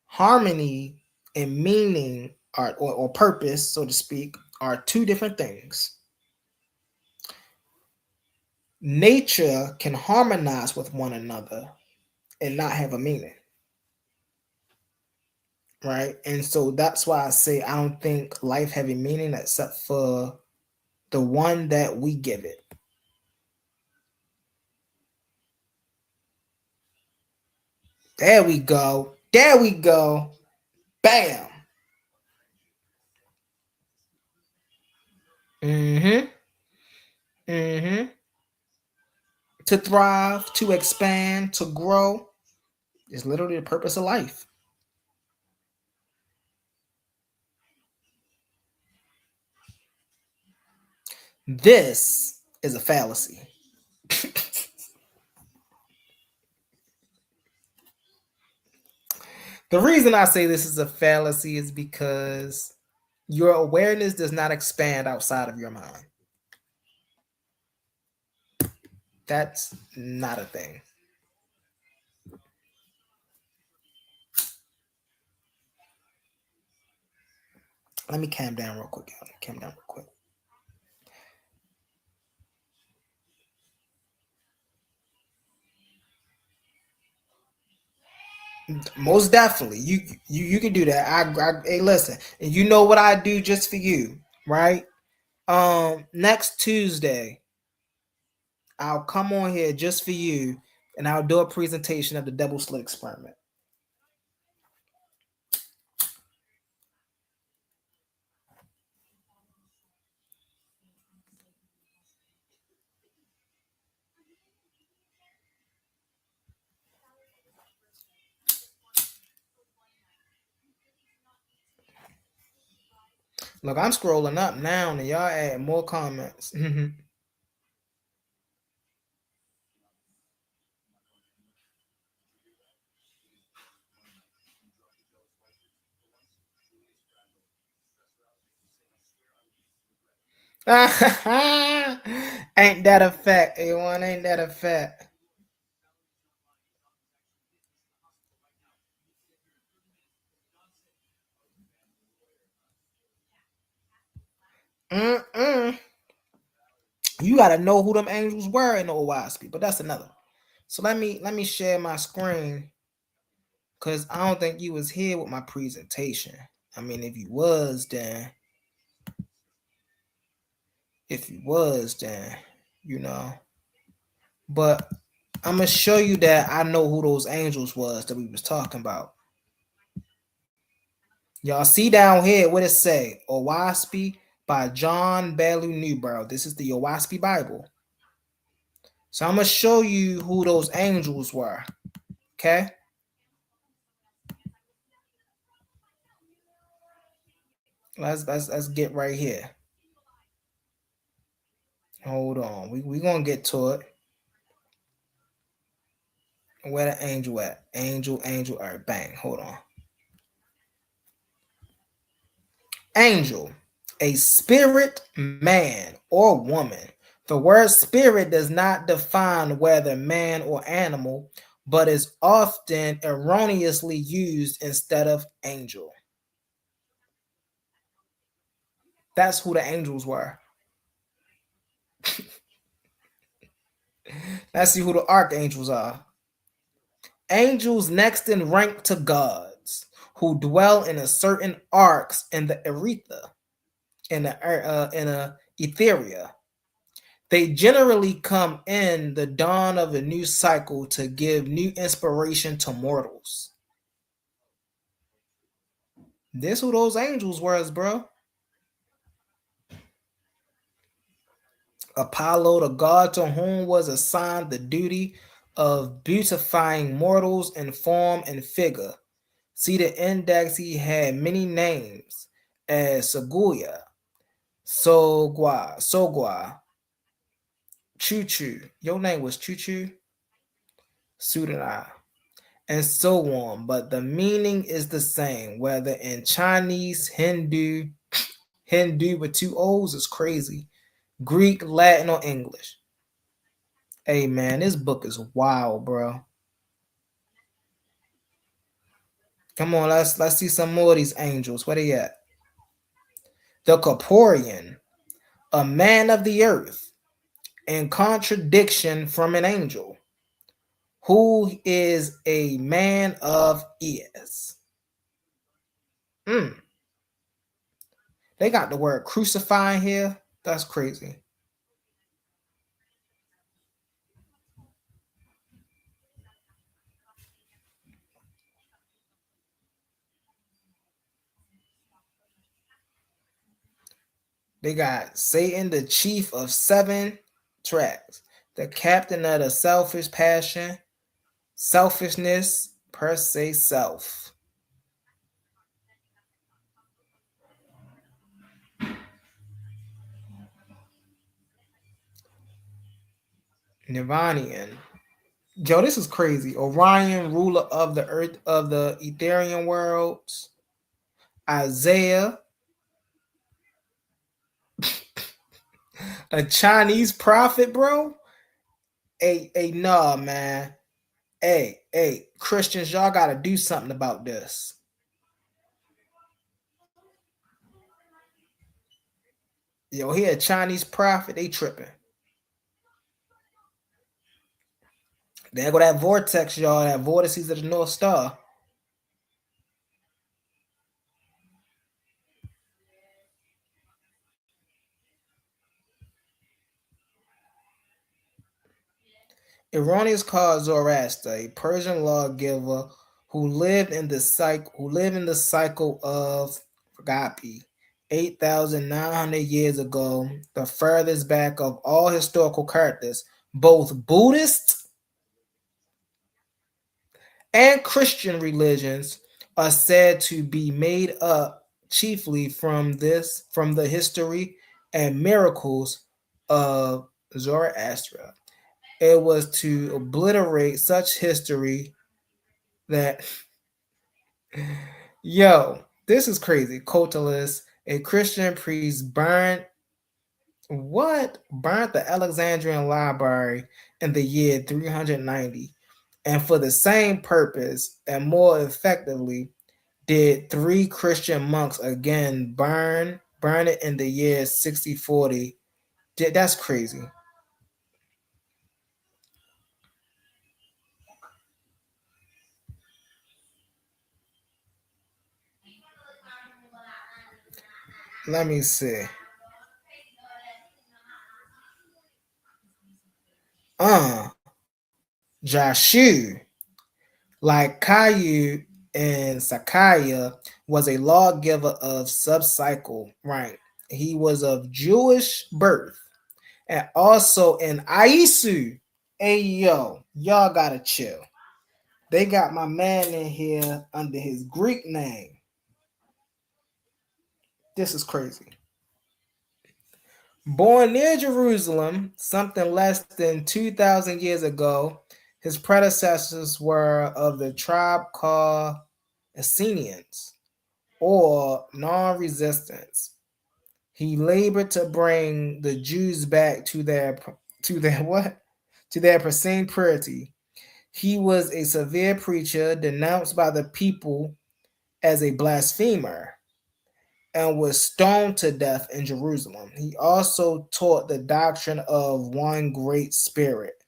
Harmony and meaning are, or purpose, so to speak, are two different things. Nature can harmonize with one another and not have a meaning, right? And so that's why I say I don't think life have a meaning except for the one that we give it. There we go. There we go. Bam. Mm-hmm. Mm-hmm. To thrive, to expand, to grow is literally the purpose of life. This is a fallacy. The reason I say this is a fallacy is because your awareness does not expand outside of your mind. That's not a thing. Let me calm down real quick. Calm down real quick. Most definitely, you can do that. Hey, listen, and you know what I do just for you, right? Next Tuesday, I'll come on here just for you, and I'll do a presentation of the double slit experiment. Look, I'm scrolling up now, and y'all add more comments. Ain't that a fact, A1? Ain't that a fact? Mm-mm. You gotta know who them angels were in the Oaspe, but that's another. So let me share my screen because I don't think you was here with my presentation. I mean, if you was, then you know. But I'm gonna show you that I know who those angels was that we was talking about. Y'all see down here what it say? Oaspe by John Belu Newborough. This is the Oaspe Bible. So I'm gonna show you who those angels were. Okay. Let's get right here. Hold on. We gonna get to it. Where the angel at? Angel, all right, bang. Hold on. Angel, a spirit, man, or woman. The word spirit does not define whether man or animal, but is often erroneously used instead of angel. That's who the angels were. Let's see who the archangels are. Angels next in rank to gods, who dwell in a certain arcs in the Eretha, in a Etheria. They generally come in the dawn of a new cycle to give new inspiration to mortals. This who those angels was, bro. Apollo, the god to whom was assigned the duty of beautifying mortals in form and figure. See the index, he had many names as Seguya, Sogwa, Choo Choo. Your name was Choo Choo? Sudana. And so on. But the meaning is the same, whether in Chinese, Hindu with two O's is crazy, Greek, Latin, or English. Hey man, this book is wild, bro. Come on, let's see some more of these angels. Where they at? The Corporean, a man of the earth, in contradiction from an angel, who is a man of ears. They got the word crucifying here. That's crazy. They got Satan, the chief of 7 tracks, the captain of the selfish passion, selfishness, per se self. Nirvanian. Joe, this is crazy. Orion, ruler of the earth of the Etherian worlds. Isaiah, a Chinese prophet, bro. Hey, nah, man. Hey, Christians, y'all gotta do something about this. Yo, he a Chinese prophet, they tripping. There go that vortex, y'all, that vortices of the North Star. Erroneous called Zoroaster, a Persian lawgiver who lived in the cycle of Agapi, 8,900 years ago, the furthest back of all historical characters, both Buddhist and Christian religions are said to be made up chiefly from the history and miracles of Zoroaster. It was to obliterate such history that, yo, this is crazy. Cotulus, a Christian priest, burnt the Alexandrian library in the year 390, and for the same purpose and more effectively did 3 Christian monks again burn it in the year 6040. That's crazy. Let me see. Jashu, like Caillou and Sakaya, was a lawgiver of subcycle rank. He was of Jewish birth and also in Aisu. Hey yo, y'all gotta chill. They got my man in here under his Greek name. This is crazy. Born near Jerusalem, something less than 2,000 years ago, his predecessors were of the tribe called Essenians, or non-resistance. He labored to bring the Jews back to their what? To their pristine purity. He was a severe preacher denounced by the people as a blasphemer and was stoned to death in Jerusalem. He also taught the doctrine of one great spirit.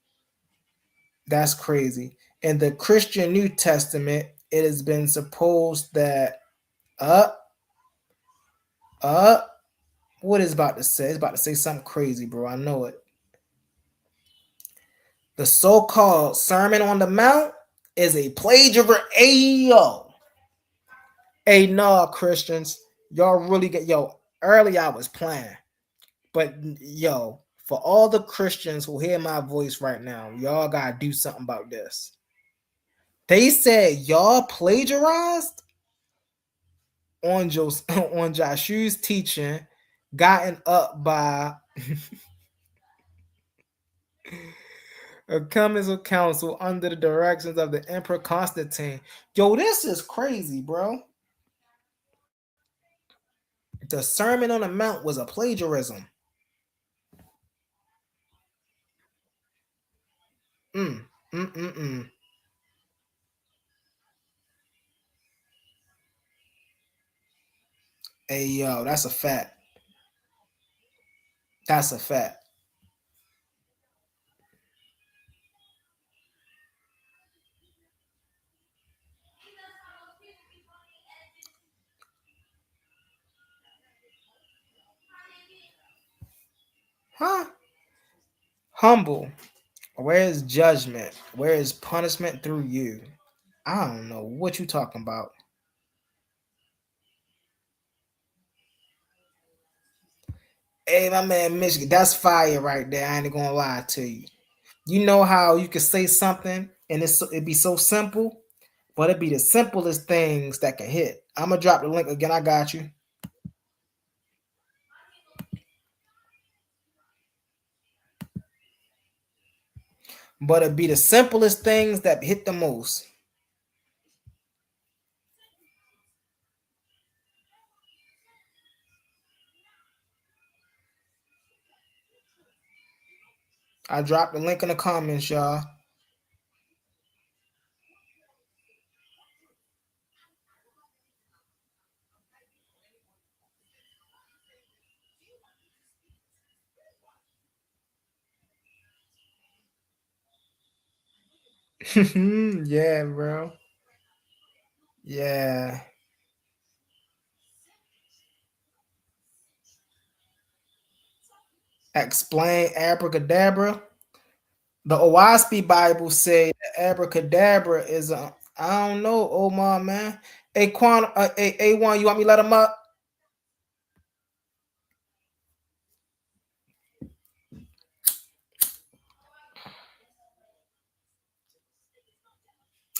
That's crazy. In the Christian New Testament, it has been supposed that uh uh what is about to say? It's about to say something crazy, bro. I know it. The so-called Sermon on the Mount is a plagiarism. Ayo. Hey, nah, Christians. Y'all really get early I was playing. But yo, for all the Christians who hear my voice right now, y'all gotta do something about this. They said y'all plagiarized on Joshua's teaching, gotten up by a council council under the directions of the Emperor Constantine. Yo, this is crazy, bro. The Sermon on the Mount was a plagiarism. Mm, mm, mm, mm. Hey, yo, that's a fact. That's a fact. Huh? Humble. Where is judgment? Where is punishment through you? I don't know what you talking about. Hey, my man, Michigan, that's fire right there. I ain't gonna lie to you. You know how you can say something and it be so simple, but it be the simplest things that can hit. I'm gonna drop the link again. I got you. But it be the simplest things that hit the most. I dropped the link in the comments, y'all. Yeah, bro. Yeah. Explain abracadabra. The Oaspe Bible say that abracadabra is a I don't know, Omar man. A1, you want me to let him up?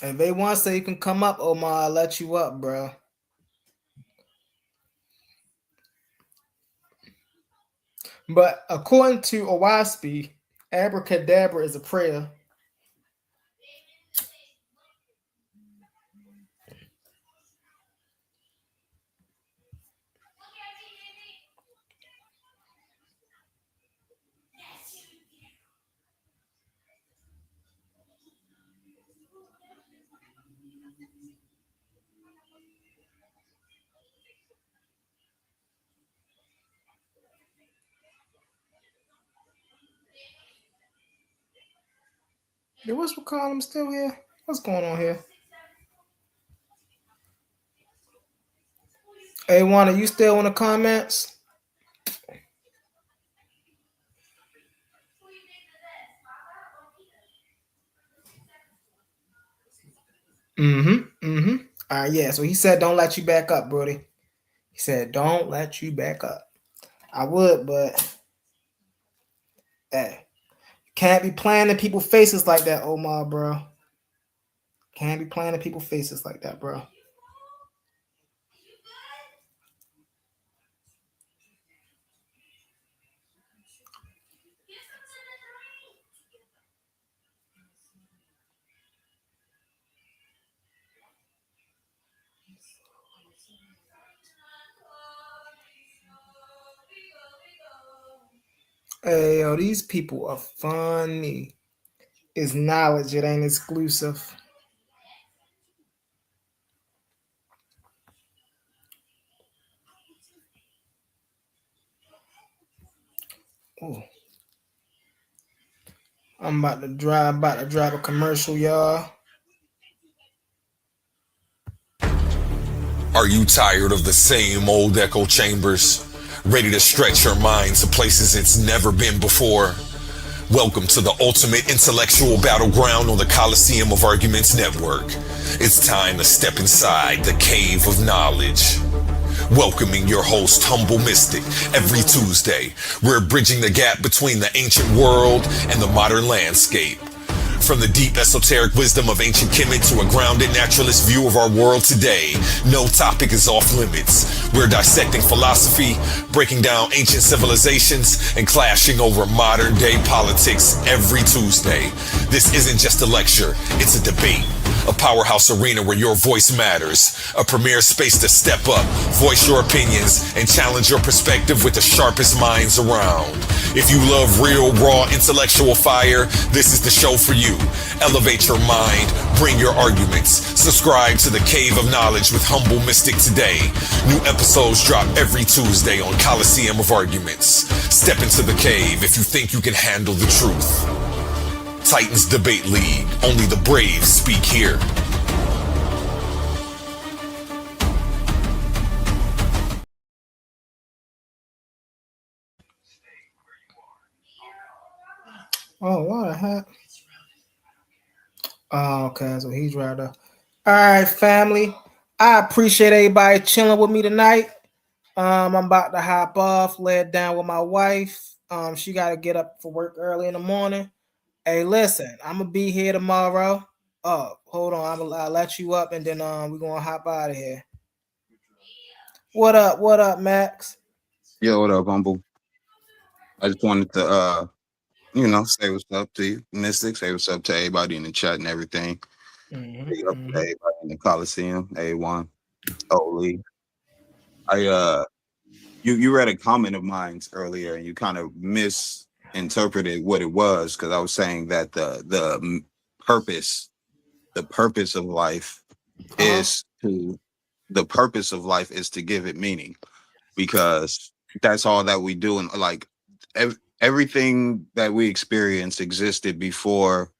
If they want to say you can come up, Omar, I'll let you up, bro. But according to Oaspe, abracadabra is a prayer. Yo, what's McCollum still here? What's going on here? Hey, Juan, are you still in the comments? Mm-hmm. Mm-hmm. All right, yeah. So he said don't let you back up, Brody. He said don't let you back up. I would, but hey, can't be playing in people's faces like that, Omar, bro. Can't be playing in people's faces like that, bro. Hey, yo, these people are funny. It's knowledge, it ain't exclusive. Ooh, I'm about to drive a commercial, y'all. Are you tired of the same old echo chambers? Ready to stretch your mind to places it's never been before? Welcome to the ultimate intellectual battleground on the Coliseum of Arguments Network. It's time to step inside the cave of knowledge. Welcoming your host, Humble Mystic, every Tuesday. We're bridging the gap between the ancient world and the modern landscape. From the deep esoteric wisdom of ancient Kemet to a grounded naturalist view of our world today, no topic is off limits. We're dissecting philosophy, breaking down ancient civilizations, and clashing over modern day politics every Tuesday. This isn't just a lecture, it's a debate. A powerhouse arena where your voice matters. A premier space to step up, voice your opinions, and challenge your perspective with the sharpest minds around. If you love real, raw, intellectual fire, this is the show for you. Elevate your mind, bring your arguments. Subscribe to the Cave of Knowledge with Humble Mystic today. New episodes drop every Tuesday on Coliseum of Arguments. Step into the cave if you think you can handle the truth. Titans Debate League. Only the brave speak here. Oh, what the heck? Oh, okay, so he's right there. All right, family. I appreciate everybody chilling with me tonight. I'm about to hop off, lay it down with my wife. She got to get up for work early in the morning. Hey, listen, I'm gonna be here tomorrow. Oh, hold on, I'll let you up, and then we're gonna hop out of here. What up? What up, Max? Yo, what up, Humble? I just wanted to say what's up to you, Mystic, say what's up to everybody in the chat and everything. Big up to everybody in the Coliseum, A1, Oli. You read a comment of mine earlier and you kind of misinterpreted what it was because I was saying that purpose, the purpose of life is to the purpose of life is to give it meaning because that's all that we do. And like everything that we experience existed before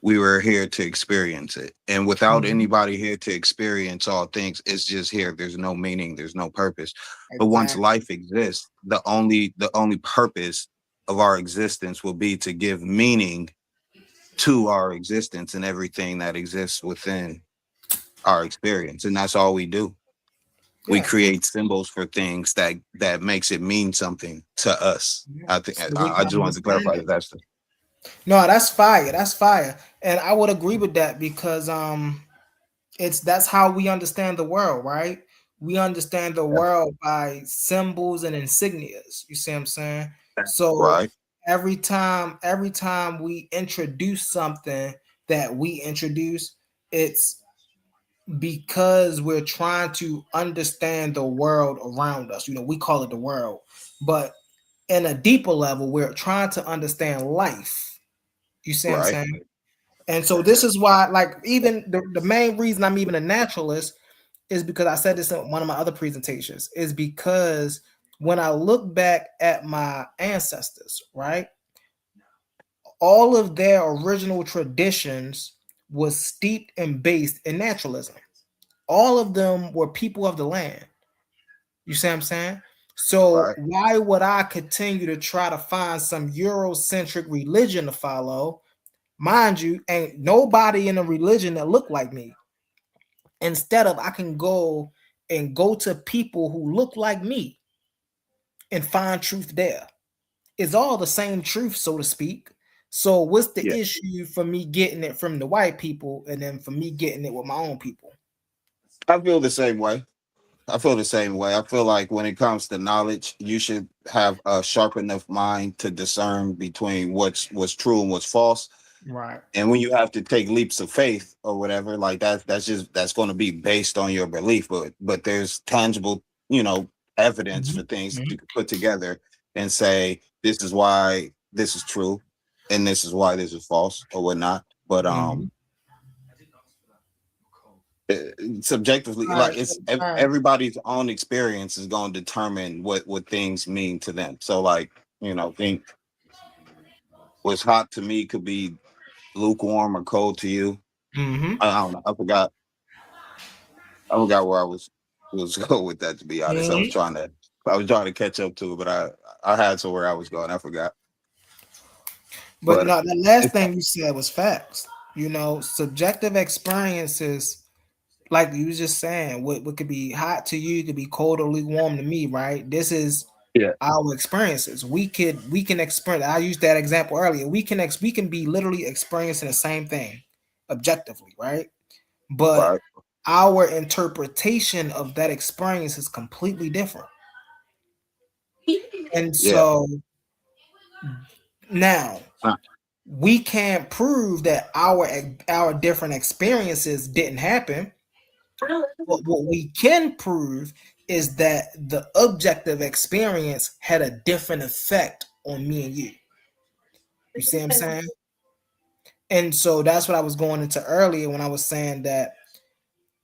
we were here to experience it. And without anybody here to experience all things, it's just here. There's no meaning, there's no purpose. But once life exists, the only purpose of our existence will be to give meaning to our existence and everything that exists within our experience. And that's all we do. We create symbols for things that makes it mean something to us. I think So we I can just wanted to understand clarify it. that that's the No, that's fire. That's fire, and I would agree with that because that's how we understand the world, right? We understand the world by symbols and insignias. You see what I'm saying? So right. every time we introduce something that we introduce, it's because we're trying to understand the world around us. We call it the world, but in a deeper level, we're trying to understand life. You see what I'm Right. saying? And so this is why, like, even the main reason I'm even a naturalist is because I said this in one of my other presentations, is because when I look back at my ancestors, right, all of their original traditions was steeped and based in naturalism. All of them were people of the land. You see what I'm saying? So Right. why would I continue to try to find some Eurocentric religion to follow? Mind you, ain't nobody in a religion that look like me. Instead of I can go to people who look like me and find truth there. It's all the same truth, so to speak. So what's the Yeah. issue for me getting it from the white people and then for me getting it with my own people? I feel the same way. I feel the same way. I feel like when it comes to knowledge, you should have a sharp enough mind to discern between what's true and what's false. Right. And when you have to take leaps of faith or whatever, like that's going to be based on your belief. But there's tangible, evidence for things that you can put together and say this is why this is true, and this is why this is false or whatnot. But Mhm. subjectively, All like right, it's all right. everybody's own experience is going to determine what things mean to them. So like, think what's hot to me could be lukewarm or cold to you. Mm-hmm. I don't know. I forgot where I was going with that. To be honest, Mm-hmm. I was trying to catch up to it, but I had to where I was going. I forgot. But But no, the last it's thing you said was facts. Subjective experiences, like you was just saying, what could be hot to you could be cold or lukewarm to me, right? This is yeah, our experiences. We can experience. I used that example earlier. We can be literally experiencing the same thing objectively, right? But right. our interpretation of that experience is completely different. And Yeah. so now Nah, we can't prove that our different experiences didn't happen. But what we can prove is that the objective experience had a different effect on me and you. You see what I'm saying? And so that's what I was going into earlier when I was saying that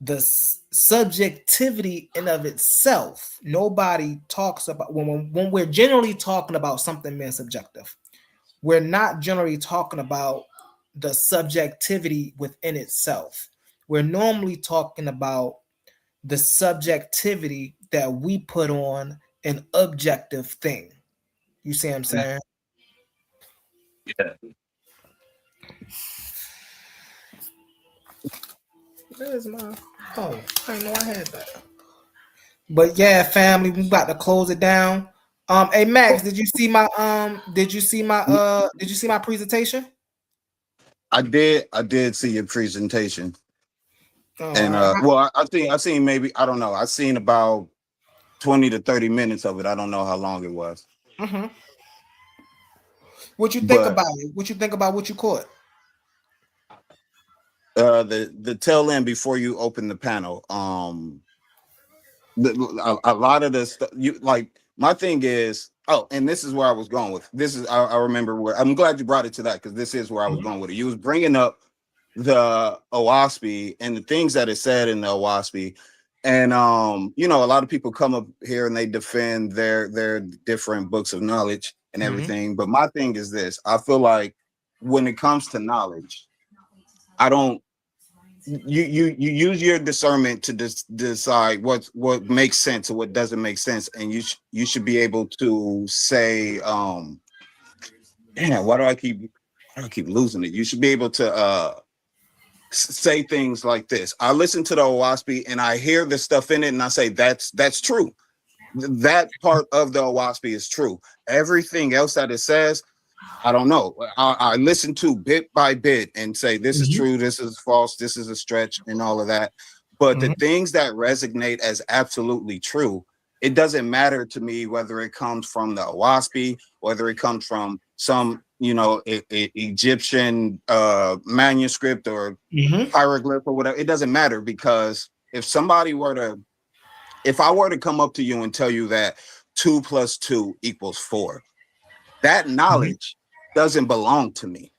the subjectivity in of itself, nobody talks about when we're generally talking about something being subjective. We're not generally talking about the subjectivity within itself. We're normally talking about the subjectivity that we put on an objective thing. You see what I'm saying? yeah. Where's my oh, I didn't know I had that. But yeah, family, we about to close it down. Hey Max, did you see my presentation? I did see your presentation, and Oh, well, I seen maybe I don't know. I seen about 20 to 30 minutes of it. I don't know how long it was, uh-huh. What you think but about it? What you think about what you caught? the tail end before you open the panel, a lot of the stuff you like. My thing is, oh, and this is where I was going with this. Is I remember where I'm glad you brought it to that because this is where I was going with it. You was bringing up the Oaspe and the things that it said in the Oaspe. And a lot of people come up here and they defend their different books of knowledge and Mm-hmm. everything. But my thing is this: I feel like when it comes to knowledge, I don't. You use your discernment to decide what makes sense or what doesn't make sense, and you should be able to say, "Damn, why do I keep losing it?" You should be able to say things like this. I listen to the Oaspe and I hear the stuff in it and I say that's true. That part of the Oaspe is true. Everything else that it says, I don't know. I listen to bit by bit and say this is Mm-hmm. true, this is false, this is a stretch, and all of that. But the Mm-hmm. things that resonate as absolutely true, it doesn't matter to me whether it comes from the Oaspe, whether it comes from some Egyptian manuscript or Mm-hmm. hieroglyph or whatever. It doesn't matter because if I were to come up to you and tell you that 2 plus 2 equals 4, that Mm-hmm. knowledge doesn't belong to me.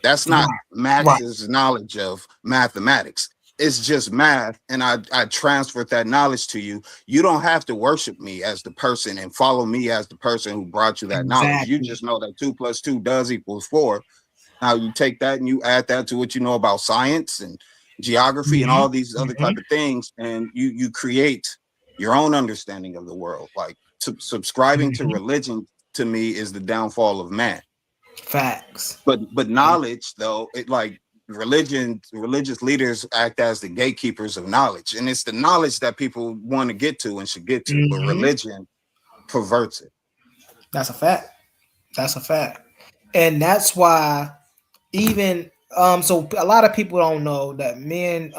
That's not Right. Right. Max's knowledge of mathematics. It's just math, and I transferred that knowledge to you. You don't have to worship me as the person and follow me as the person who brought you that knowledge. You Exactly. just know that 2 plus 2 does equals 4. Now you take that and you add that to what you know about science and geography and Mm-hmm. all these other Mm-hmm. type of things, and you create your own understanding of the world. Like subscribing to Mm-hmm. religion to me is the downfall of man. Facts. But knowledge though, it like religious leaders act as the gatekeepers of knowledge, and it's the knowledge that people want to get to and should get to, but Mm-hmm. religion perverts it. That's a fact. That's a fact. And that's why even so a lot of people don't know that me and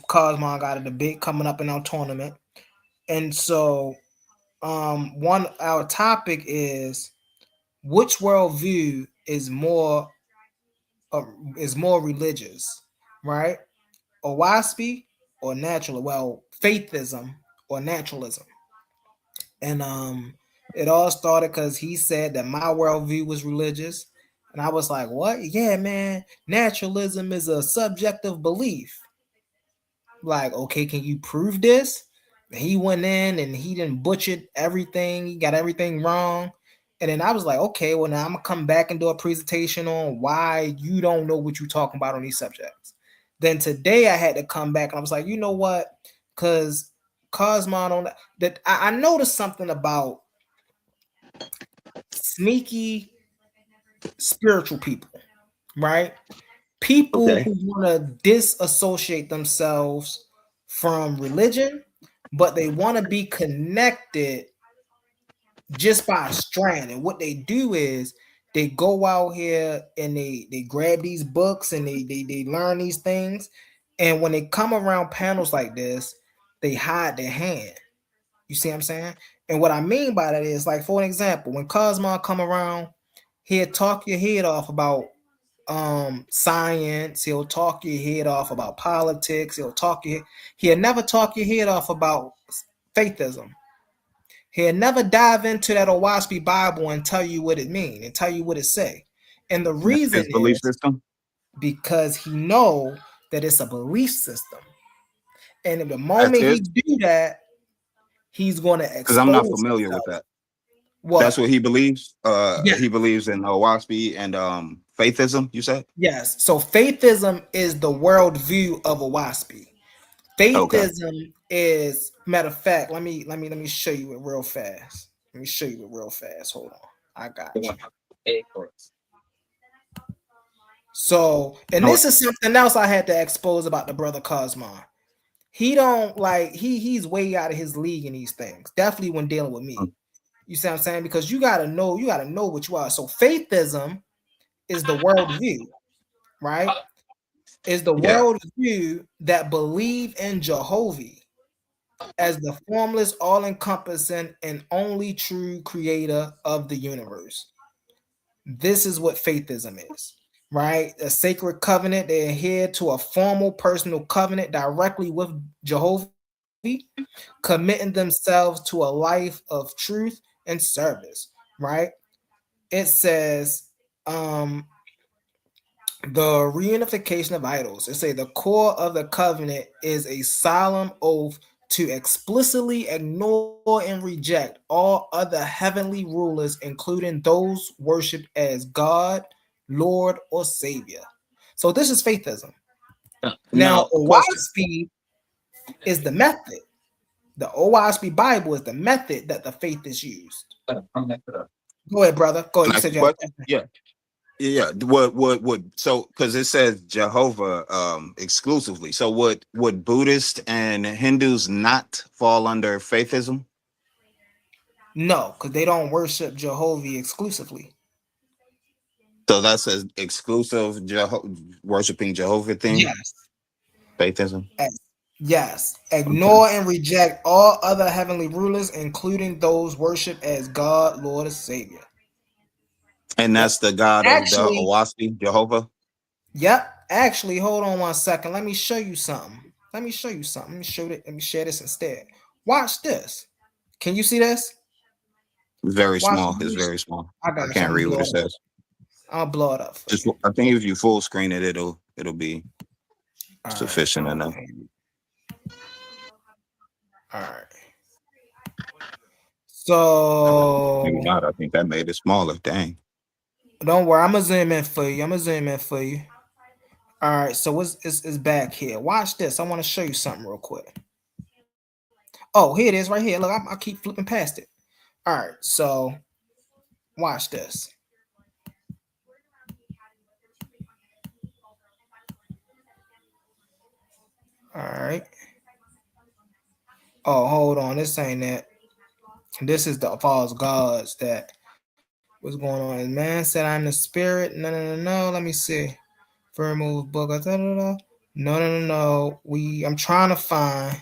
Cosmo got a debate coming up in our tournament. And so one our topic is which worldview uh, is more religious, right? Oaspe or natural? Well, faithism or naturalism. And It all started because he said that my worldview was religious. And I was like, what? Yeah, man, naturalism is a subjective belief. Like, okay, can you prove this? And he went in and he didn't butchered everything. He got everything wrong. And then I was like, okay, well, now I'm going to come back and do a presentation on why you don't know what you're talking about on these subjects. Then today I had to come back and I was like, you know what? Because Cosmon on that, I noticed something about sneaky spiritual people, right? People Okay. who want to disassociate themselves from religion, but they want to be connected just by a strand. And what they do is they go out here and they grab these books and they learn these things. And when they come around panels like this, they hide their hand. You see what I'm saying? And what I mean by that is, like, for an example, when Cosmo come around, he'll talk your head off about science. He'll talk your head off about politics. He'll never talk your head off about faithism. He'll never dive into that Oaspe Bible and tell you what it means and tell you what it say. And the And that's reason his belief is system. because he know that it's a belief system. And the That's moment his, he do that, he's going to because I'm not expose familiar with himself. that. That's What? what he believes. Yeah. He believes in Oaspe and faithism. You said. Yes. So faithism is the worldview of Oaspe. Okay. Faithism is, matter of fact. Let me show you it real fast. Let me show you it real fast. Hold on. I got you. So, and No. this is something else I had to expose about the brother Cosmo. He don't like he's way out of his league in these things. Definitely when dealing with me. You see what I'm saying? Because you gotta know what you are. So faithism is the worldview, right? Is the Yeah. worldview that believe in Jehovah as the formless, all-encompassing, and only true creator of the universe. This is what faithism is, right? A sacred covenant. They adhere to a formal personal covenant directly with Jehovah, committing themselves to a life of truth and service, right? It says the reunification of idols. It say the core of the covenant is a solemn oath to explicitly ignore and reject all other heavenly rulers, including those worshipped as God, Lord, or Savior. So this is faithism. Now, Now, question. Oaspe is the method. The Oaspe Bible is the method that the faith is used. Go ahead, brother. Go ahead. Can You I ask said a you had a question? question. Yeah. Yeah. What? So, because it says Jehovah exclusively. So, would Buddhists and Hindus not fall under faithism? No, because they don't worship Jehovah exclusively. So that's an exclusive worshiping Jehovah thing, Yes. faithism. Ex- Yes. Okay. Ignore and reject all other heavenly rulers, including those worshipped as God, Lord, and Savior. And Yep. that's the God of the Actually, Owaski, Jehovah. yep. Actually, hold on one second. Let me show you something. Let me show you something. Let me show it. Let me share this instead. Watch this. Can you see this? Very Watch small. It's this. very small. I I got you. can't I'm gonna read what blow it it up. says. I'll blow it up for Just you. I think if you full screen it, it'll be All right. sufficient Hold enough. on. All right. So Maybe not. I think that made it smaller. Dang. don't worry. I'm gonna zoom in for you. I'm gonna zoom in for you. All right, so it's back here. Watch this. I want to show you something real quick. Oh, here it is right here. Look, I keep flipping past it. All right, so watch this. All right. Oh, hold on. This ain't that. This is the false gods that was going on. And man said, I'm the spirit. No. Let me see. First move book. No. I'm trying to find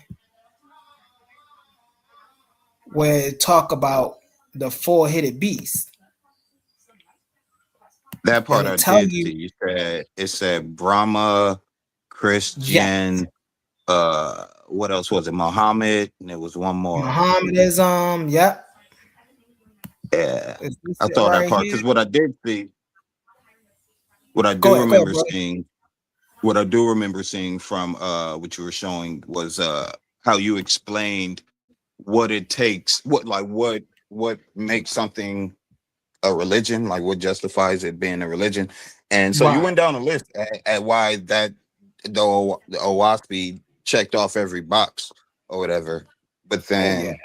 where it talk about the four-headed beast. That And part it I tell did you, see. It said Brahma, yeah, Christian, what else was it? Muhammad, and there was one more. Muhammadism. Yep. Yeah, Is this I it saw that right part here? because what I did see, what I do Go ahead, remember brother. seeing, what I do remember seeing from what you were showing was how you explained what it takes, what makes something a religion, like what justifies it being a religion. And so you Right. went down a list at why that the Oaspe checked off every box or whatever. But Oh yeah. then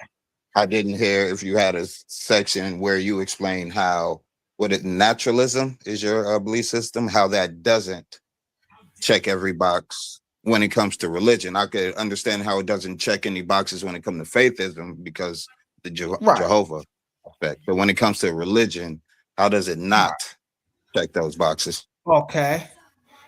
I didn't hear if you had a section where you explain how what it naturalism is your belief system, how that doesn't check every box when it comes to religion. I could understand how it doesn't check any boxes when it comes to faithism because the Right. Jehovah effect. But when it comes to religion, how does it Right. not check those boxes? Okay.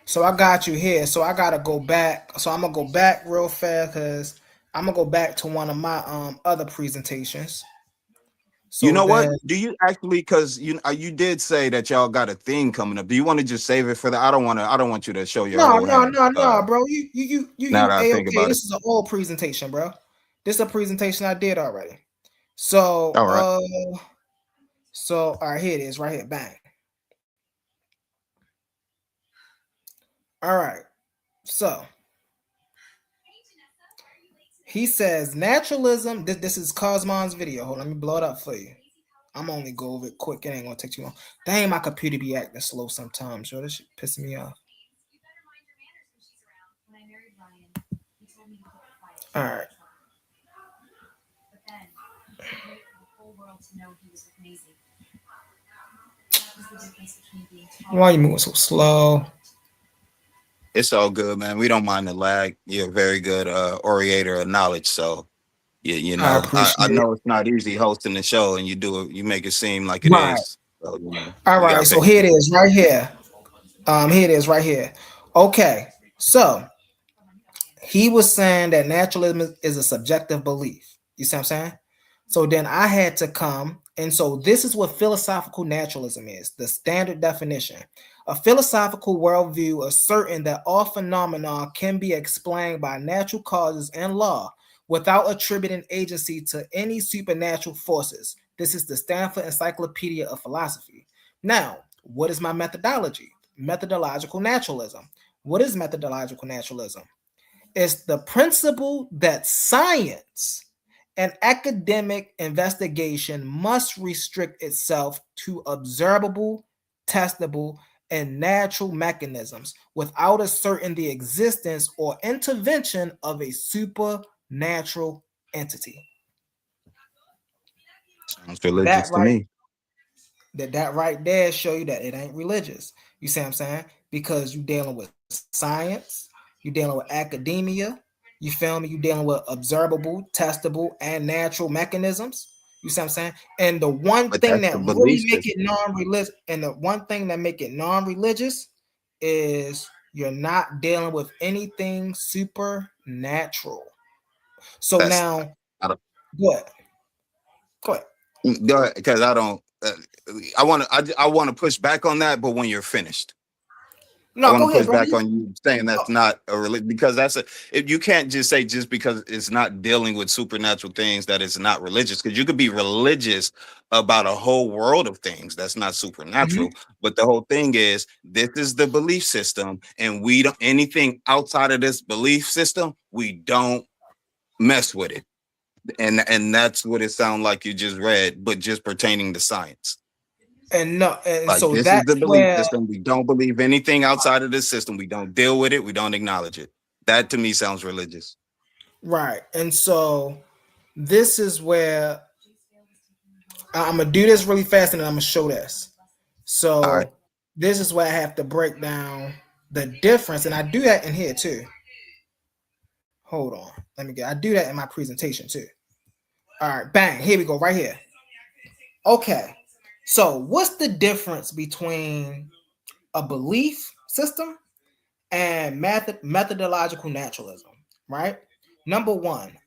So I got you here. So I gotta go back. So I'm gonna go back real fast because I'm gonna go back to one of my other presentations. You So know what? then Do you actually? Because you did say that y'all got a thing coming up. Do you want to just save it for the? I don't want to. I don't want you to show your no, whole no, hand. no, no, bro. You Now that I a think okay. about it. This is an old presentation, bro. This is a presentation I did already. So All right. so all right, here it is, right here. Bang. All right. So he says naturalism. This is Cosmon's video. Hold on, let me blow it up for you. I'm only go over it quick. It ain't gonna take too long. Dang, my computer be acting slow sometimes. Yo, this shit pissing me off. All right. Why are you moving so slow? It's all good, man. We don't mind the lag. You're a very good orator of knowledge. So I appreciate I it. know it's not easy hosting the show, and you do it. You make it seem like it Right. is. So All you right. got So patience. here it is, right here. Here it is, right here. Okay. So he was saying that naturalism is a subjective belief. You see what I'm saying? So then I had to come, and so this is what philosophical naturalism is, the standard definition. A philosophical worldview asserting that all phenomena can be explained by natural causes and law without attributing agency to any supernatural forces. This is the Stanford Encyclopedia of Philosophy. Now, what is my methodology? Methodological naturalism. What is methodological naturalism? It's the principle that science and academic investigation must restrict itself to observable, testable, and natural mechanisms without asserting the existence or intervention of a supernatural entity. Sounds That religious to right me. that right there show you that it ain't religious. You see what I'm saying? Because you dealing with science, you dealing with academia, you feel me? You dealing with observable, testable, and natural mechanisms. You see what I'm saying? And the one But thing that's that the really belief make it system. non-religious, and the one thing that make it non-religious is you're not dealing with anything supernatural. So That's now, I don't, what? Go ahead. go ahead because I don't. I want to push back on that, but when you're finished. I No, want go to ahead, push bro. back on you saying Oh, that's not a religion because you can't just say just because it's not dealing with supernatural things that it's not religious because you could be religious about a whole world of things that's not mhm. supernatural. But the whole thing is this is the belief system, and we don't anything outside of this belief system we don't mess with it, and that's what it sounds like you just read, but just pertaining to science. And no, and Like so this is the that's belief where system. We don't believe anything outside of this system. We don't deal with it. We don't acknowledge it. That to me sounds religious. right. And so this is where I'm gonna do this really fast, and then I'm gonna show this. All right. So this is where I have to break down the difference, and I do that in here too. Hold on, let me get. I do that in my presentation too. All right, bang. Here we go, right here. Okay. So what's the difference between a belief system and methodological naturalism? Right. Number one,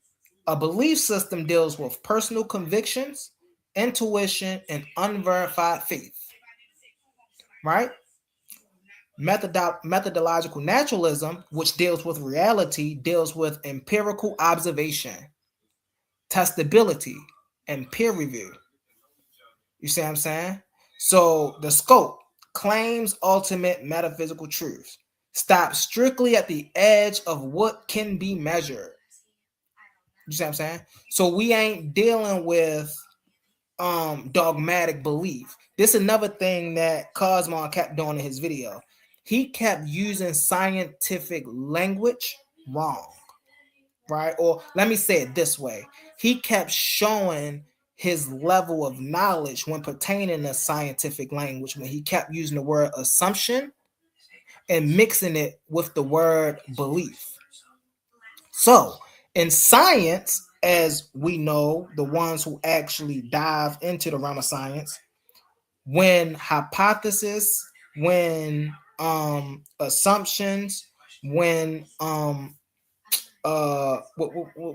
a belief system deals with personal convictions, intuition, and unverified faith, right? Methodological naturalism, which deals with reality, deals with empirical observation, testability, and peer review. You see what I'm saying? So the scope claims ultimate metaphysical truths. Stop strictly at the edge of what can be measured. You see what I'm saying? So we ain't dealing with dogmatic belief. This is another thing that Cosmon kept doing in his video. He kept using scientific language wrong, right? Or let me say it this way. He kept showing his level of knowledge when pertaining to scientific language when he kept using the word assumption and mixing it with the word belief. So, in science, as we know, the ones who actually dive into the realm of science, when hypothesis, when assumptions, when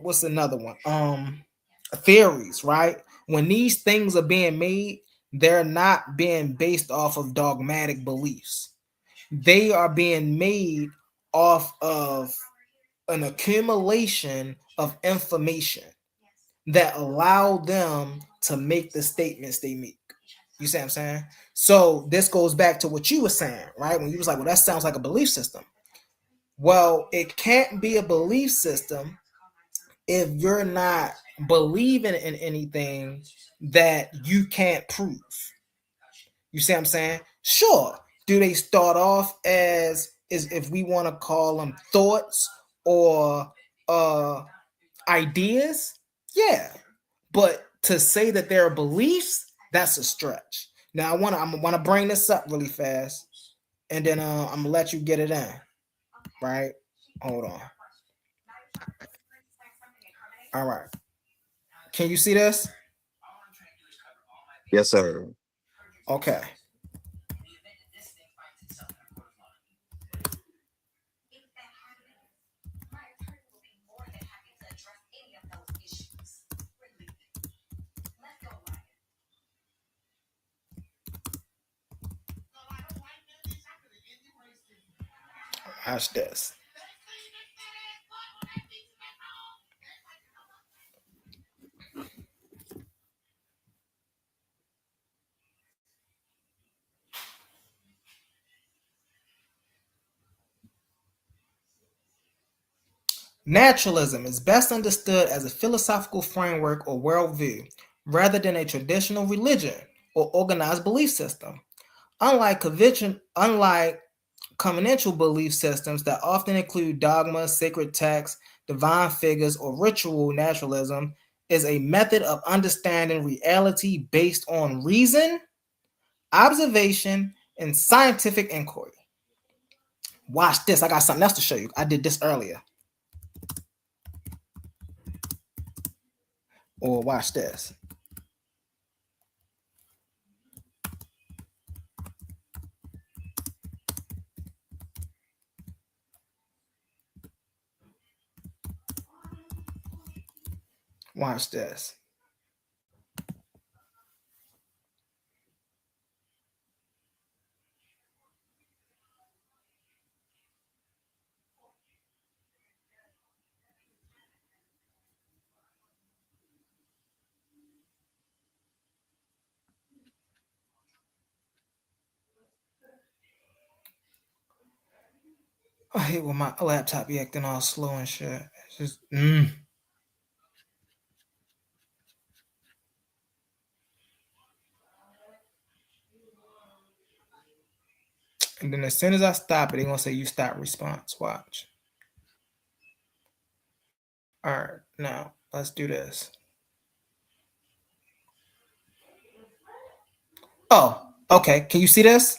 what's another one? Theories, right? When these things are being made, they're not being based off of dogmatic beliefs. They are being made off of an accumulation of information that allow them to make the statements they make. You see what I'm saying? So this goes back to what you were saying, right? When you was like, well, that sounds like a belief system. Well, it can't be a belief system if you're not believing in anything that you can't prove. You see what I'm saying? Sure. Do they start off as if we want to call them thoughts or ideas? Yeah. But to say that they're beliefs, that's a stretch. Now I want to bring this up really fast, and then I'm gonna let you get it in. Right? Hold on. All right. Can you see this? Yes, sir. Okay. Watch this. Naturalism is best understood as a philosophical framework or worldview rather than a traditional religion or organized belief system. Unlike conventional belief systems that often include dogmas, sacred texts, divine figures, or ritual, naturalism is a method of understanding reality based on reason, observation, and scientific inquiry. Watch this. I got something else to show you. I did this earlier. Or watch this. Watch this. I hate when my laptop be acting all slow and shit. It's just And then as soon as I stop it, they're gonna say you stop response. Watch. All right, now let's do this. Oh, okay. Can you see this?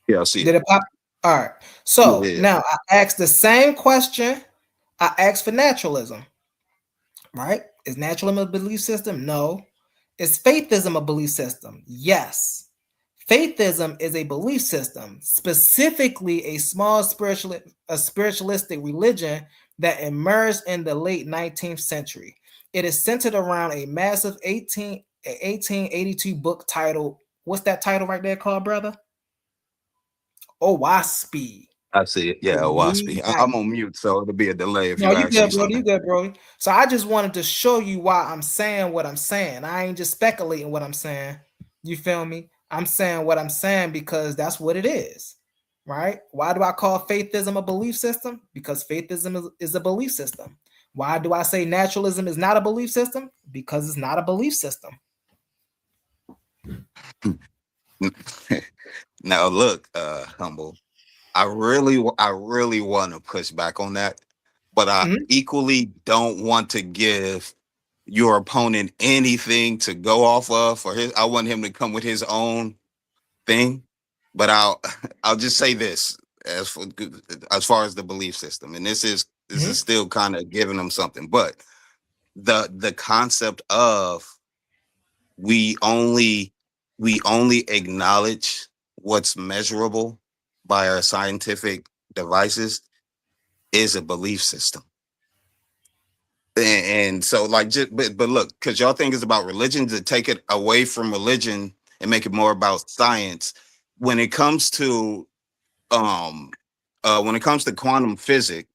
Yeah, I see Did it. it pop? All right. So Yeah. now I asked the same question I asked for naturalism, right? Is naturalism a belief system? No. Is faithism a belief system? Yes. Faithism is a belief system, specifically a small spiritualistic religion that emerged in the late 19th century. It is centered around a massive 1882 book titled, what's that title right there called, brother? Oaspe. I see it. Yeah, Oaspe. I'm on mute, so it'll be a delay if No, you you ask me good, bro. You something. good, bro. So I just wanted to show you why I'm saying what I'm saying. I ain't just speculating what I'm saying. You feel me? I'm saying what I'm saying because that's what it is, right? Why do I call faithism a belief system? Because faithism is a belief system. Why do I say naturalism is not a belief system? Because it's not a belief system. Now look, humble. I really want to push back on that, but I Mhm. equally don't want to give your opponent anything to go off of for his. I want him to come with his own thing, but I'll just say this as far as the belief system, and this is Mhm. still kind of giving them something, but the concept of we only we only acknowledge what's measurable by our scientific devices is a belief system. And so like just but look, because y'all think it's about religion, to take it away from religion and make it more about science. When it comes to um when it comes to quantum physics,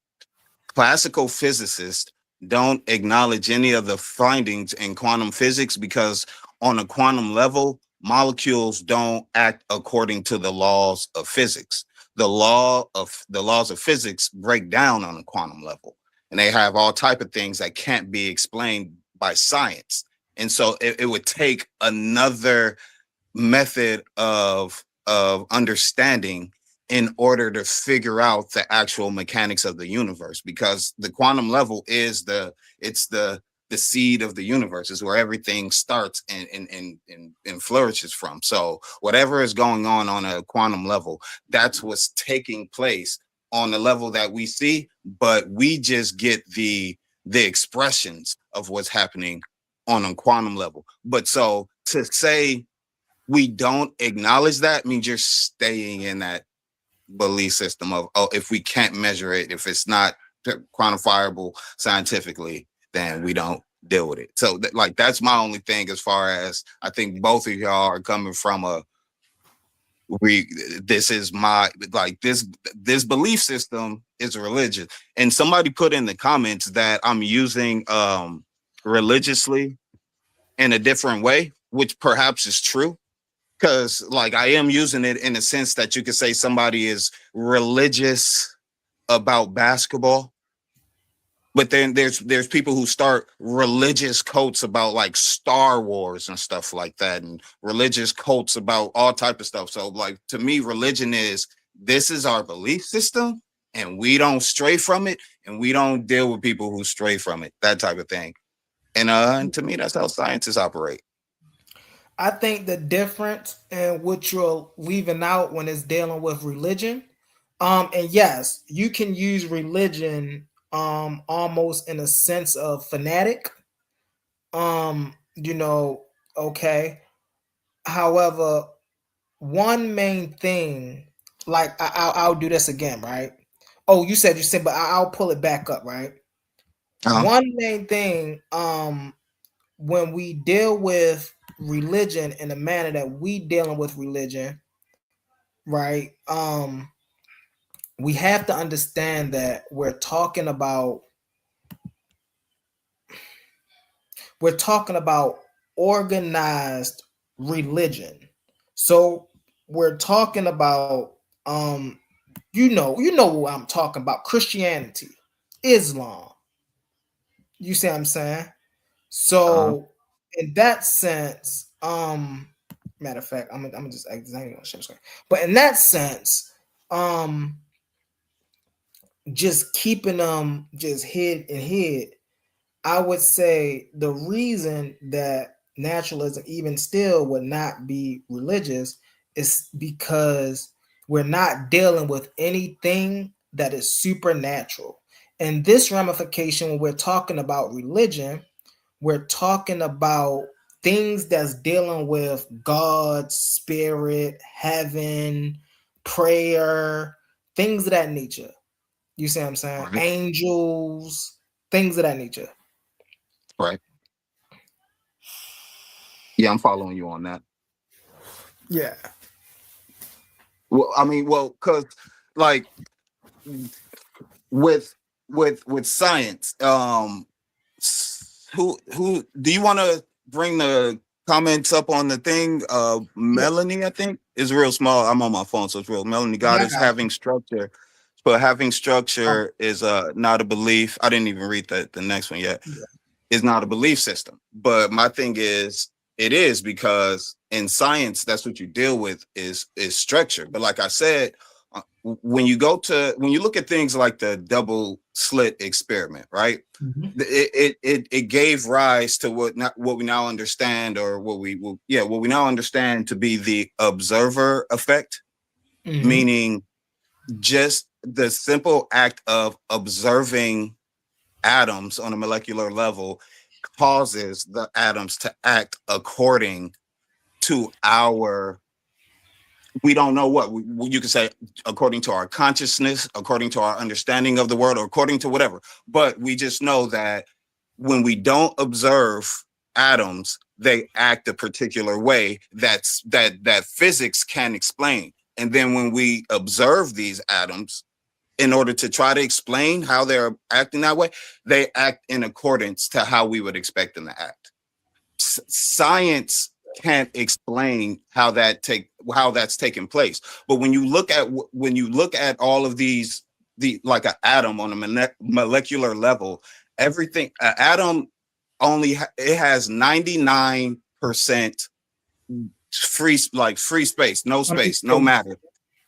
classical physicists don't acknowledge any of the findings in quantum physics because on a quantum level, molecules don't act according to the laws of physics. The laws of physics break down on a quantum level, and they have all type of things that can't be explained by science. And so it would take another method of understanding in order to figure out the actual mechanics of the universe, because the quantum level is the seed of the universe, is where everything starts and flourishes from. So whatever is going on a quantum level, that's what's taking place on the level that we see, but we just get the expressions of what's happening on a quantum level. But so to say we don't acknowledge that means you're staying in that belief system of, oh, if we can't measure it, if it's not quantifiable scientifically, then we don't deal with it. So like that's my only thing, as far as I think both of y'all are coming from a we this is my like this belief system is a religion. And somebody put in the comments that I'm using religiously in a different way, which perhaps is true, because like I am using it in a sense that you could say somebody is religious about basketball, but then there's people who start religious cults about like Star Wars and stuff like that, and religious cults about all type of stuff. So like to me, religion is, this is our belief system and we don't stray from it, and we don't deal with people who stray from it, that type of thing. And to me, that's how scientists operate. I think the difference in what you're leaving out when it's dealing with religion, and yes, you can use religion almost in a sense of fanatic. You know, okay. However, one main thing, like I'll do this again, right? Oh, you said, but I'll pull it back up, right? Uh-huh. One main thing, when we deal with religion in the manner that we dealing with religion, right? We have to understand that we're talking about organized religion. So we're talking about you know what I'm talking about, Christianity, Islam. You see what I'm saying? Uh-huh. So in that sense, matter of fact, I'm just exactly on share screen. But in that sense, um, just keeping them just hid and hid, I would say the reason that naturalism even still would not be religious is because we're not dealing with anything that is supernatural. And this ramification, when we're talking about religion, we're talking about things that's dealing with God, spirit, heaven, prayer, things of that nature. You see what I'm saying? Right. Angels, things of that nature. Right. Yeah, I'm following you on that. Yeah. Well, I mean, well, because like with with science, who do you want to bring the comments up on the thing? Yeah, Melanie, I think, is real small. I'm on my phone, so it's real. Melanie, yeah, God I is got having structure, but having you. structure is not a belief. I didn't even read the next one yet. Yeah. Is not a belief system. But my thing is, it is, because in science, that's what you deal with is structure. But like I said, when you look at things like the double slit experiment, right? Mhm. It gave rise to what we now understand, or what we now understand to be the observer effect, Mhm. meaning just the simple act of observing atoms on a molecular level causes the atoms to act according to our, we don't know what you could say, according to our consciousness, according to our understanding of the world, or according to whatever. But we just know that when we don't observe atoms, they act a particular way that physics can explain. And then when we observe these atoms, in order to try to explain how they're acting that way, they act in accordance to how we would expect them to act. Science can't explain how that's taking place. But when you look at all of these, the like an atom on a molecular level, everything an atom it has 99% free space, no Empty space, no space. matter.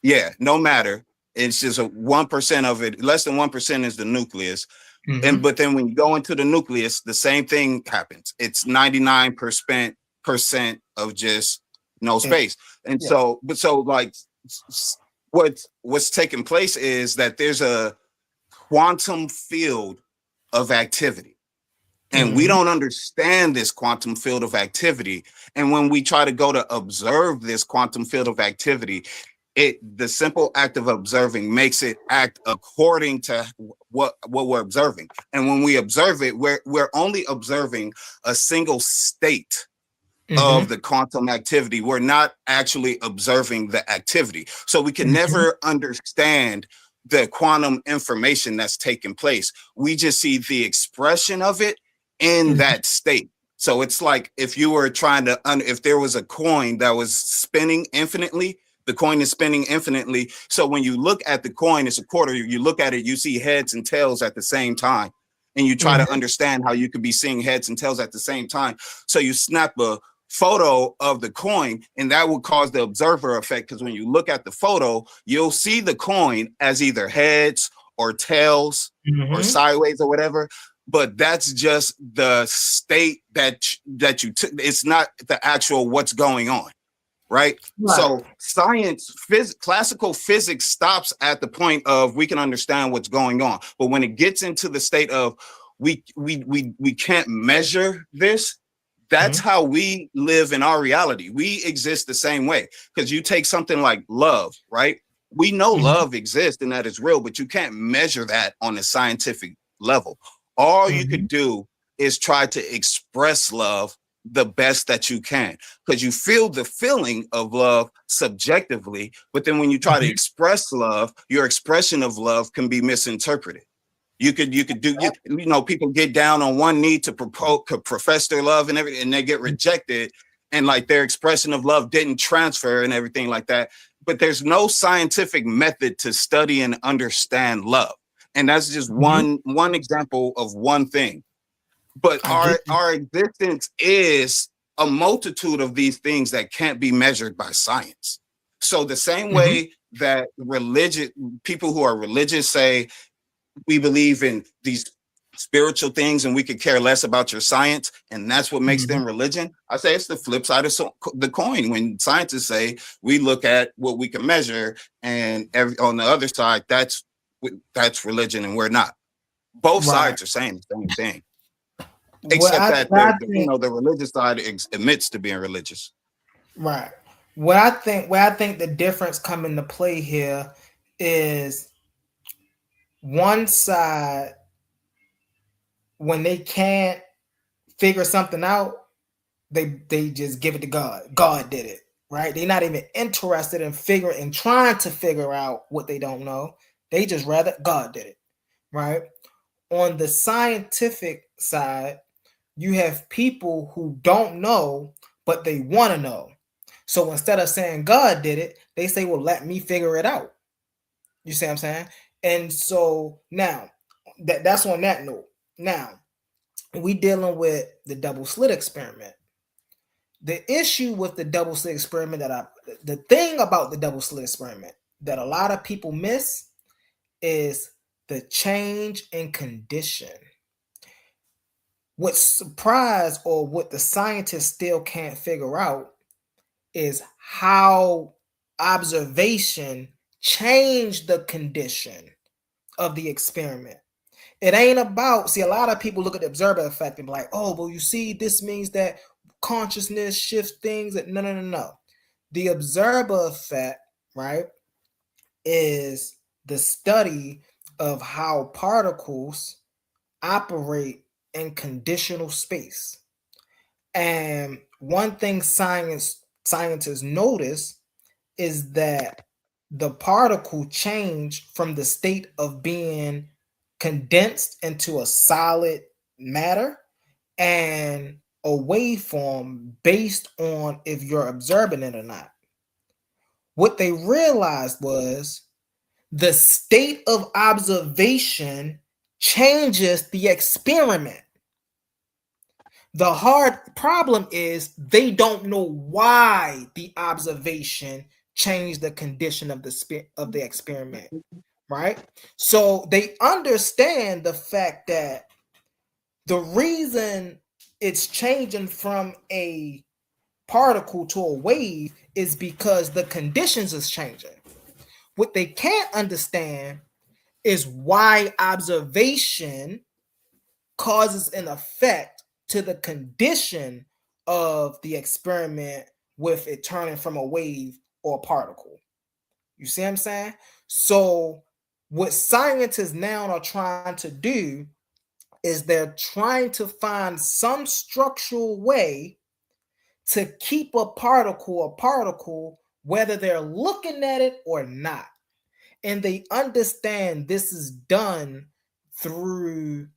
Yeah, no matter. It's just a 1% of it. Less than 1% is the nucleus. And Mhm. but then when you go into the nucleus, the same thing happens. It's 99% of just no Yeah. space. And Yeah. so like what's taking place is that there's a quantum field of activity. And we Mhm. don't understand this quantum field of activity. And when we try to go to observe this quantum field of activity, the simple act of observing makes it act according to what we're observing. And when we observe it, we're only observing a single state of Mhm. the quantum activity. We're not actually observing the activity. So we can Mhm. never understand the quantum information that's taking place. We just see the expression of it in Mhm. that state. So it's like if you were trying to, if there was a coin that was spinning infinitely, the coin is spinning infinitely. So when you look at the coin, it's a quarter. You look at it, you see heads and tails at the same time. And you try to Mhm. understand how you could be seeing heads and tails at the same time. So you snap a photo of the coin, and that will cause the observer effect, because when you look at the photo, you'll see the coin as either heads or tails or Mhm. sideways or whatever. But that's just the state that you took. It's not the actual what's going on, right? Right. So classical physics stops at the point of we can understand what's going on. But when it gets into the state of we can't measure this, that's Mhm. how we live in our reality. We exist the same way. Because you take something like love, right? We know Mhm. love exists and that it's real, but you can't measure that on a scientific level. All you Mhm. could do is try to express love the best that you can, because you feel the feeling of love subjectively. But then when you try to Mhm. express love, your expression of love can be misinterpreted. You could do people get down on one knee to profess their love and everything, and they get rejected, and like their expression of love didn't transfer and everything like that. But there's no scientific method to study and understand love, and that's just Mhm. one example of one thing. But I get you. our existence is a multitude of these things that can't be measured by science. So the same Mhm. way that religious people who are religious say we believe in these spiritual things and we could care less about your science, and that's what makes them Mhm. religion, I say it's the flip side of the coin. When scientists say we look at what we can measure, and on the other side, that's religion, and we're not. Both Right. sides are saying the same thing, What except I that what I think. the religious side admits to being religious. Right. What I think the difference come into play here is one side, when they can't figure something out, they just give it to God. God did it, right? They're not even interested in figuring and trying to figure out what they don't know. They just rather God did it, right? On the scientific side, you have people who don't know, but they want to know. So instead of saying God did it, they say, well, let me figure it out. You see what I'm saying? And so now that's on that note. Now we dealing with the double slit experiment. The issue with the double slit experiment the thing about the double slit experiment that a lot of people miss is the change in condition. What's surprised or what the scientists still can't figure out is how observation changed the condition of the experiment. It ain't about, see, a lot of people look at the observer effect and be like, oh, well, you see, this means that consciousness shifts things. No. The observer effect, right, is the study of how particles operate in conditional space. And one thing scientists notice is that the particle changed from the state of being condensed into a solid matter and a waveform based on if you're observing it or not. What they realized was the state of observation changes the experiment. The hard problem is they don't know why the observation changed the condition of the experiment, right? So they understand the fact that the reason it's changing from a particle to a wave is because the conditions is changing. What they can't understand is why observation causes an effect to the condition of the experiment with it turning from a wave or a particle. You see what I'm saying? So what scientists now are trying to do is they're trying to find some structural way to keep a particle whether they're looking at it or not. And they understand this is done through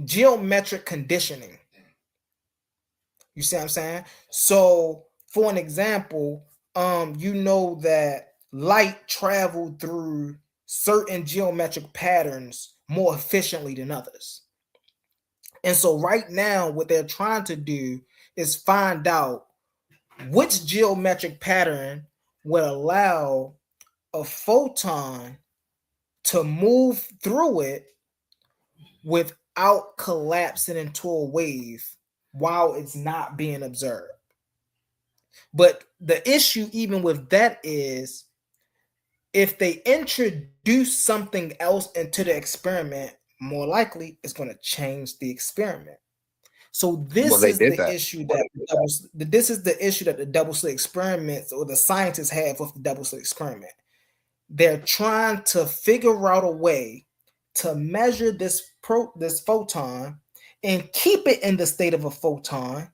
geometric conditioning. You see what I'm saying? So for an example, you know that light traveled through certain geometric patterns more efficiently than others. And so right now, what they're trying to do is find out which geometric pattern would allow a photon to move through it without collapsing into a wave while it's not being observed. But the issue even with that is if they introduce something else into the experiment, more likely it's going to change the experiment. So this is the issue that the double slit experiments or the scientists have with the double slit experiment. They're trying to figure out a way to measure this photon and keep it in the state of a photon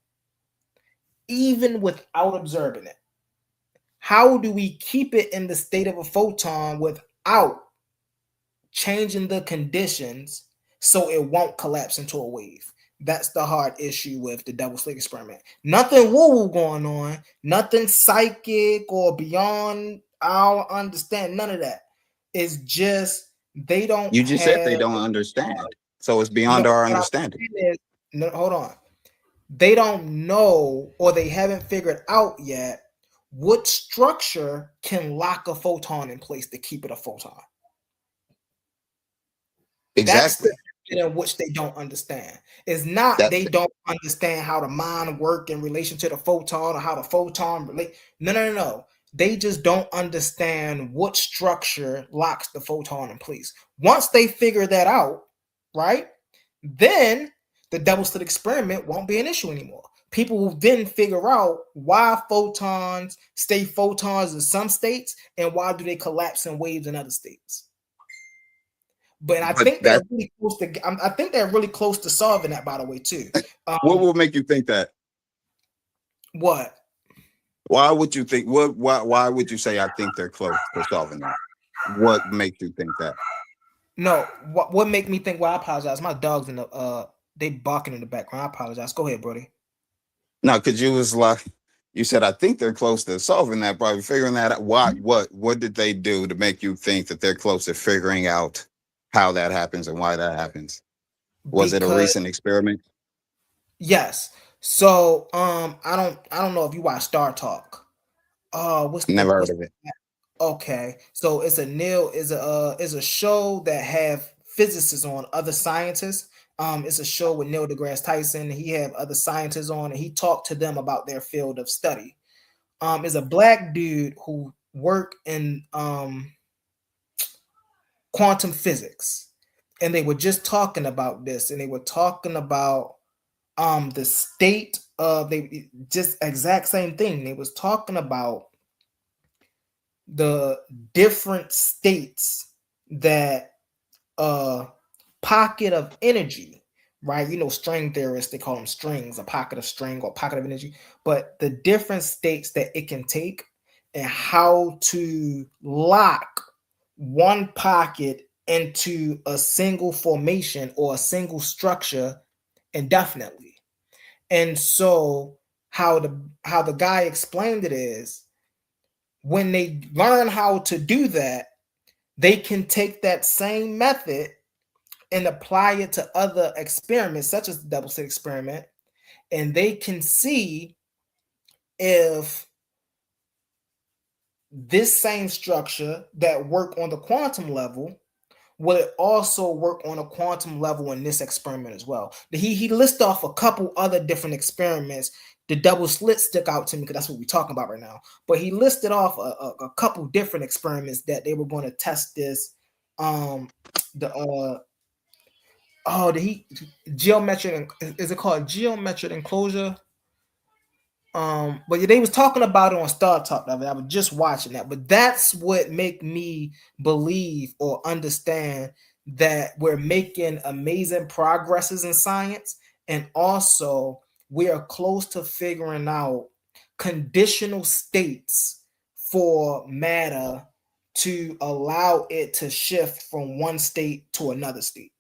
even without observing it. How do we keep it in the state of a photon without changing the conditions so it won't collapse into a wave? That's the hard issue with the double slit experiment. Nothing woo-woo going on, nothing psychic or beyond our understanding, none of that. It's just they don't You just said they don't understand. So it's beyond our understanding. Hold on. They don't know or they haven't figured out yet what structure can lock a photon in place to keep it a photon. Exactly. That's the in which they don't understand. It's not they don't understand how the mind work in relation to the photon or how the photon relate. No. They just don't understand what structure locks the photon in place. Once they figure that out, right, then the double slit experiment won't be an issue anymore. People will then figure out why photons stay photons in some states and why do they collapse in waves in other states. But I think they're really close to. I think they're really close to solving that. By the way, too. What will make you think that? What? Why would you think? Why would you say I think they're close to solving that? What makes you think that? No, what make me think? Well, I apologize. My dog's in the they barking in the background. I apologize. Go ahead, Brody. No, because you was like, you said, I think they're close to solving that problem, figuring that out. What did they do to make you think that they're close to figuring out how that happens and why that happens? Was it a Because recent experiment? yes. So I don't know if you watch Star Talk. Never heard What's of it. okay. So it's a Neil is a show that have physicists on, other scientists. It's a show with Neil deGrasse Tyson. He have other scientists on, and he talked to them about their field of study. Is a black dude who worked in quantum physics, and they were just talking about this, and they were talking about the state of they just exact same thing. They was talking about the different states that a pocket of energy, right? You know, string theorists, they call them strings, a pocket of string or pocket of energy, but the different states that it can take and how to lock one pocket into a single formation or a single structure indefinitely. And so how the guy explained it is when they learn how to do that, they can take that same method and apply it to other experiments, such as the double slit experiment, and they can see if this same structure that work on the quantum level will it also work on a quantum level in this experiment as well. He lists off a couple other different experiments. The double slit stick out to me because that's what we're talking about right now. But he listed off a couple different experiments that they were going to test this. The he geometric, is it called geometric enclosure? But yeah, they was talking about it on Star Talk. I was just watching that, but that's what make me believe or understand that we're making amazing progresses in science, and also we are close to figuring out conditional states for matter to allow it to shift from one state to another state.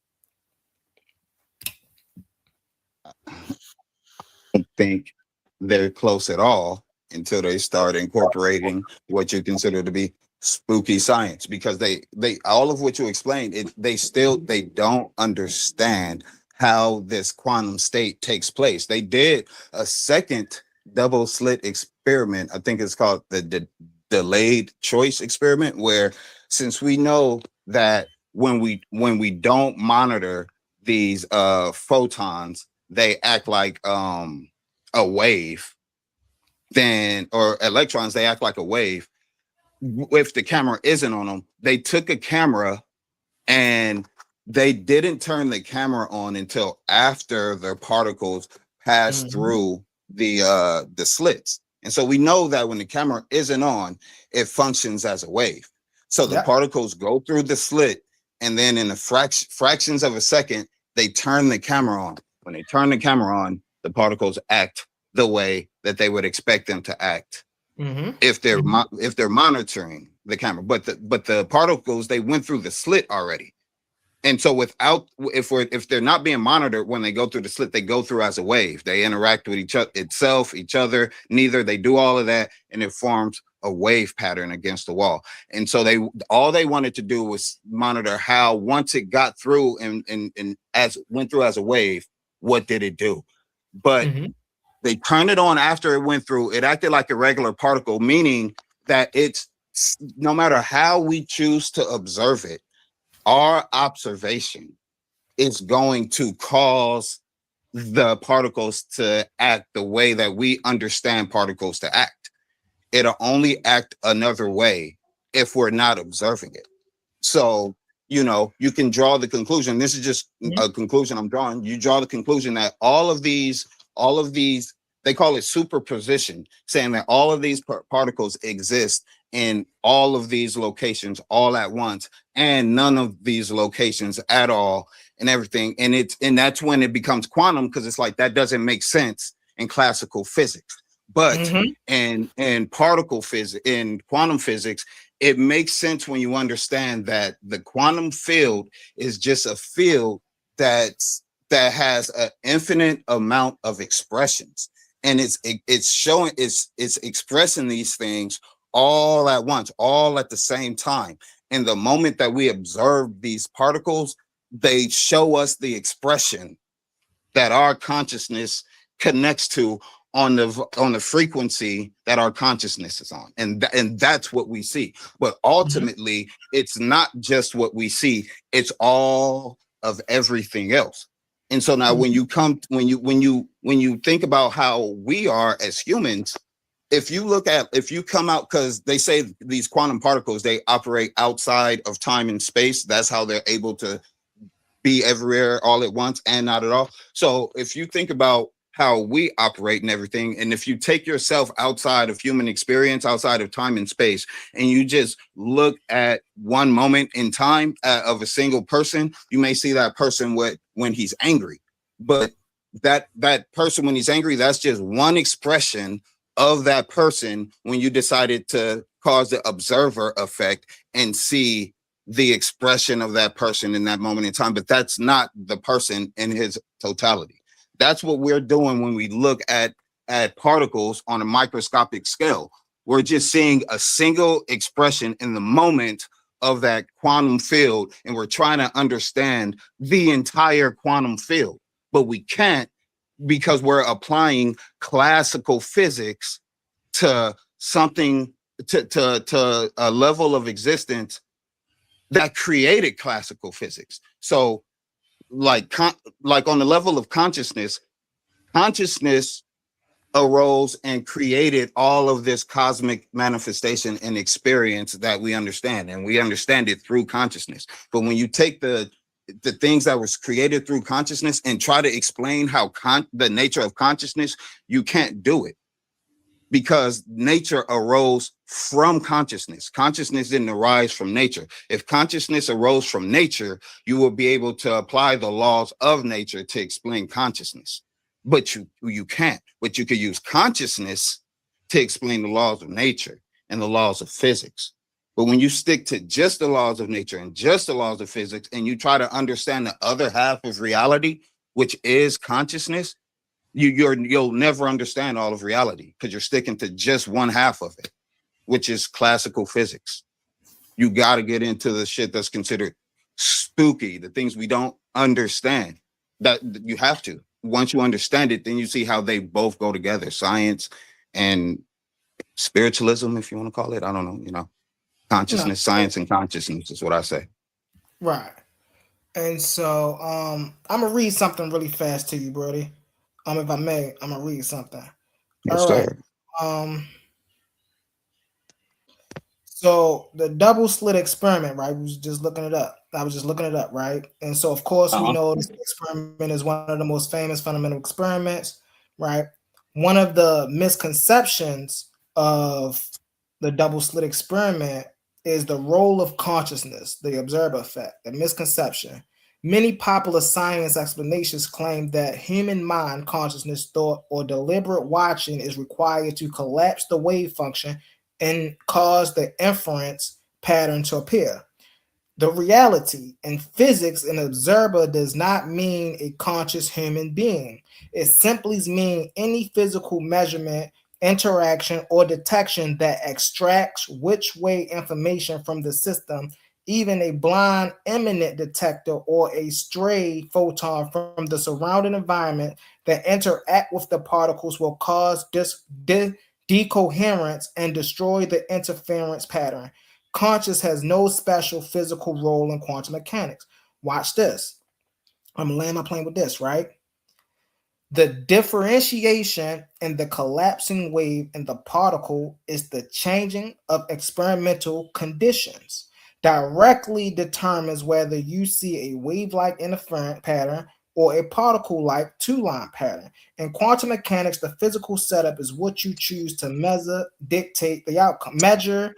Think they're close at all until they start incorporating what you consider to be spooky science, because they all of what you explained, they don't understand how this quantum state takes place. They did a second double slit experiment. I think it's called the delayed choice experiment, where since we know that when we don't monitor these photons, they act like a wave, then, or electrons, they act like a wave. If the camera isn't on them, they took a camera and they didn't turn the camera on until after the particles passed through the slits. And so we know that when the camera isn't on, it functions as a wave. So the particles go through the slit, and then in the fractions of a second, they turn the camera on. When they turn the camera on, the particles act the way that they would expect them to act if they're monitoring the camera. But the particles, they went through the slit already. And so if they're not being monitored when they go through the slit, they go through as a wave. They interact with each other, neither. They do all of that, and it forms a wave pattern against the wall. And so all they wanted to do was monitor how, once it got through and as went through as a wave, what did it do? But they turned it on after it went through. It acted like a regular particle, meaning that it's, no matter how we choose to observe it, our observation is going to cause the particles to act the way that we understand particles to act. It'll only act another way if we're not observing it. So, you can draw the conclusion. This is just a conclusion I'm drawing. You draw the conclusion that all of these, they call it superposition, saying that all of these particles exist in all of these locations all at once, and none of these locations at all, and everything. And that's when it becomes quantum, because it's like, that doesn't make sense in classical physics. But Mm-hmm. in particle physics, in quantum physics, it makes sense when you understand that the quantum field is just a field that has an infinite amount of expressions, and it's showing it's expressing these things all at once, all at the same time. And the moment that we observe these particles, they show us the expression that our consciousness connects to on the frequency that our consciousness is on, and that's what we see. But Mm-hmm. ultimately, it's not just what we see, it's all of everything else. And so now when you come when you think about how we are as humans, if you come out, because they say these quantum particles, they operate outside of time and space. That's how they're able to be everywhere all at once and not at all. So if you think about how we operate and everything, and if you take yourself outside of human experience, outside of time and space, and you just look at one moment in time of a single person, you may see that person when he's angry. But that person when he's angry, that's just one expression of that person when you decided to cause the observer effect and see the expression of that person in that moment in time. But that's not the person in his totality. That's what we're doing when we look at particles on a microscopic scale. We're just seeing a single expression in the moment of that quantum field, and we're trying to understand the entire quantum field, but we can't, because we're applying classical physics to something, to a level of existence that created classical physics. So like on the level of consciousness arose and created all of this cosmic manifestation and experience that we understand, and we understand it through consciousness. But when you take the things that was created through consciousness and try to explain how the nature of consciousness, you can't do it, because nature arose from consciousness. Consciousness didn't arise from nature. If consciousness arose from nature, you will be able to apply the laws of nature to explain consciousness. But you can't. But you could use consciousness to explain the laws of nature and the laws of physics. But when you stick to just the laws of nature and just the laws of physics, and you try to understand the other half of reality, which is consciousness, you'll never understand all of reality, because you're sticking to just one half of it, which is classical physics. You got to get into the shit that's considered spooky, the things we don't understand. That you have to. Once you understand it, then you see how they both go together: science and spiritualism, if you want to call it. I don't know. No, Consciousness, science, and consciousness is what I say. right. And so I'm gonna read something really fast to you, Brody. If I may, I'm gonna read something. Yes, All right. sir. Um, so the double slit experiment, right? We was just looking it up. I was just looking it up, right? And so of course we Uh-huh. know this experiment is one of the most famous fundamental experiments, right? One of the misconceptions of the double slit experiment is the role of consciousness, the observer effect, the misconception. Many popular science explanations claim that human mind, consciousness, thought, or deliberate watching is required to collapse the wave function and cause the inference pattern to appear. The reality in physics, an observer does not mean a conscious human being. It simply means any physical measurement, interaction, or detection that extracts which way information from the system. Even a blind imminent detector or a stray photon from the surrounding environment that interact with the particles will cause decoherence and destroy the interference pattern. Conscious has no special physical role in quantum mechanics. Watch this. I'm gonna land my plane with this, right? The differentiation in the collapsing wave in the particle is the changing of experimental conditions. Directly determines whether you see a wave-like interference pattern or a particle-like two-line pattern. In quantum mechanics, the physical setup is what you choose to measure, dictate the outcome. Measure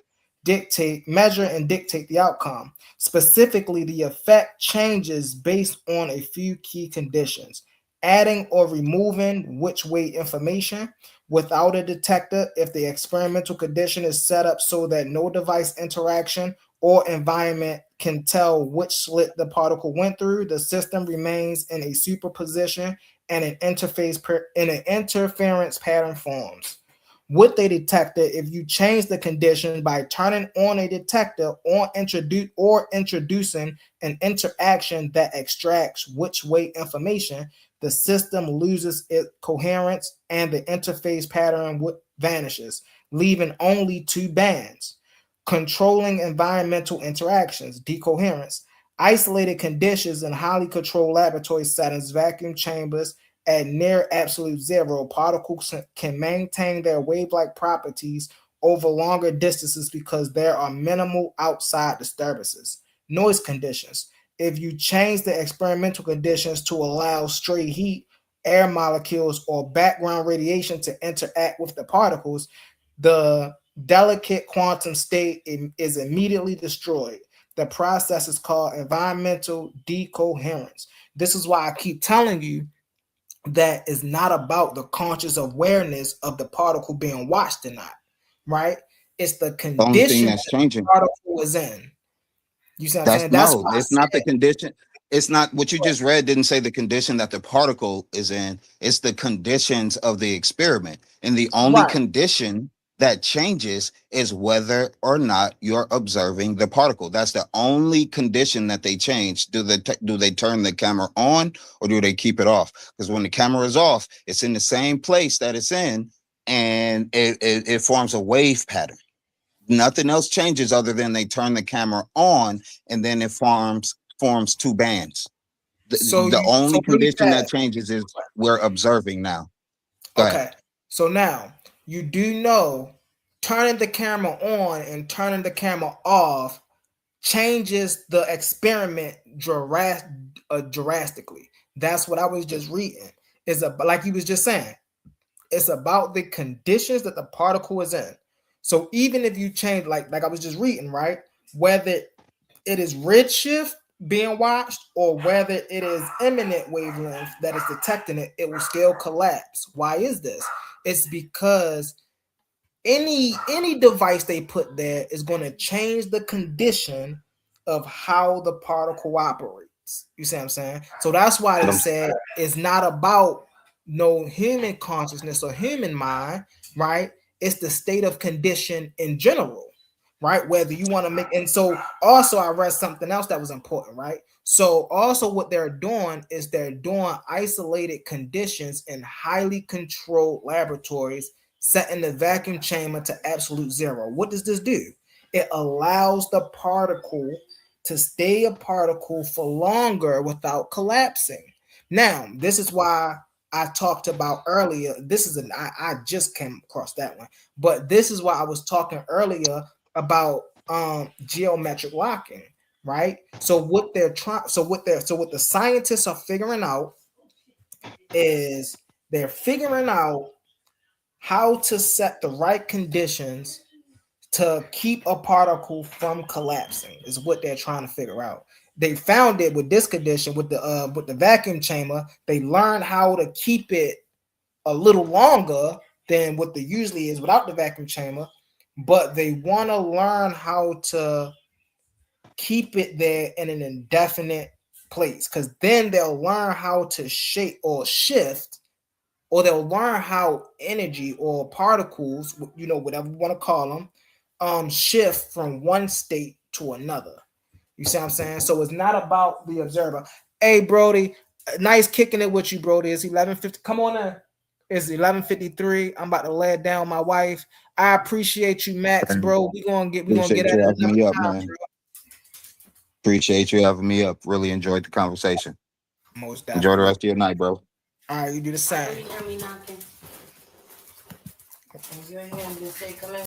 and dictate the outcome. Specifically, the effect changes based on a few key conditions: adding or removing which way information without a detector. If the experimental condition is set up so that no device interaction or environment can tell which slit the particle went through, the system remains in a superposition and an interference pattern forms. With a detector, if you change the condition by turning on a detector or introducing an interaction that extracts which way information, the system loses its coherence and the interface pattern vanishes, leaving only two bands. Controlling environmental interactions, decoherence, isolated conditions in highly controlled laboratory settings, vacuum chambers, at near absolute zero, particles can maintain their wave-like properties over longer distances because there are minimal outside disturbances. Noise conditions. If you change the experimental conditions to allow stray heat, air molecules, or background radiation to interact with the particles, the delicate quantum state is immediately destroyed. The process is called environmental decoherence. This is why I keep telling you that is not about the conscious awareness of the particle being watched or not, right? It's the The only thing condition that's that the changing. particle is in. You see what I'm That's saying? That's no, why I it's not the said, condition. It's not what you just read, didn't say the condition that the particle is in. It's the conditions of the experiment. And the only right. condition that changes is whether or not you're observing the particle. That's the only condition that they change. Do they turn the camera on or do they keep it off? Because when the camera is off, it's in the same place that it's in, and it forms a wave pattern. Nothing else changes other than they turn the camera on, and then it forms two bands. The, the So only read condition that. that changes is we're observing now. Go ahead. Okay. So now you do know turning the camera on and turning the camera off changes the experiment drastically. That's what I was just reading. Is like you was just saying. It's about the conditions that the particle is in. So even if you change, like I was just reading, right? Whether it is redshift being watched or whether it is imminent wavelength that is detecting it, it will still collapse. Why is this? It's because any device they put there is going to change the condition of how the particle operates. You see what I'm saying? So that's why they said it's not about no human consciousness or human mind, right? It's the state of condition in general, right? Whether you want to make, and so also I read something else that was important, right? So also what they're doing is they're doing isolated conditions in highly controlled laboratories, setting the vacuum chamber to absolute zero. What does this do? It allows the particle to stay a particle for longer without collapsing. Now, this is why I talked about earlier. I just came across that one, but this is why I was talking earlier about geometric locking, right? So what the scientists are figuring out is they're figuring out how to set the right conditions to keep a particle from collapsing is what they're trying to figure out. They found it with this condition with the vacuum chamber. They learned how to keep it a little longer than what the usually is without the vacuum chamber, but they want to learn how to keep it there in an indefinite place because then they'll learn how to shape or shift, or they'll learn how energy or particles, whatever you want to call them, shift from one state to another. You see what I'm saying? So it's not about the observer. Hey, Brody, nice kicking it with you, Brody. It's 11:50. Come on in. It's 11:53. I'm about to lay it down my wife. I appreciate you, Max, bro. We gonna get Appreciate at you it having another me up, time, man. bro. Appreciate you having me up. Really enjoyed the conversation. Most Enjoy the definitely. rest of your night, bro. All right, you do the same. You hear me knocking? You hear him just say, come in.